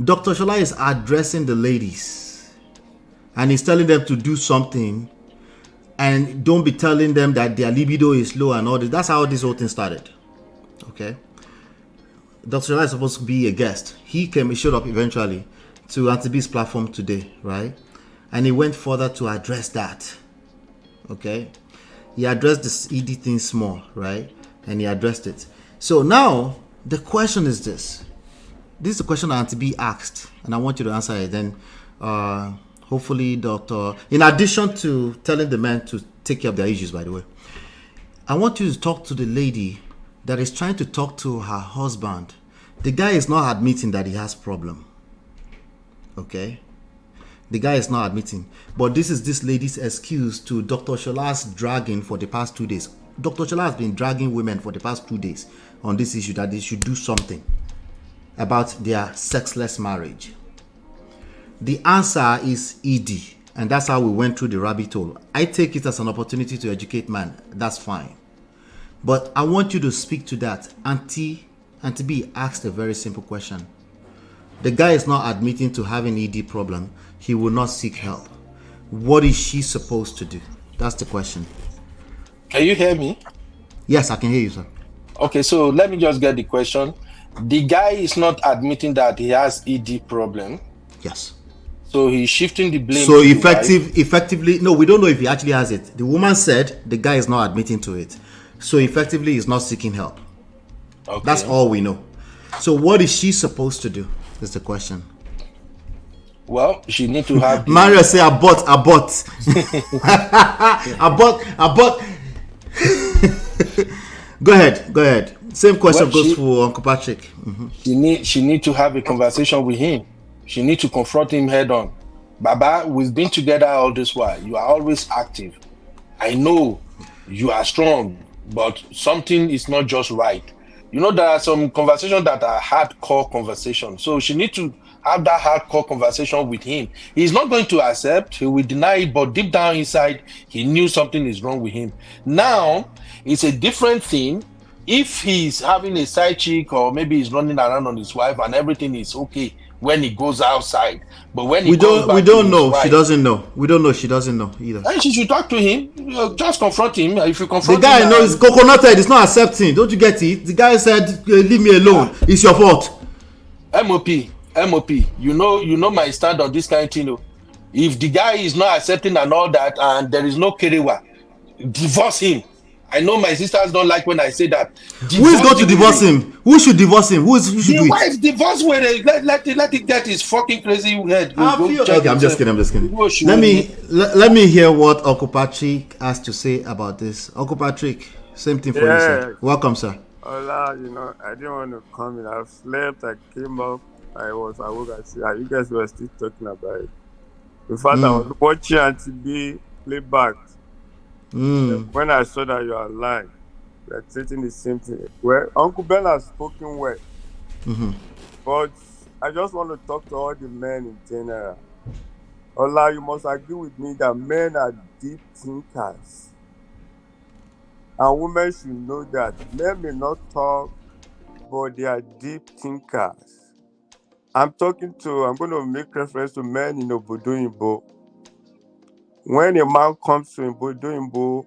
Dr. Shola is addressing the ladies and he's telling them to do something, and don't be telling them that their libido is low and all this. That's how this whole thing started. Okay. Dr. Shola is supposed to be a guest. He showed up eventually to Auntie B's platform today, right? And he went further to address that. Okay. He addressed this ED thing small, right? And he addressed it. So now the question is this. This is the question that Auntie B asked, and I want you to answer it. Then hopefully, Doctor, in addition to telling the men to take care of their issues, by the way, I want you to talk to the lady that is trying to talk to her husband. The guy is not admitting that he has problem. Okay? The guy is not admitting. But this is this lady's excuse to Dr. Shola's dragging for the past 2 days. Dr. Shola has been dragging women for the past 2 days on this issue that they should do something about their sexless marriage. The answer is ED, and that's how we went through the rabbit hole. I take it as an opportunity to educate man. That's fine. But I want you to speak to that. Auntie B asked a very simple question. The guy is not admitting to having ED problem. He will not seek help. What is she supposed to do? That's the question. Can you hear me? Yes, I can hear you, sir. Okay, so let me just get the question. The guy is not admitting that he has ED problem. Yes. So he's shifting the blame. So effectively, no, we don't know if he actually has it. The woman said the guy is not admitting to it. So effectively, he's not seeking help. Okay. That's all we know. So what is she supposed to do? Is the question. Well, she need to have. Mario say abort. abort. Go ahead. Same question goes for Uncle Patrick. Mm-hmm. She need to have a conversation with him. She need to confront him head on. Baba, we've been together all this while. You are always active. I know you are strong, but something is not just right. You know, there are some conversations that are hardcore conversations. So she need to have that hardcore conversation with him. He's not going to accept. He will deny it, but deep down inside, he knew something is wrong with him. Now, it's a different thing. If he's having a side chick or maybe he's running around on his wife and everything is okay when he goes outside, but when he we don't know. She doesn't know. We don't know. She doesn't know either. And she should talk to him. Just confront him. If you confront the guy him, knows coconut head is not accepting. Don't you get it? The guy said, "Leave me alone. It's your fault." MOP. You know my stand on this kind of thing. If the guy is not accepting and all that, and there is no kerewa, divorce him. I know my sisters don't like when I say that. Who is going to divorce him? Who should divorce him? Who should do it? The wife divorce with let it get his fucking crazy head. Okay, I'm just kidding. Let me hear what Uncle Patrick has to say about this. Uncle Patrick, same thing for you, sir. Welcome, sir. Hola, I didn't want to come in. I slept, I came up, I woke, I see, you guys were still talking about it. In fact, I was watching Auntie B play back. When I saw that you are lying, we are treating the same thing. Well, Uncle Ben has spoken well. But I just want to talk to all the men in general. Ola, you must agree with me that men are deep thinkers. And women should know that men may not talk, but they are deep thinkers. I'm going to make reference to men in Obodoyinbo. When a man comes to Obodoyinbo,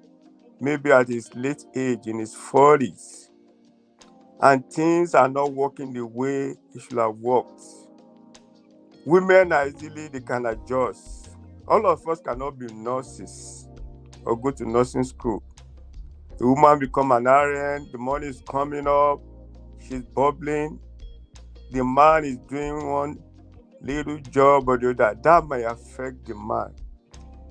maybe at his late age, in his 40s, and things are not working the way it should have worked, women are they can adjust. All of us cannot be nurses or go to nursing school. The woman become an RN, the money is coming up, she's bubbling. The man is doing one little job or the other. That might affect the man.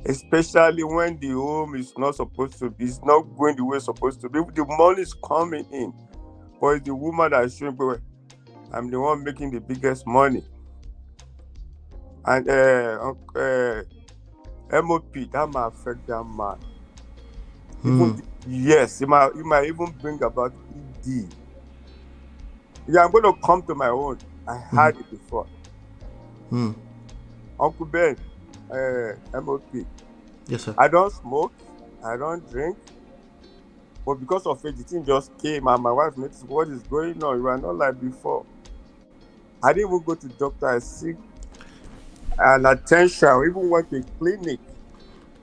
Especially when the home is not supposed to be, it's not going the way it's supposed to be. The money is coming in, but it's the woman that is showing, I'm the one making the biggest money. And MOP, that might affect that man. Yes, it might even bring about ED. Yeah, I'm going to come to my own. I had it before. Uncle Ben, MOP. Yes, sir. I don't smoke. I don't drink. But because of it, the thing just came and my wife noticed what is going on. You are not like before. I didn't even go to doctor. I seek an attention. I even went to a clinic.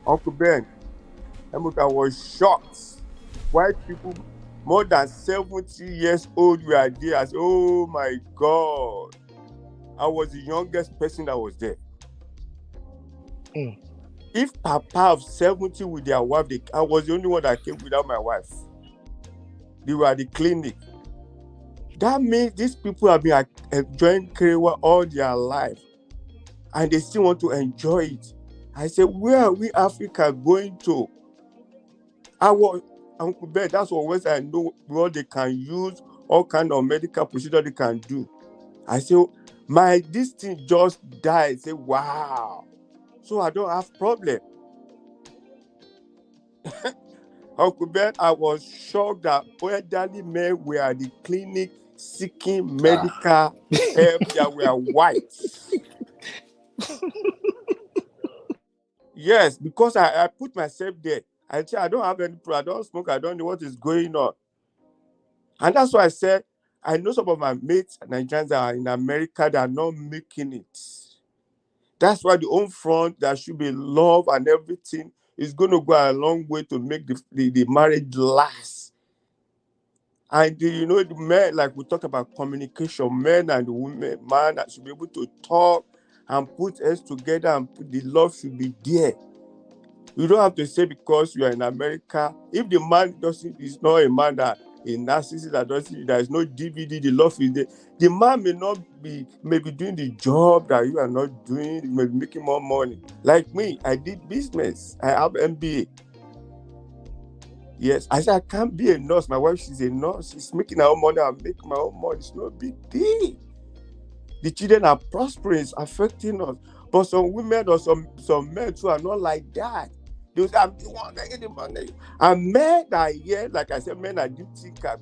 Uncle Ben, MOP, I was shocked. White people more than 70 years old were there. I said, oh my God. I was the youngest person that was there. If Papa of 70 with their wife, I was the only one that came without my wife. They were at the clinic. That means these people have been enjoying Kerewa all their life. And they still want to enjoy it. I said, where are we Africa going to? Uncle Ben, that's what I know what they can use, all kind of medical procedure they can do. I said, this thing just died. I said, wow. So I don't have problem. Uncle Ben, I was shocked that elderly men were at the clinic seeking medical help that were white. Yes, because I put myself there. I don't have any problem. I don't smoke. I don't know what is going on. And that's why I said, I know some of my mates, Nigerians that are in America, that are not making it. That's why the home front, that should be love and everything, is going to go a long way to make the marriage last. And the men, like we talk about communication, men and the women, man that should be able to talk and put us together, and the love should be there. You don't have to say because you are in America, if the man is not a man that a narcissist, there is no DVD, the love is there. The man may be doing the job that you are not doing, you may be making more money. Like me, I did business, I have MBA. Yes, I said I can't be a nurse. My wife, she's a nurse, she's making her own money, I'm making my own money. It's no big deal. The children are prospering, it's affecting us. But some women or some men too are not like that. They will say, I'm the one making the money. And men that are here, like I said, men are deep thinkers.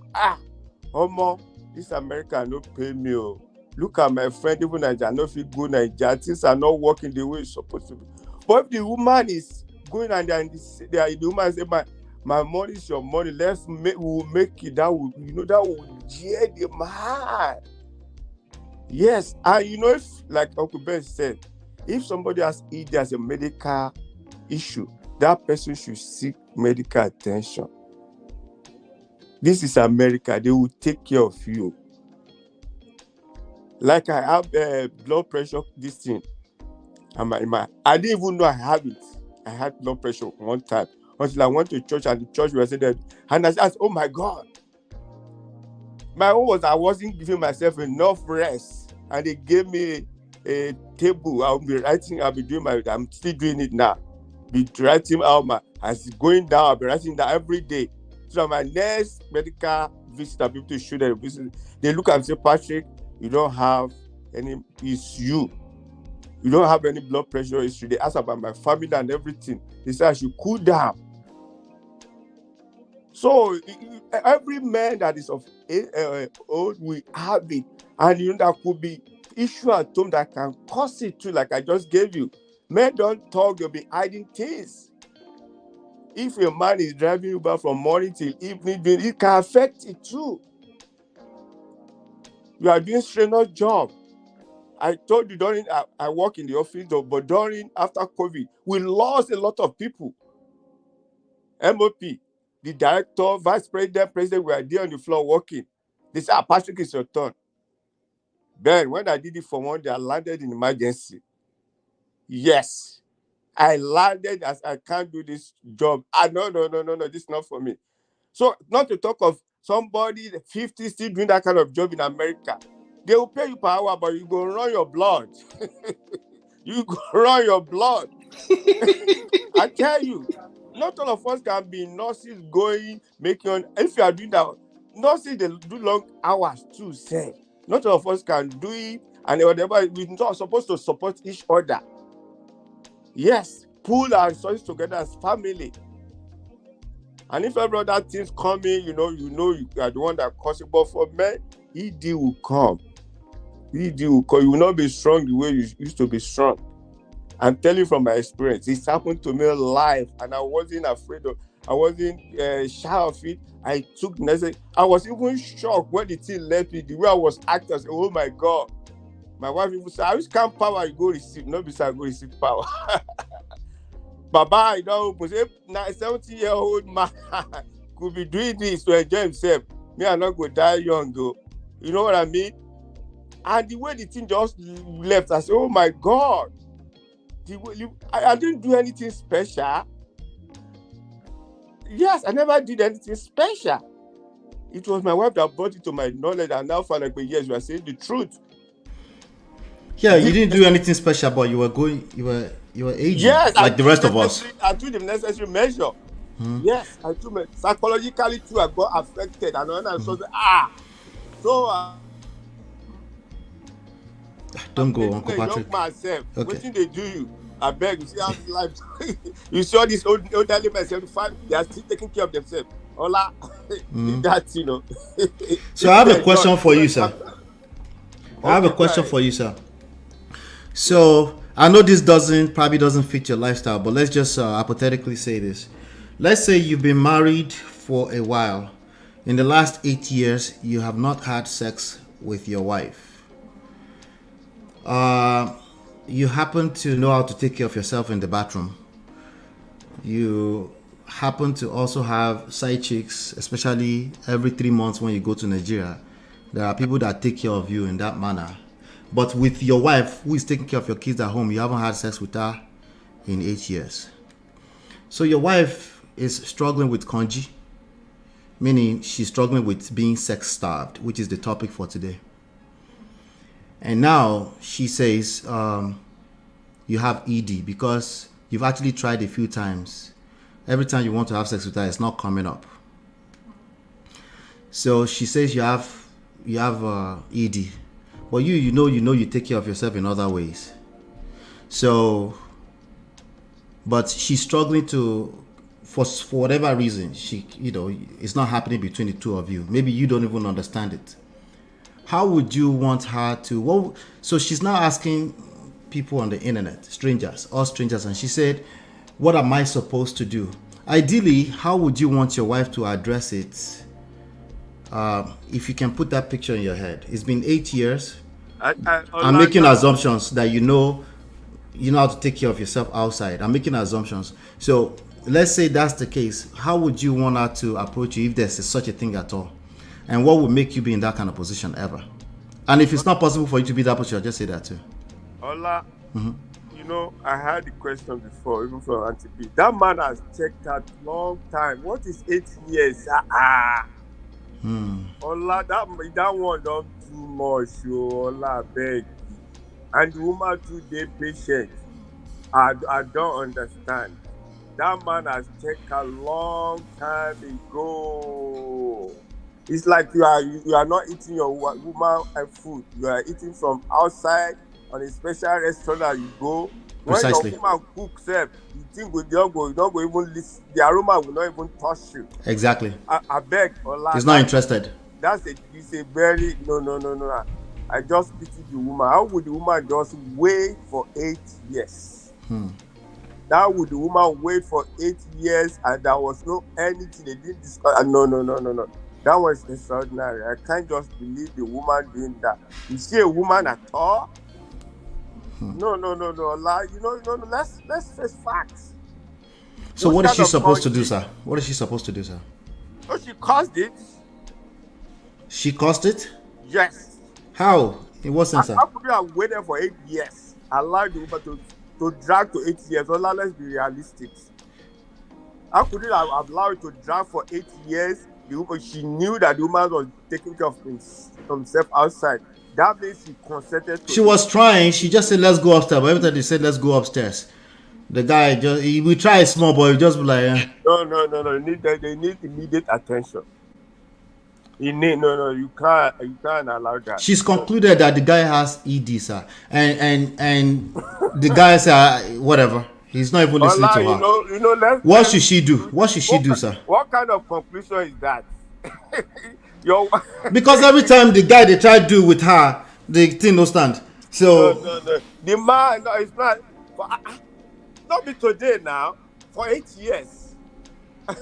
This America no pay me. Look at my friend, even Nigeria, no feel good Nigeria. Things are not working the way it's supposed to be. But if the woman is going and the woman say, my money is your money, we'll make it. That will jeer the man. Yes, and if, like Uncle Ben said, if somebody has a medical issue, that person should seek medical attention. This is America. They will take care of you. Like I have blood pressure, this thing. I didn't even know I have it. I had blood pressure one time until I went to church, and the church was saying, and I said, oh my God. My own was I wasn't giving myself enough rest, and they gave me a table. I'm still doing it now. Be writing out as it's going down, I'll be writing that every day. So my next medical visit, I'll be able to show them. They look and say, Patrick, you don't have any issue. You don't have any blood pressure issue. They ask about my family and everything. They say I should cool down. So every man that is of old will have it. And that could be issue at home that can cause it too, like I just gave you. Men don't talk, they'll be hiding things. If a man is driving Uber from morning till evening, it can affect it too. You are doing strenuous job. I told you I work in the office, but after COVID, we lost a lot of people. MOP, the director, vice president, were there on the floor working. They said, Patrick, it's your turn. Then when I did it for one day, I landed in emergency. Yes. I landed as I can't do this job. No, this is not for me. So not to talk of somebody 50 still doing that kind of job in America. They will pay you per hour, but you go run your blood. You go run your blood. I tell you, not all of us can be nurses if you are doing that, nurses, they do long hours too, say. Not all of us can do it, and whatever, we're not supposed to support each other. Yes, pull our resources together as family. And if every other thing's coming, you are the one that causes it. But for men, ED will come. ED will come. You will not be strong the way you used to be strong. I'm telling you from my experience. It's happened to me live, and I wasn't afraid I wasn't shy of it. I took necessary. I was even shocked when the thing left me. The way I was acting, I said, oh my God. My wife even said, I wish can't power you go receive. Not because I go receive power. Baba, 70-year-old man could be doing this to enjoy himself. Me, I'm not going to die young, though. You know what I mean? And the way the thing just left, I said, oh my God. I didn't do anything special. Yes, I never did anything special. It was my wife that brought it to my knowledge, and now for like years, we are saying the truth. Yeah, you didn't do anything special, but you were aging, yes, like the rest of us. I took the necessary measure. Yes, I took it. Psychologically too, I got affected, and then I saw don't go, Uncle Patrick. Myself. Okay. What did they do you? I beg you, see how life. You saw this elderly man, 75, they are still taking care of themselves. Hola, that So I have a question for you, sir. So I know this probably doesn't fit your lifestyle, but let's just hypothetically say this. Let's say you've been married for a while, In the last 8 years, you have not had sex with your wife. You happen to know how to take care of yourself in the bathroom. You happen to also have side chicks, especially every 3 months when you go to Nigeria. There are people that take care of you in that manner. But with your wife, who is taking care of your kids at home, you haven't had sex with her in 8 years. So your wife is struggling with konji, meaning she's struggling with being sex starved, which is the topic for today. And now she says you have ED because you've actually tried a few times. Every time you want to have sex with her, it's not coming up. So she says you have ED, but you know you take care of yourself in other ways. So, but she's struggling to, for whatever reason, it's not happening between the two of you. Maybe you don't even understand it. How would you want her to? Well, so she's now asking people on the internet, all strangers, and she said, "What am I supposed to do?" Ideally, how would you want your wife to address it? If you can put that picture in your head. It's been 8 years. I'm making assumptions that you know how to take care of yourself outside. I'm making assumptions. So let's say that's the case. How would you want her to approach you if there's such a thing at all? And what would make you be in that kind of position ever? And if it's not possible for you to be that position, just say that too. Ola, I had the question before, even from Auntie B. That man has checked out long time. What is 8 years? Ola, that one don't too much. Ola, beg. And the woman too, they patient. I don't understand. That man has checked a long time ago. It's like you are not eating your woman food. You are eating from outside on a special restaurant that you go. Precisely. When your woman cooks, you think you don't go even listen. The aroma will not even touch you. Exactly. I beg. Ola, he's not interested. It's a very no. I just pity the woman. How would the woman just wait for 8 years? That would the woman wait for 8 years and there was no anything they didn't discuss? No. That was extraordinary. I can't just believe the woman doing that. You see a woman at all? No. Let's face facts. So what is she supposed to do, sir? What is she supposed to do, sir? Oh, she caused it. She caused it? Yes. How? In what sense, sir? How could you have waited for 8 years? Allow the woman to drag to 8 years? Well, let's be realistic. How could you have allowed it to drag for 8 years? The woman, she knew that the woman was taking care of himself outside. That means she consented to She was trying. She just said, let's go upstairs. But every time they said, let's go upstairs, the guy we try small, but he just be like, No. They need immediate attention. You can't allow that. She's concluded that the guy has ED, sir, and the guy said whatever. He's not even listening to her. What should she do? What should she do, sir? What kind of conclusion is that? Because every time the guy they try to do with her, the thing no stand. So no. The man, no, it's not. Not be today now. For 8 years. I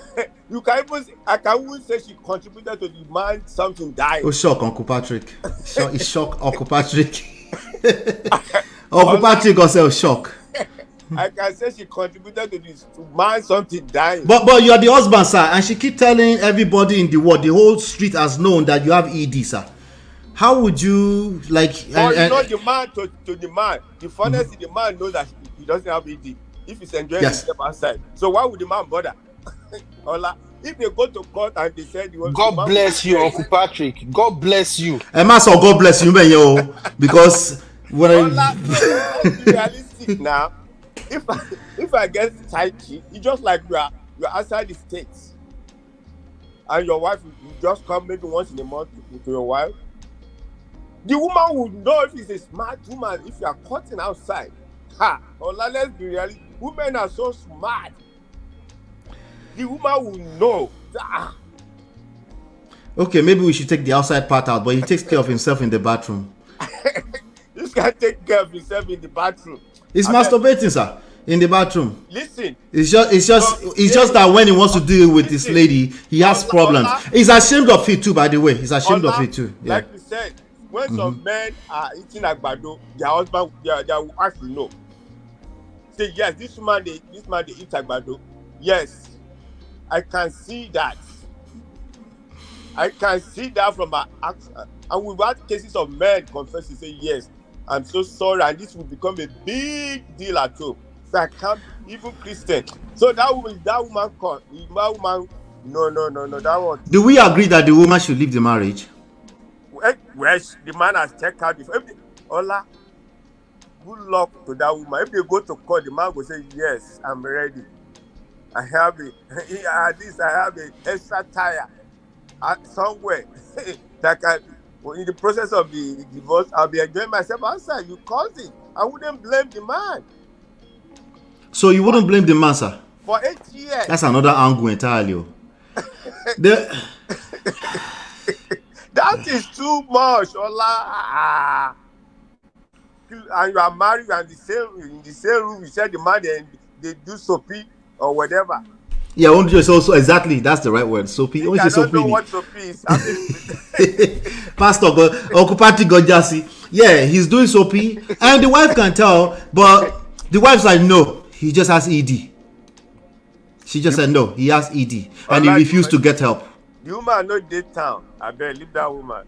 can even say she contributed to the man something dying. Oh, shock, Uncle Patrick. It's shock, Uncle Patrick. Uncle Patrick also shock. I can say she contributed to this to man something dying. But you're the husband, sir, and she keep telling everybody in the world, the whole street has known that you have ED, sir. How would you like? The man to the man. The funniest thing, the man knows that he doesn't have ED. If he's enjoying himself outside, so why would the man bother? If they go to court and they said God bless you, Uncle Patrick. God bless you. And so God bless you, man, because when realistic now, if I get psychic, it's just like you're outside the states, and your wife will just come maybe once in a month to your wife. The woman would know if it's a smart woman. If you are cutting outside, let's be realistic. Women are so smart. The woman will know. Okay, maybe we should take the outside part out, but he takes care of himself in the bathroom. This guy take care of himself in the bathroom. He's masturbating, sir. in the bathroom. Listen. It's just that when he wants to deal with this lady, he has problems. He's ashamed of it too, by the way. He's ashamed of it too. Yeah. Like you said, when some men are eating agbado, their husband, their wife will know. Say, yes, this man they eat agbado. Yes, I can see that. I can see that from my action. And we've had cases of men confessing, say, yes, I'm so sorry, and this will become a big deal at home. So I can't, even Christian. So that woman, no, that one. Do we agree that the woman should leave the marriage? Well, the man has checked out before. Ola, good luck to that woman. If they go to court, the man will say, yes, I'm ready. I have at least I have an extra tire somewhere that can, in the process of the divorce, I'll be enjoying myself outside. You caused it. I wouldn't blame the man. So you wouldn't blame the man, sir? For 8 years. That's another angle entirely. That is too much, Ola. And you are married and in the same room, you said the man they do soapy or whatever. Yeah, also exactly. That's the right word. Soapy. I don't know what soapy is. Pastor Okupati Gojasi. Yeah, he's doing soapy, and the wife can tell, but the wife's like, no, he just has ED. She just said no, he has ED, and he refused to get help. The woman no date town. I better leave that woman.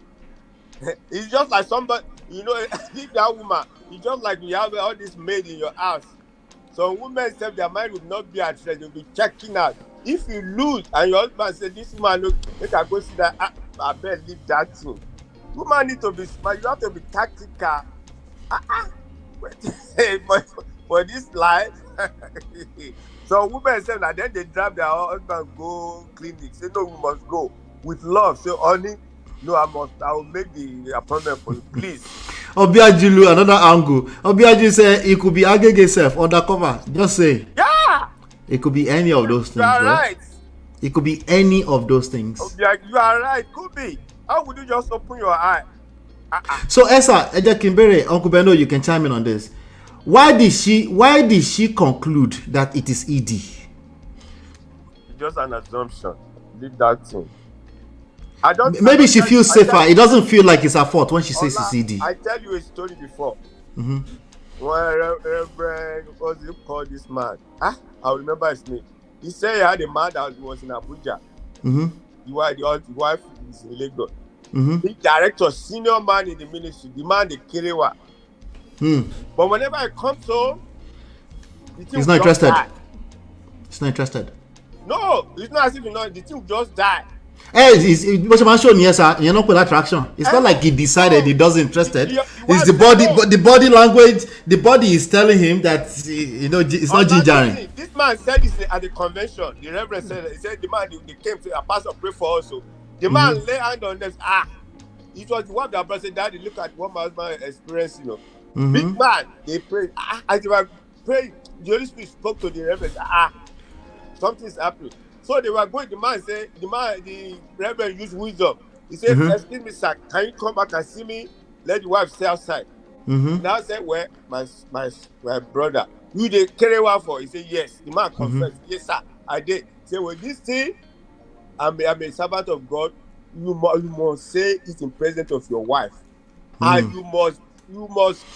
It's just like somebody, leave that woman. It's just like you have all this maid in your house. Some women say their mind will not be at rest. They'll be checking out. If you lose and your husband say, this man, look, I can go see that, I better leave that thing. Woman need to be smart. You have to be tactical. For this life. So women say that then they drive their husband go clinic. Say, no, we must go. With love. Say, honey, no, I will make the appointment for you, please. Obiajulu, another angle. Obiaju said it could be Agege self undercover. Just say. Yeah. It could be any of those things. You are right. It could be any of those things. You are right. Could be. How would you just open your eye? So Esa, Eja Kimbere, Uncle Beno, you can chime in on this. Why did she conclude that it is ED? It's just an assumption. Leave that thing. Maybe she feels safer. It doesn't feel like it's her fault when she says it's ED. I tell you a story before. When Reverend, what do you call this man? I remember his name. He said he had a man that was in Abuja. The wife is in Lagos. The director, senior man in the ministry, the man the Kerewa. But whenever I come home, he's not interested. He's not interested. No, it's not as if the thing just died. It's not put attraction. It's not like he decided he doesn't interested. It's the body, but the body language. The body is telling him that it's not gingering. This man said this at the convention. The reverend said, he said the man they came to a pastor pray for also. The man lay hand on them. It was the one that brother said, Daddy, look at what my husband experienced. Big man, they prayed. As they were praying, the Holy Spirit spoke to the reverend. Something's happening. So they were going. The reverend used wisdom. He said, excuse me, sir, can you come back and see me? Let the wife stay outside. Now I said, well, my brother, you they carry one for? He said, yes. The man confessed, yes, sir, I did. He said, well, this thing, I'm a servant of God. You must say it in presence of your wife. And you must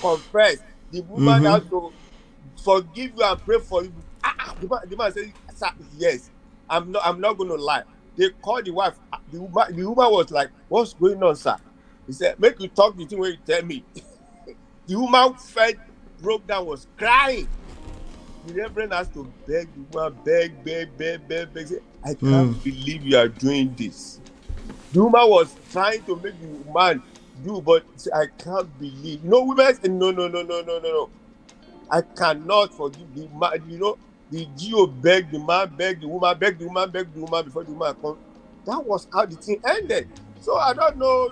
confess. The woman has to forgive you and pray for you. The man said, sir, yes. I'm not going to lie. They called the wife. The woman was like, what's going on, sir? He said, make you talk the thing when you tell me. The woman broke down, was crying. The reverend has to beg the woman, beg. Say, I can't believe you are doing this. The woman was trying to make the man do, but I can't believe. Women say, no. I cannot forgive the man. The GO begged the man, begged the woman before the woman comes. That was how the thing ended. So I don't know.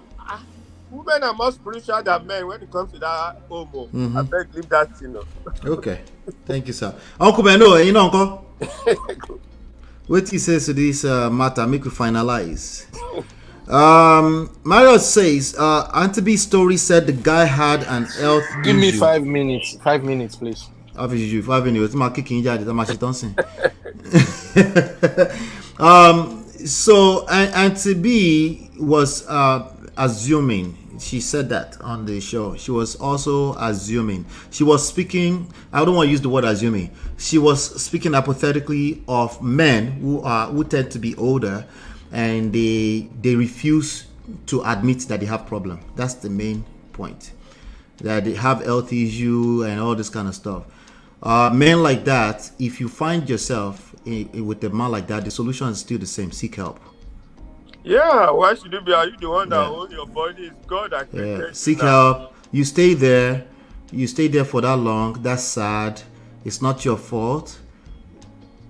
Women are more spiritual than men when it comes to that homo. I beg, leave that thing. Okay. Thank you, sir. Uncle Beno, Uncle? What he says to this matter, make you finalize. Mario says, Auntie B's story said the guy had an health Give me 5 minutes. 5 minutes, please. Obviously, if I have any, it's my kicking yard, it's my shit dancing. So Auntie B was assuming. She said that on the show. She was also assuming. She was speaking. I don't want to use the word assuming. She was speaking hypothetically of men who tend to be older, and they refuse to admit that they have problem. That's the main point. That they have health issue and all this kind of stuff. Men like that, if you find yourself with a man like that, the solution is still the same. Seek help. Yeah, why should it be? Are you the one that owns your body? It's God that created you. Seek help. You stay there. You stay there for that long. That's sad. It's not your fault.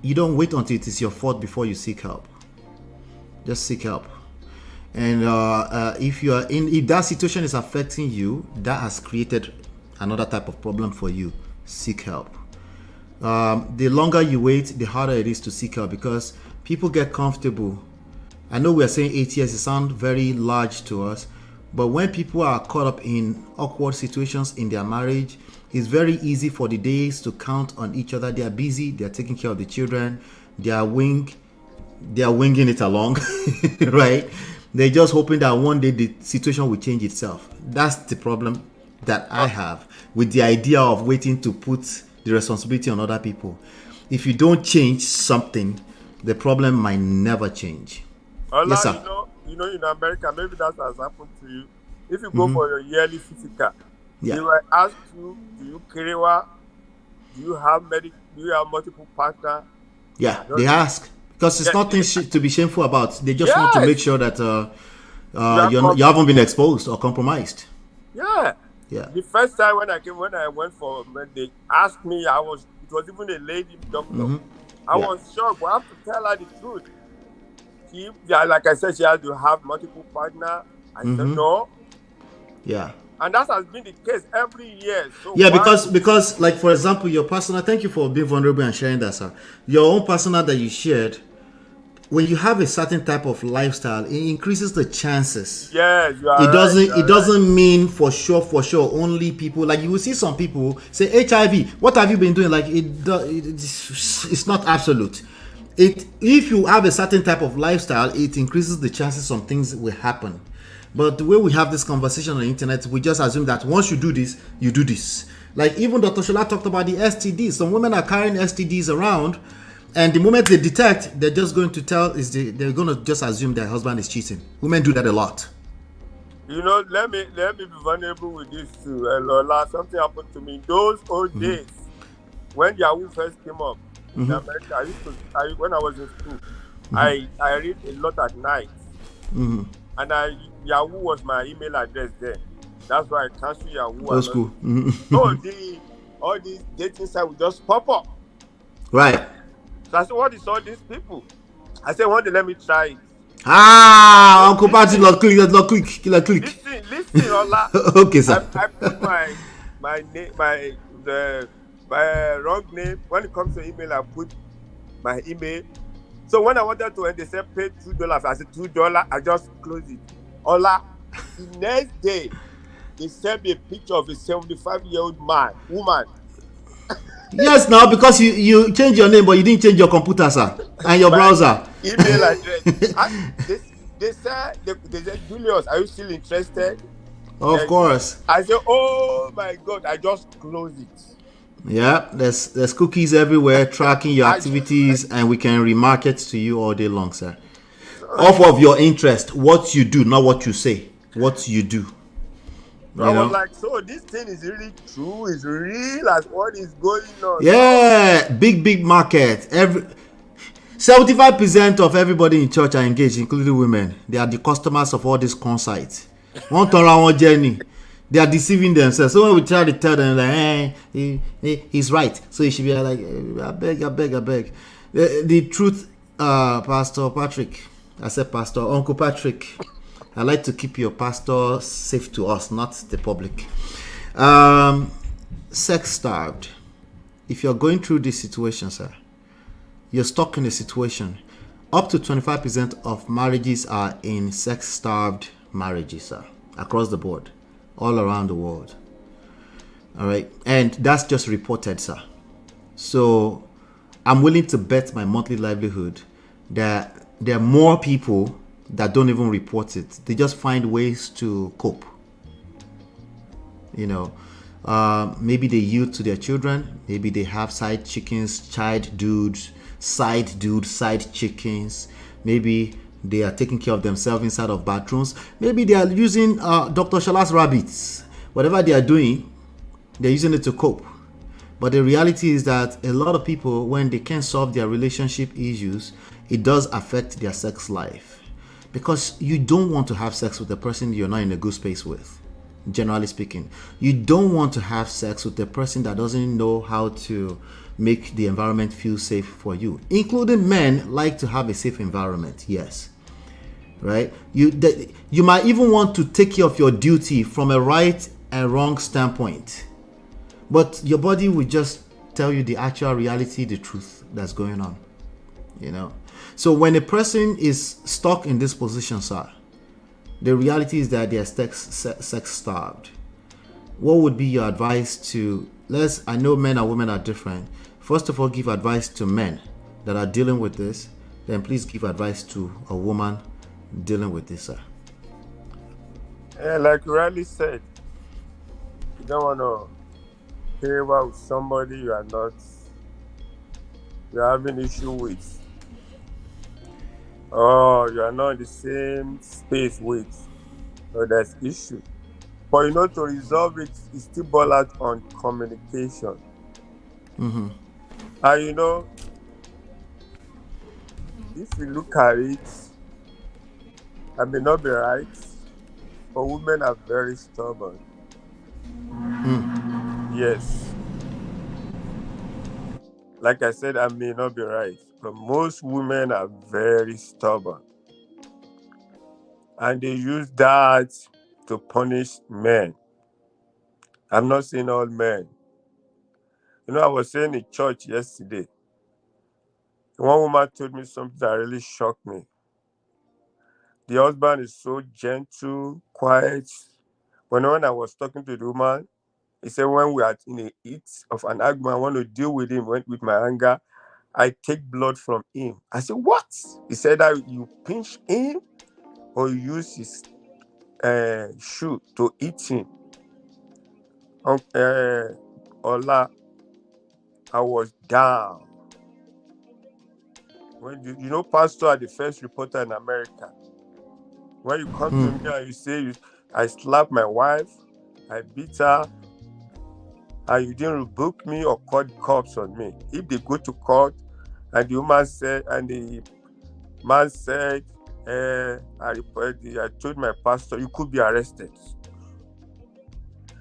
You don't wait until it is your fault before you seek help. Just seek help. And if that situation is affecting you, that has created another type of problem for you. Seek help. The longer you wait, the harder it is to seek help, because people get comfortable. I know we are saying 8 years, it sounds very large to us, but when people are caught up in awkward situations in their marriage, it's very easy for the days to count on each other. They are busy, they are taking care of the children, they are winging it along, right? They're just hoping that one day the situation will change itself. That's the problem that I have with the idea of waiting to put the responsibility on other people. If you don't change something, the problem might never change. Allah, yes, sir. You know, in America, maybe that has happened to you. If you go for your yearly physical, they will ask you, do you Kerewa? Do you have multiple partners? Yeah, they ask. Because it's nothing to be shameful about. They just want to make sure that you haven't been exposed or compromised. Yeah. The first time when I went for, when they asked me, it was even a lady doctor. I was shocked, but I have to tell her the truth. Like I said, she had to have multiple partners. I said no. Yeah. And that has been the case every year. So because like, for example, your personal, thank you for being vulnerable and sharing that, sir. Your own personal that you shared, when you have a certain type of lifestyle, it increases the chances. Yes, you are. It doesn't mean for sure only people, like you will see some people say HIV, what have you been doing? Like it's not absolute. If you have a certain type of lifestyle, it increases the chances some things will happen. But the way we have this conversation on the internet, we just assume that once you do this, you do this. Like even Dr. Shola talked about the STDs. Some women are carrying STDs around, and the moment they detect, they're just going to they're going to just assume their husband is cheating. Women do that a lot. You know, let me be vulnerable with this too. Lola, something happened to me in those old days when Yahoo first came up. In America, when I was in school, I read a lot at night, and Yahoo was my email address there. That's why I canceled Yahoo. That's cool. So all these dating sites would just pop up. Right. So I said, what is all these people? I said, one day let me try it. Uncle Patrick, click. Listen, Ola. Okay, sir. I put my name, my wrong name. When it comes to email, I put my email. So when I wanted to, and they said pay $2, I said $2. I just closed it. Ola, the next day, they sent me a picture of a 75-year-old woman. Yes, now because you changed your name, but you didn't change your computer, sir, and your browser. Email address. They said, Julius, are you still interested? Of course. I said, oh my God, I just closed it. Yeah, there's cookies everywhere tracking your activities, and we can remarket to you all day long, sir. Off of your interest, what you do, not what you say. What you do. I was like, so this thing is really true, it's real, as what is going on. Yeah, big market. 75% of everybody in church are engaged, including women. They are the customers of all these consites. One turn around, one journey. They are deceiving themselves. So when we try to tell them, like, he's right. So he should be like, I beg. The truth, Pastor Patrick, I said Pastor, Uncle Patrick, I like to keep your pastor safe to us, not the public. Sex starved. If you're going through this situation, sir, you're stuck in a situation. Up to 25% of marriages are in sex starved marriages, sir, across the board, all around the world. All right, and that's just reported, sir. So I'm willing to bet my monthly livelihood that there are more people that don't even report it. They just find ways to cope. You know, maybe they yield to their children. Maybe they have side chickens, side dudes, side chickens. Maybe they are taking care of themselves inside of bathrooms. Maybe they are using Dr. Shala's rabbits. Whatever they are doing, they're using it to cope. But the reality is that a lot of people, when they can't solve their relationship issues, it does affect their sex life. Because you don't want to have sex with a person you're not in a good space with. Generally speaking, you don't want to have sex with a person that doesn't know how to make the environment feel safe for you. Including men like to have a safe environment, yes. Right? You might even want to take care of your duty from a right and wrong standpoint. But your body will just tell you the actual reality, the truth that's going on. You know? So when a person is stuck in this position, sir, the reality is that they are sex starved. What would be your advice to, I know men and women are different. First of all, give advice to men that are dealing with this. Then please give advice to a woman dealing with this, sir. Yeah, like you rightly said, you don't want to hear about somebody you're having issue with. Oh, you are not in the same space with, so there's issue. But to resolve it, it's still boil out on communication. Mm-hmm. And if you look at it, I may not be right, but women are very stubborn. Yes. Like I said, I may not be right, but most women are very stubborn. And they use that to punish men. I'm not saying all men. I was saying in church yesterday, one woman told me something that really shocked me. The husband is so gentle, quiet. When I was talking to the woman, he said when we are in a heat of an argument, I want to deal with him with my anger, I take blood from him. I said, what? He said that you pinch him or you use his shoe to eat him. Ola, I was down. When pastor are the first reporter in America. When you come to me and you say I slapped my wife, I beat her, and you didn't rebuke me or call the cops on me. If they go to court and the man said, I told my pastor, you could be arrested.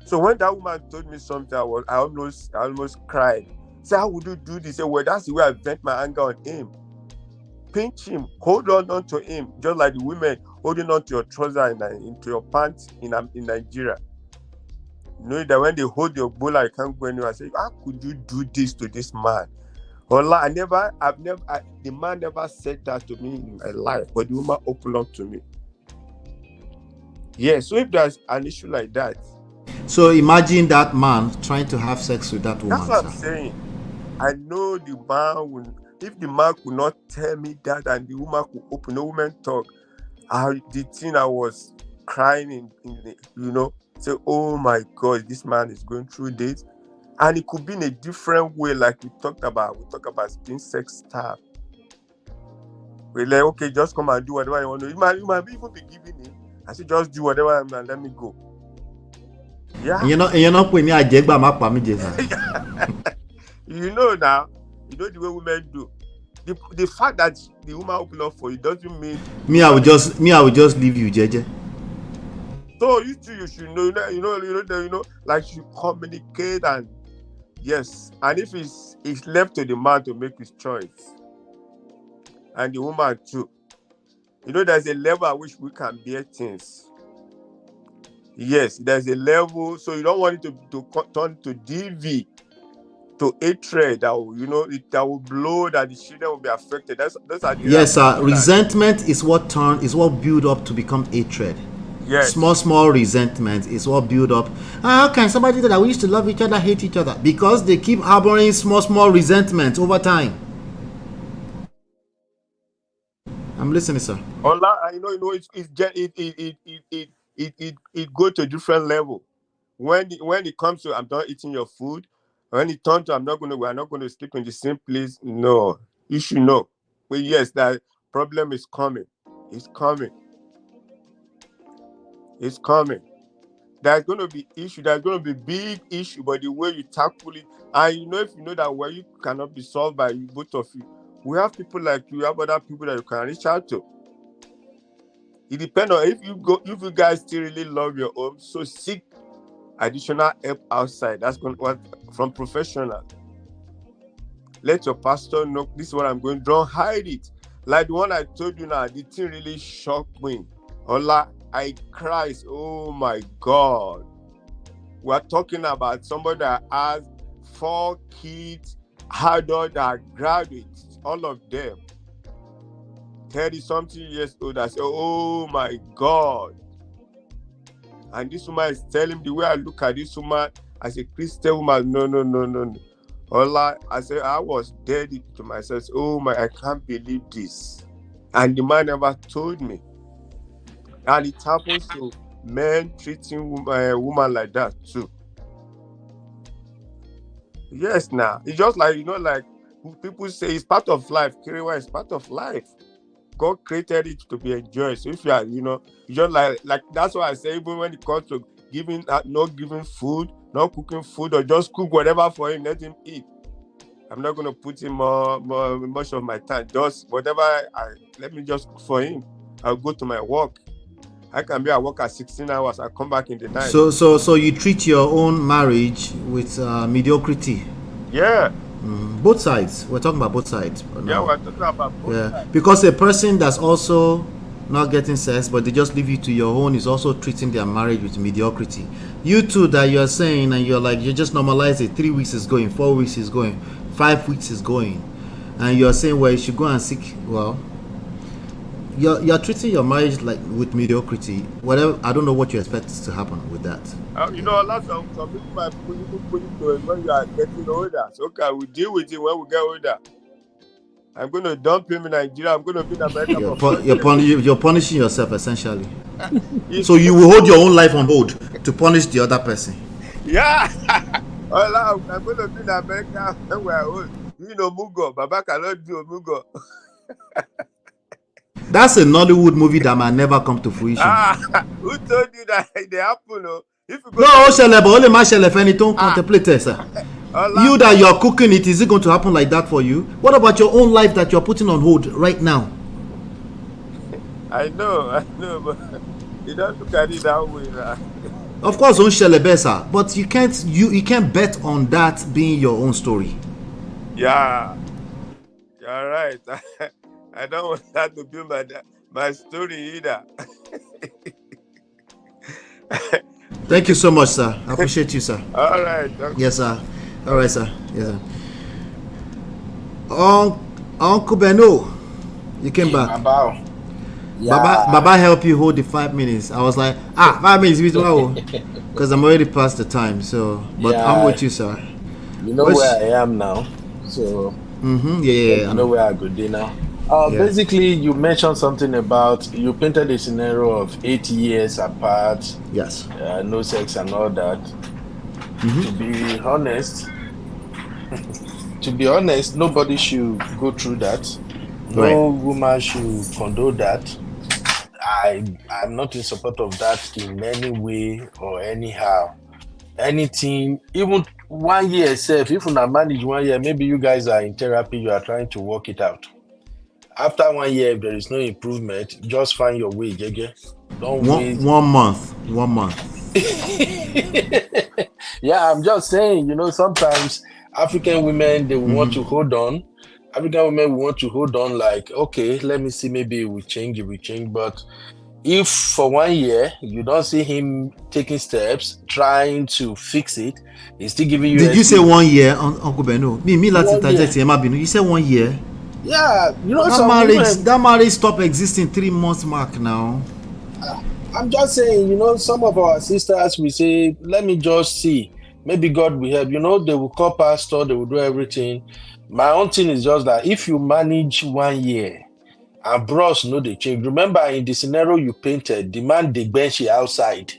So when that woman told me something, I almost cried. Say, how would you do this? Say, well, that's the way I vent my anger on him. Pinch him, hold on to him, just like the women holding on to your trouser into your pants in Nigeria. That when they hold your bowl, I can't go anywhere. I say, how could you do this to this man? Well, the man never said that to me in my life, but the woman opened up to me. Yeah, so if there's an issue like that. So imagine that man trying to have sex with that woman. That's what I'm saying. I know the man will. If the man could not tell me that and the woman could open, the woman talk, the thing I was crying say, oh my God, this man is going through this. And it could be in a different way, like we talk about being sex starved. We're like, okay, just come and do whatever you want to do. You might even be giving him. I said, just do whatever and let me go. Yeah. You're not putting me a jegba map for me, Jason. Now, the way women do. The fact that the woman open up for you doesn't mean I will just leave you, JJ. So you should know, like you communicate and yes, and if it's left to the man to make his choice, and the woman too. There's a level at which we can bear things. Yes, there's a level, so you don't want it to turn to DV. To hatred that will blow, that the children will be affected. Those are the yes, sir. Resentment is what build up to become hatred. Yes. Small resentment is what build up. How can somebody that we used to love each other hate each other? Because they keep harboring small resentment over time. I'm listening, sir. It go to a different level. When it comes to I'm not eating your food, when it turns to we're not going to sleep in the same place. No, you should know. But yes, that problem is coming. It's coming. It's coming. There's going to be issue. There's going to be big issue, but the way you tackle it, and if you know that where you cannot be solved by you, both of you, we have people like you, have other people that you can reach out to. It depends on if you guys still really love your home, so seek additional help outside. That's going to from professional. Let your pastor know this is what I'm going. Don't hide it. Like the one I told you now, the thing really shocked me. Ola, I cried. Oh my God. We're talking about somebody that has 4 kids, adult that graduates, all of them. 30-something years old. I said, oh my God. And this woman is telling me, the way I look at this woman, as a Christian woman, no. Ola, I said, I was dead to myself. Oh my, I can't believe this. And the man never told me. And it happens to men treating woman like that too. Yes, now. It's just like, like people say it's part of life. Kiriwa is part of life. God created it to be enjoyed. So if you are, just like that's why I say, even when it comes to not giving food, not cooking food, or just cook whatever for him, let him eat. I'm not going to put him much of my time. Just whatever let me just cook for him. I'll go to my work. I can be at work at 16 hours. I come back in the night. So you treat your own marriage with mediocrity. Yeah. Both sides. We're talking about both sides. Yeah, we're talking about both sides. Because a person that's also not getting sex, but they just leave you to your own, is also treating their marriage with mediocrity. You too, that you're saying, and you're like, you just normalize it. 3 weeks is going, 4 weeks is going, 5 weeks is going, and you're saying, well, you should go and seek. Well, you're treating your marriage like with mediocrity. Whatever, I don't know what you expect to happen with that. Lots of some people might put it to it when you are getting older. So okay, we deal with it when we get older. I'm going to dump him in Nigeria. I'm going to be in America. You're punishing yourself essentially. So you will hold your own life on hold to punish the other person. Yeah. I'm going to be in America when we're old. Mugo. Baba cannot do Mugo. That's a Nollywood movie that might never come to fruition. Who told you that they happen? No, only my contemplate, sir. You that you're cooking it, is it going to happen like that for you? What about your own life that you're putting on hold right now? I know, but you don't look at it that way. Of course, sir, but you can't bet on that being your own story. Yeah, you're right. I don't want that to be my story either. Thank you so much, sir. I appreciate you, sir. All right. Yes, sir. All right, sir. Yes, sir. Uncle Beno, you came back. Baba. Yeah. Baba help you hold the 5 minutes. I was like, 5 minutes, because I'm already past the time. So, but yeah, I'm with you, sir. You know where I am now. So, yeah. I know where I go there now. Basically, you mentioned something about, you painted a scenario of 8 years apart. Yes. No sex and all that. To be honest, nobody should go through that. No woman should condone that. I'm not in support of that in any way or anyhow. Anything, even 1 year itself, if you not manage 1 year, maybe you guys are in therapy, you are trying to work it out. After 1 year, if there is no improvement, just find your way, Jege. Don't wait. 1 month. 1 month. Yeah, I'm just saying, sometimes African women, they want to hold on. African women want to hold on like, okay, let me see, maybe it will change. But if for 1 year, you don't see him taking steps, trying to fix it, he's still giving you... Did you say 1 year, Uncle Beno? You said 1 year? Yeah, that marriage stopped existing 3 months mark now. I'm just saying, some of our sisters will say, let me just see. Maybe God will help. They will call pastor, they will do everything. My own thing is just that if you manage 1 year and bros know they change. Remember in the scenario you painted, the man they bench outside.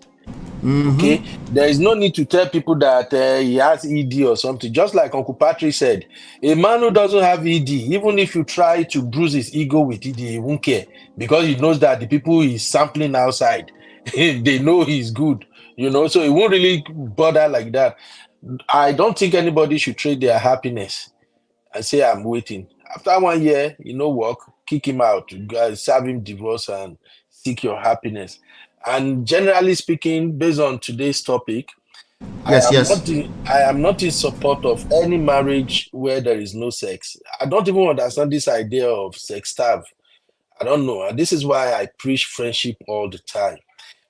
Okay, there is no need to tell people that he has ED or something. Just like Uncle Patrick said, a man who doesn't have ED, even if you try to bruise his ego with ED, he won't care because he knows that the people he's sampling outside, they know he's good, so it won't really bother like that. I don't think anybody should trade their happiness and say, I'm waiting. After 1 year, work, kick him out, serve him divorce and seek your happiness. And generally speaking, based on today's topic, Yes, I am not in support of any marriage where there is no sex. I don't even understand this idea of sex starve. I don't know. And this is why I preach friendship all the time.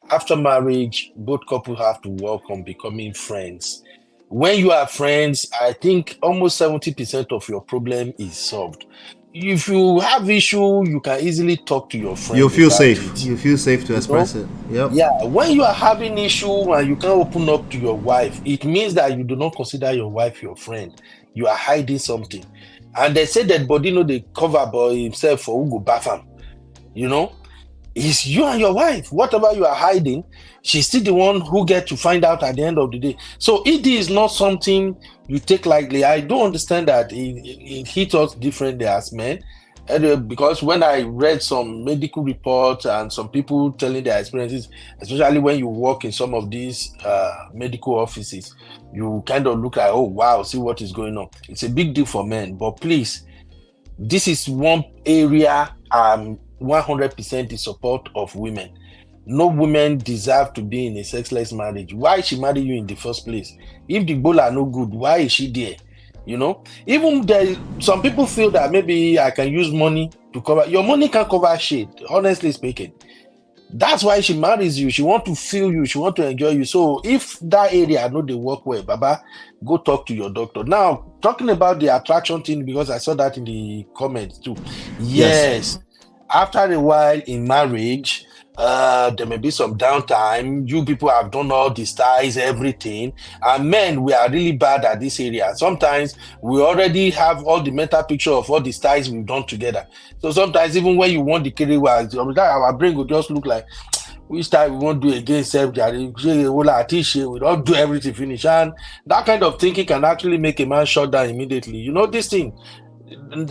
After marriage, both couples have to work on becoming friends. When you are friends, I think almost 70% of your problem is solved. If you have issue, you can easily talk to your friend. You feel safe. You feel safe to express it. Yep. Yeah. When you are having issue and you can't open up to your wife, it means that you do not consider your wife your friend. You are hiding something. And they say that body they cover by himself for who go bath him. It's you and your wife. Whatever you are hiding, she's still the one who get to find out at the end of the day. So ED is not something you take lightly. I don't understand that it hits us differently as men. Because when I read some medical reports and some people telling their experiences, especially when you work in some of these medical offices, you kind of look like, oh wow, see what is going on. It's a big deal for men. But please, this is one area 100% in support of women. No women deserve to be in a sexless marriage. Why she marry you in the first place? If the goal are no good, why is she there? Even there, some people feel that maybe I can use money to cover. Your money can cover shit, honestly speaking. That's why she marries you. She want to feel you. She want to enjoy you. So if that area I know they work well, Baba, go talk to your doctor. Now, talking about the attraction thing, because I saw that in the comments too. Yes. After a while in marriage, there may be some downtime. You people have done all the styles, everything. And men, we are really bad at this area. Sometimes we already have all the mental picture of all the styles we've done together. So sometimes even when you want the career, our brain will just look like, which time we won't do again, we don't do everything finish. And that kind of thinking can actually make a man shut down immediately. This thing.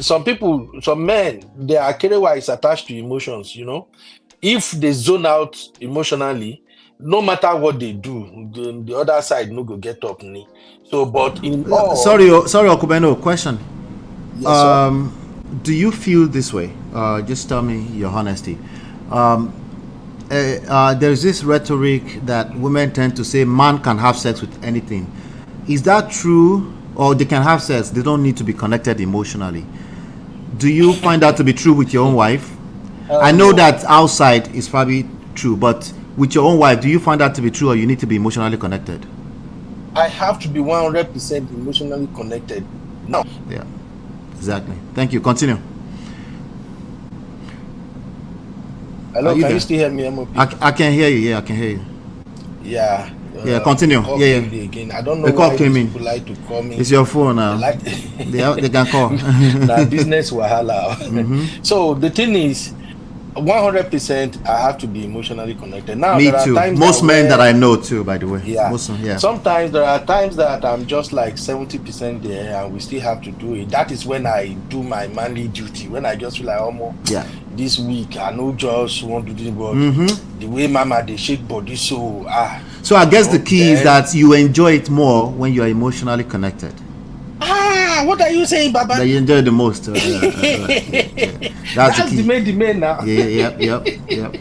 Some men, their career is attached to emotions, If they zone out emotionally, no matter what they do, the other side no go get up. So, but in all... Sorry, Okubeno, question. Yes, do you feel this way? Just tell me your honesty. There's this rhetoric that women tend to say man can have sex with anything. Is that true? Or they can have sex, they don't need to be connected emotionally. Do you find that to be true with your own wife? I know that outside is probably true, but with your own wife, do you find that to be true, or you need to be emotionally connected? I have to be 100% emotionally connected. No. Yeah, exactly. Thank you. Continue. Hello, can you still hear me? I can hear you. Yeah, I can hear you. Yeah. Yeah, continue. Yeah. Again. I don't know the call why came in. People like to call me. It's your phone now. They can call. Now business wahala. So the thing is, 100% I have to be emotionally connected. Now, me too. Most men that I know too, by the way. Yeah. Yeah. Sometimes there are times that I'm just like 70% there, and we still have to do it. That is when I do my manly duty. When I just feel like this week I know just want to do this, but the way mama they shake body, so I guess the key is that you enjoy it more when you are emotionally connected. What are you saying, Baba? That you enjoy the most. That's the main now. Yep.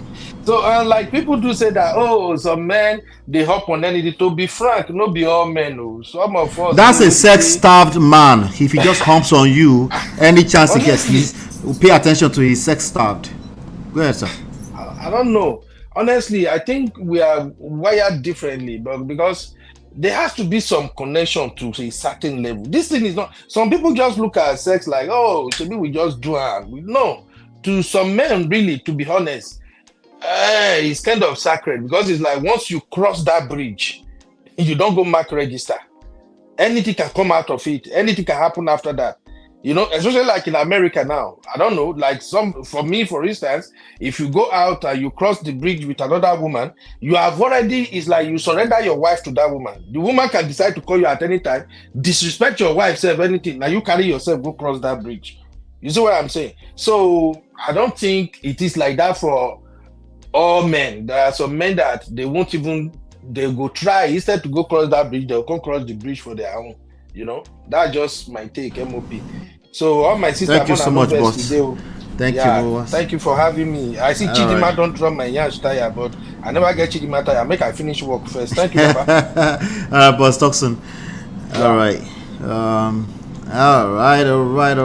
So, like people do say that, some men they hop on anything. To be frank, not be all men. Some of us. That's a sex-starved man. If he just humps on you, any chance he gets, pay attention to his sex-starved. Go ahead, sir. I don't know. Honestly, I think we are wired differently, but because there has to be some connection to a certain level. This thing is not. Some people just look at sex like, maybe we just do it. No, to some men, really, to be honest, It's kind of sacred because it's like once you cross that bridge, you don't go mark register. Anything can come out of it. Anything can happen after that. You know, especially like in America now. I don't know, like for me, for instance, if you go out and you cross the bridge with another woman, you have already, it's like you surrender your wife to that woman. The woman can decide to call you at any time, disrespect your wife, say anything. Now you carry yourself, go cross that bridge. You see what I'm saying? So I don't think it is like that for all men. There are some men that they won't even, they go try, instead to go cross that bridge, they'll come cross the bridge for their own. You know, that's just my take, MOP. So all my sisters, thank you so much, boss. Thank you. Thank you for having me. I see Chidima right. Don't drum my yash tire, but I never get Chidima tire. Make I finish work first. Thank you, Papa. All right, boss Toxin. All right. All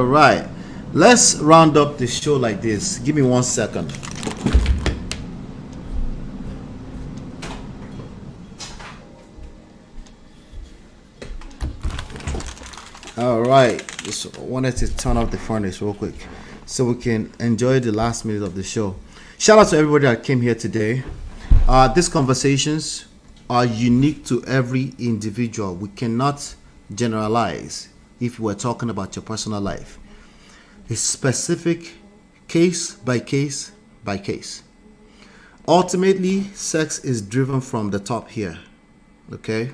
right. Let's round up the show like this. Give me 1 second. All right, just wanted to turn off the furnace real quick so we can enjoy the last minute of the show. Shout out to everybody that came here today. These conversations are unique to every individual. We cannot generalize if we're talking about your personal life. It's specific, case by case by case. Ultimately, sex is driven from the top here, okay?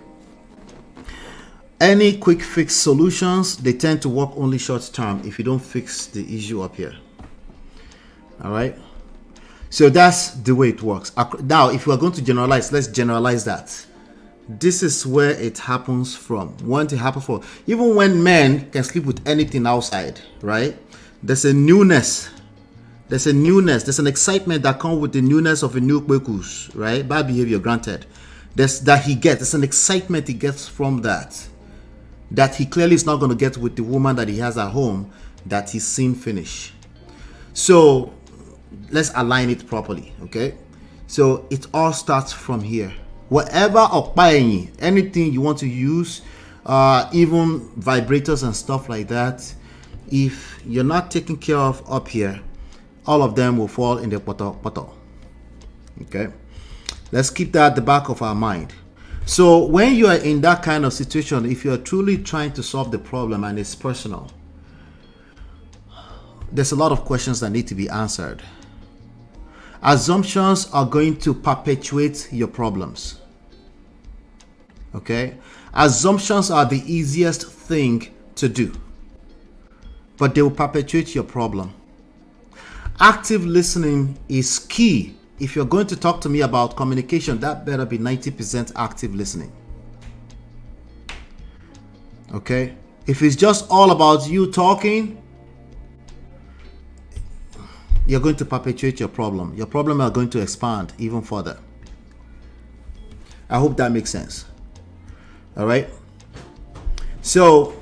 Any quick fix solutions, they tend to work only short term if you don't fix the issue up here. All right. So that's the way it works. Now, if we are going to generalize, let's generalize that. This is where it happens from. When it happens for, even when men can sleep with anything outside, right? There's a newness. There's an excitement that comes with the newness of a new kwekus, right? Bad behavior, granted. There's an excitement he gets from that he clearly is not going to get with the woman that he has at home that he's seen finish. So let's align it properly, okay? So it all starts from here. Whatever okpaenyi, anything you want to use, even vibrators and stuff like that, if you're not taking care of up here, all of them will fall in the poto. Okay? Let's keep that at the back of our mind. So when you are in that kind of situation, if you're truly trying to solve the problem and it's personal, there's a lot of questions that need to be answered. Assumptions are going to perpetuate your problems. Okay? Assumptions are the easiest thing to do, but they will perpetuate your problem. Active listening is key. If you're going to talk to me about communication, that better be 90% active listening. Okay? If it's just all about you talking, you're going to perpetuate your problem. Your problem are going to expand even further. I hope that makes sense. All right? So,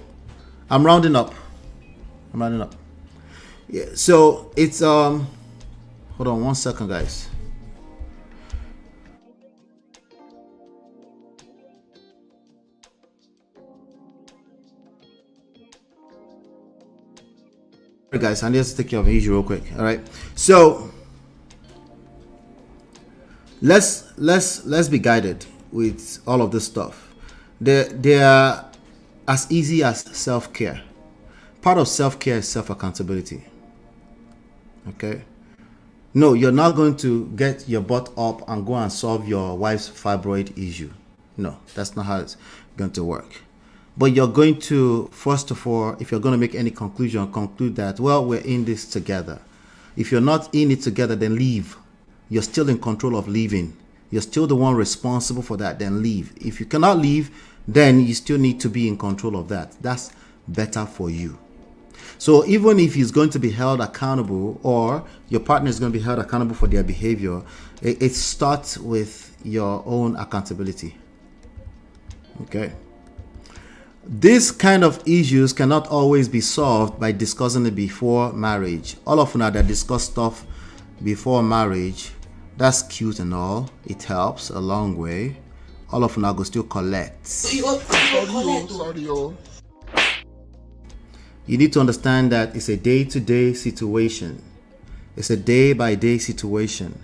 I'm rounding up. Yeah, so it's hold on 1 second, guys. Guys, I need to take care of an issue real quick. All right, so let's be guided with all of this stuff. They are as easy as self-care. Part of self-care is self-accountability. Okay, no, you're not going to get your butt up and go and solve your wife's fibroid issue. No, that's not how it's going to work. But you're going to, first of all, if you're going to make any conclusion, conclude that, well, we're in this together. If you're not in it together, then leave. You're still in control of leaving. You're still the one responsible for that, then leave. If you cannot leave, then you still need to be in control of that. That's better for you. So even if he's going to be held accountable, or your partner is going to be held accountable for their behavior, it starts with your own accountability. Okay? This kind of issues cannot always be solved by discussing it before marriage. All of them that discuss stuff before marriage, that's cute and all. It helps a long way. All of them go still collect. You need to understand that it's a day-to-day situation. It's a day-by-day situation.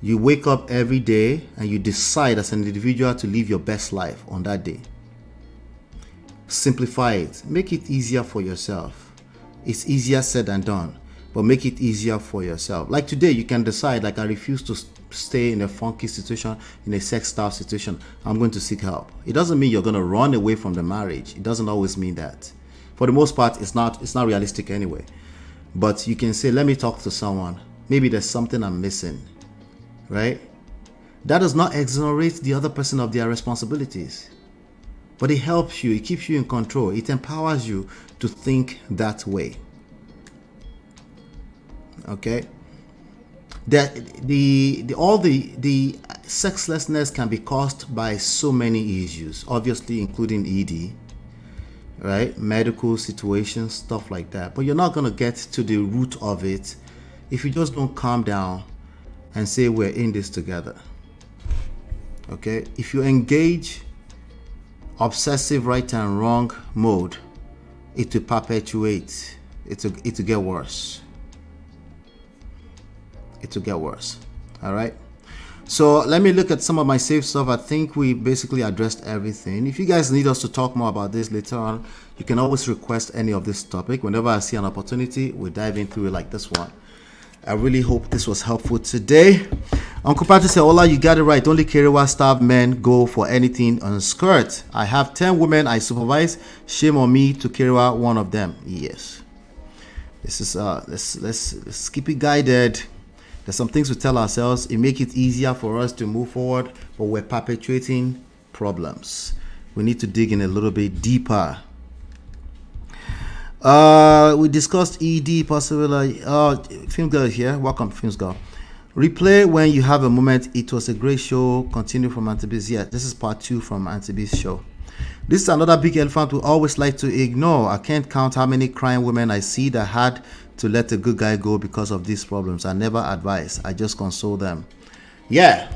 You wake up every day and you decide as an individual to live your best life on that day. Simplify it. Make it easier for yourself. It's easier said than done, but make it easier for yourself. Like today, you can decide, like, I refuse to stay in a funky situation, in a sex starved situation. I'm going to seek help. It doesn't mean you're going to run away from the marriage. It doesn't always mean that. For the most part, it's not realistic anyway. But you can say, let me talk to someone. Maybe there's something I'm missing, right? That does not exonerate the other person of their responsibilities. But it helps you, it keeps you in control, it empowers you to think that way. Okay? The sexlessness can be caused by so many issues, obviously including ED, right? Medical situations, stuff like that. But you're not going to get to the root of it if you just don't calm down and say we're in this together. Okay? If you engage obsessive right and wrong mode, it will perpetuate. It will get worse. It will get worse. All right. So let me look at some of my safe stuff. I think we basically addressed everything. If you guys need us to talk more about this later on, you can always request any of this topic. Whenever I see an opportunity, we'll dive into it like this one. I really hope this was helpful today. Uncle Patrick said, Ola, you got it right. Only Kerewa staff men go for anything on skirt. I have 10 women I supervise. Shame on me to Kerewa one of them. Yes. This is let's keep it guided. There's some things we tell ourselves. It makes it easier for us to move forward, but we're perpetuating problems. We need to dig in a little bit deeper. We discussed ED possibly. Film girl here. Welcome, Films Girl. Replay when you have a moment. It was a great show. Continue from Auntie B's. Yeah, this is part 2 from Auntie B's show. This is another big elephant we always like to ignore. I can't count how many crying women I see that had to let a good guy go because of these problems. I never advise. I just console them. Yeah,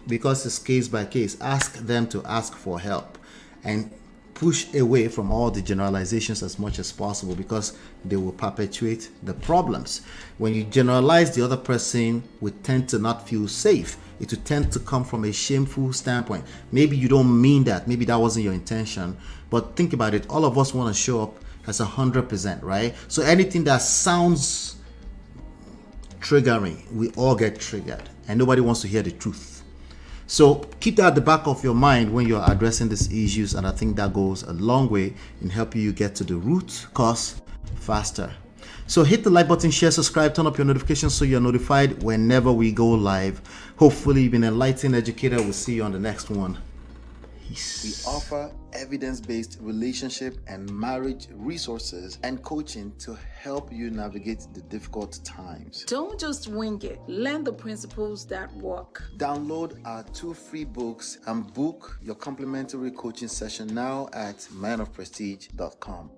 because it's case by case. Ask them to ask for help and push away from all the generalizations as much as possible, because they will perpetuate the problems. When you generalize, the other person will tend to not feel safe. It will tend to come from a shameful standpoint. Maybe you don't mean that. Maybe that wasn't your intention. But think about it. All of us want to show up as 100%, right? So anything that sounds triggering, we all get triggered. And nobody wants to hear the truth. So keep that at the back of your mind when you're addressing these issues, and I think that goes a long way in helping you get to the root cause faster. So hit the like button, share, subscribe, turn up your notifications so you're notified whenever we go live. Hopefully you've been enlightened, educator. We'll see you on the next one. Peace. We offer evidence-based relationship and marriage resources and coaching to help you navigate the difficult times. Don't just wing it. Learn the principles that work. Download our 2 free books and book your complimentary coaching session now at manofprestige.com.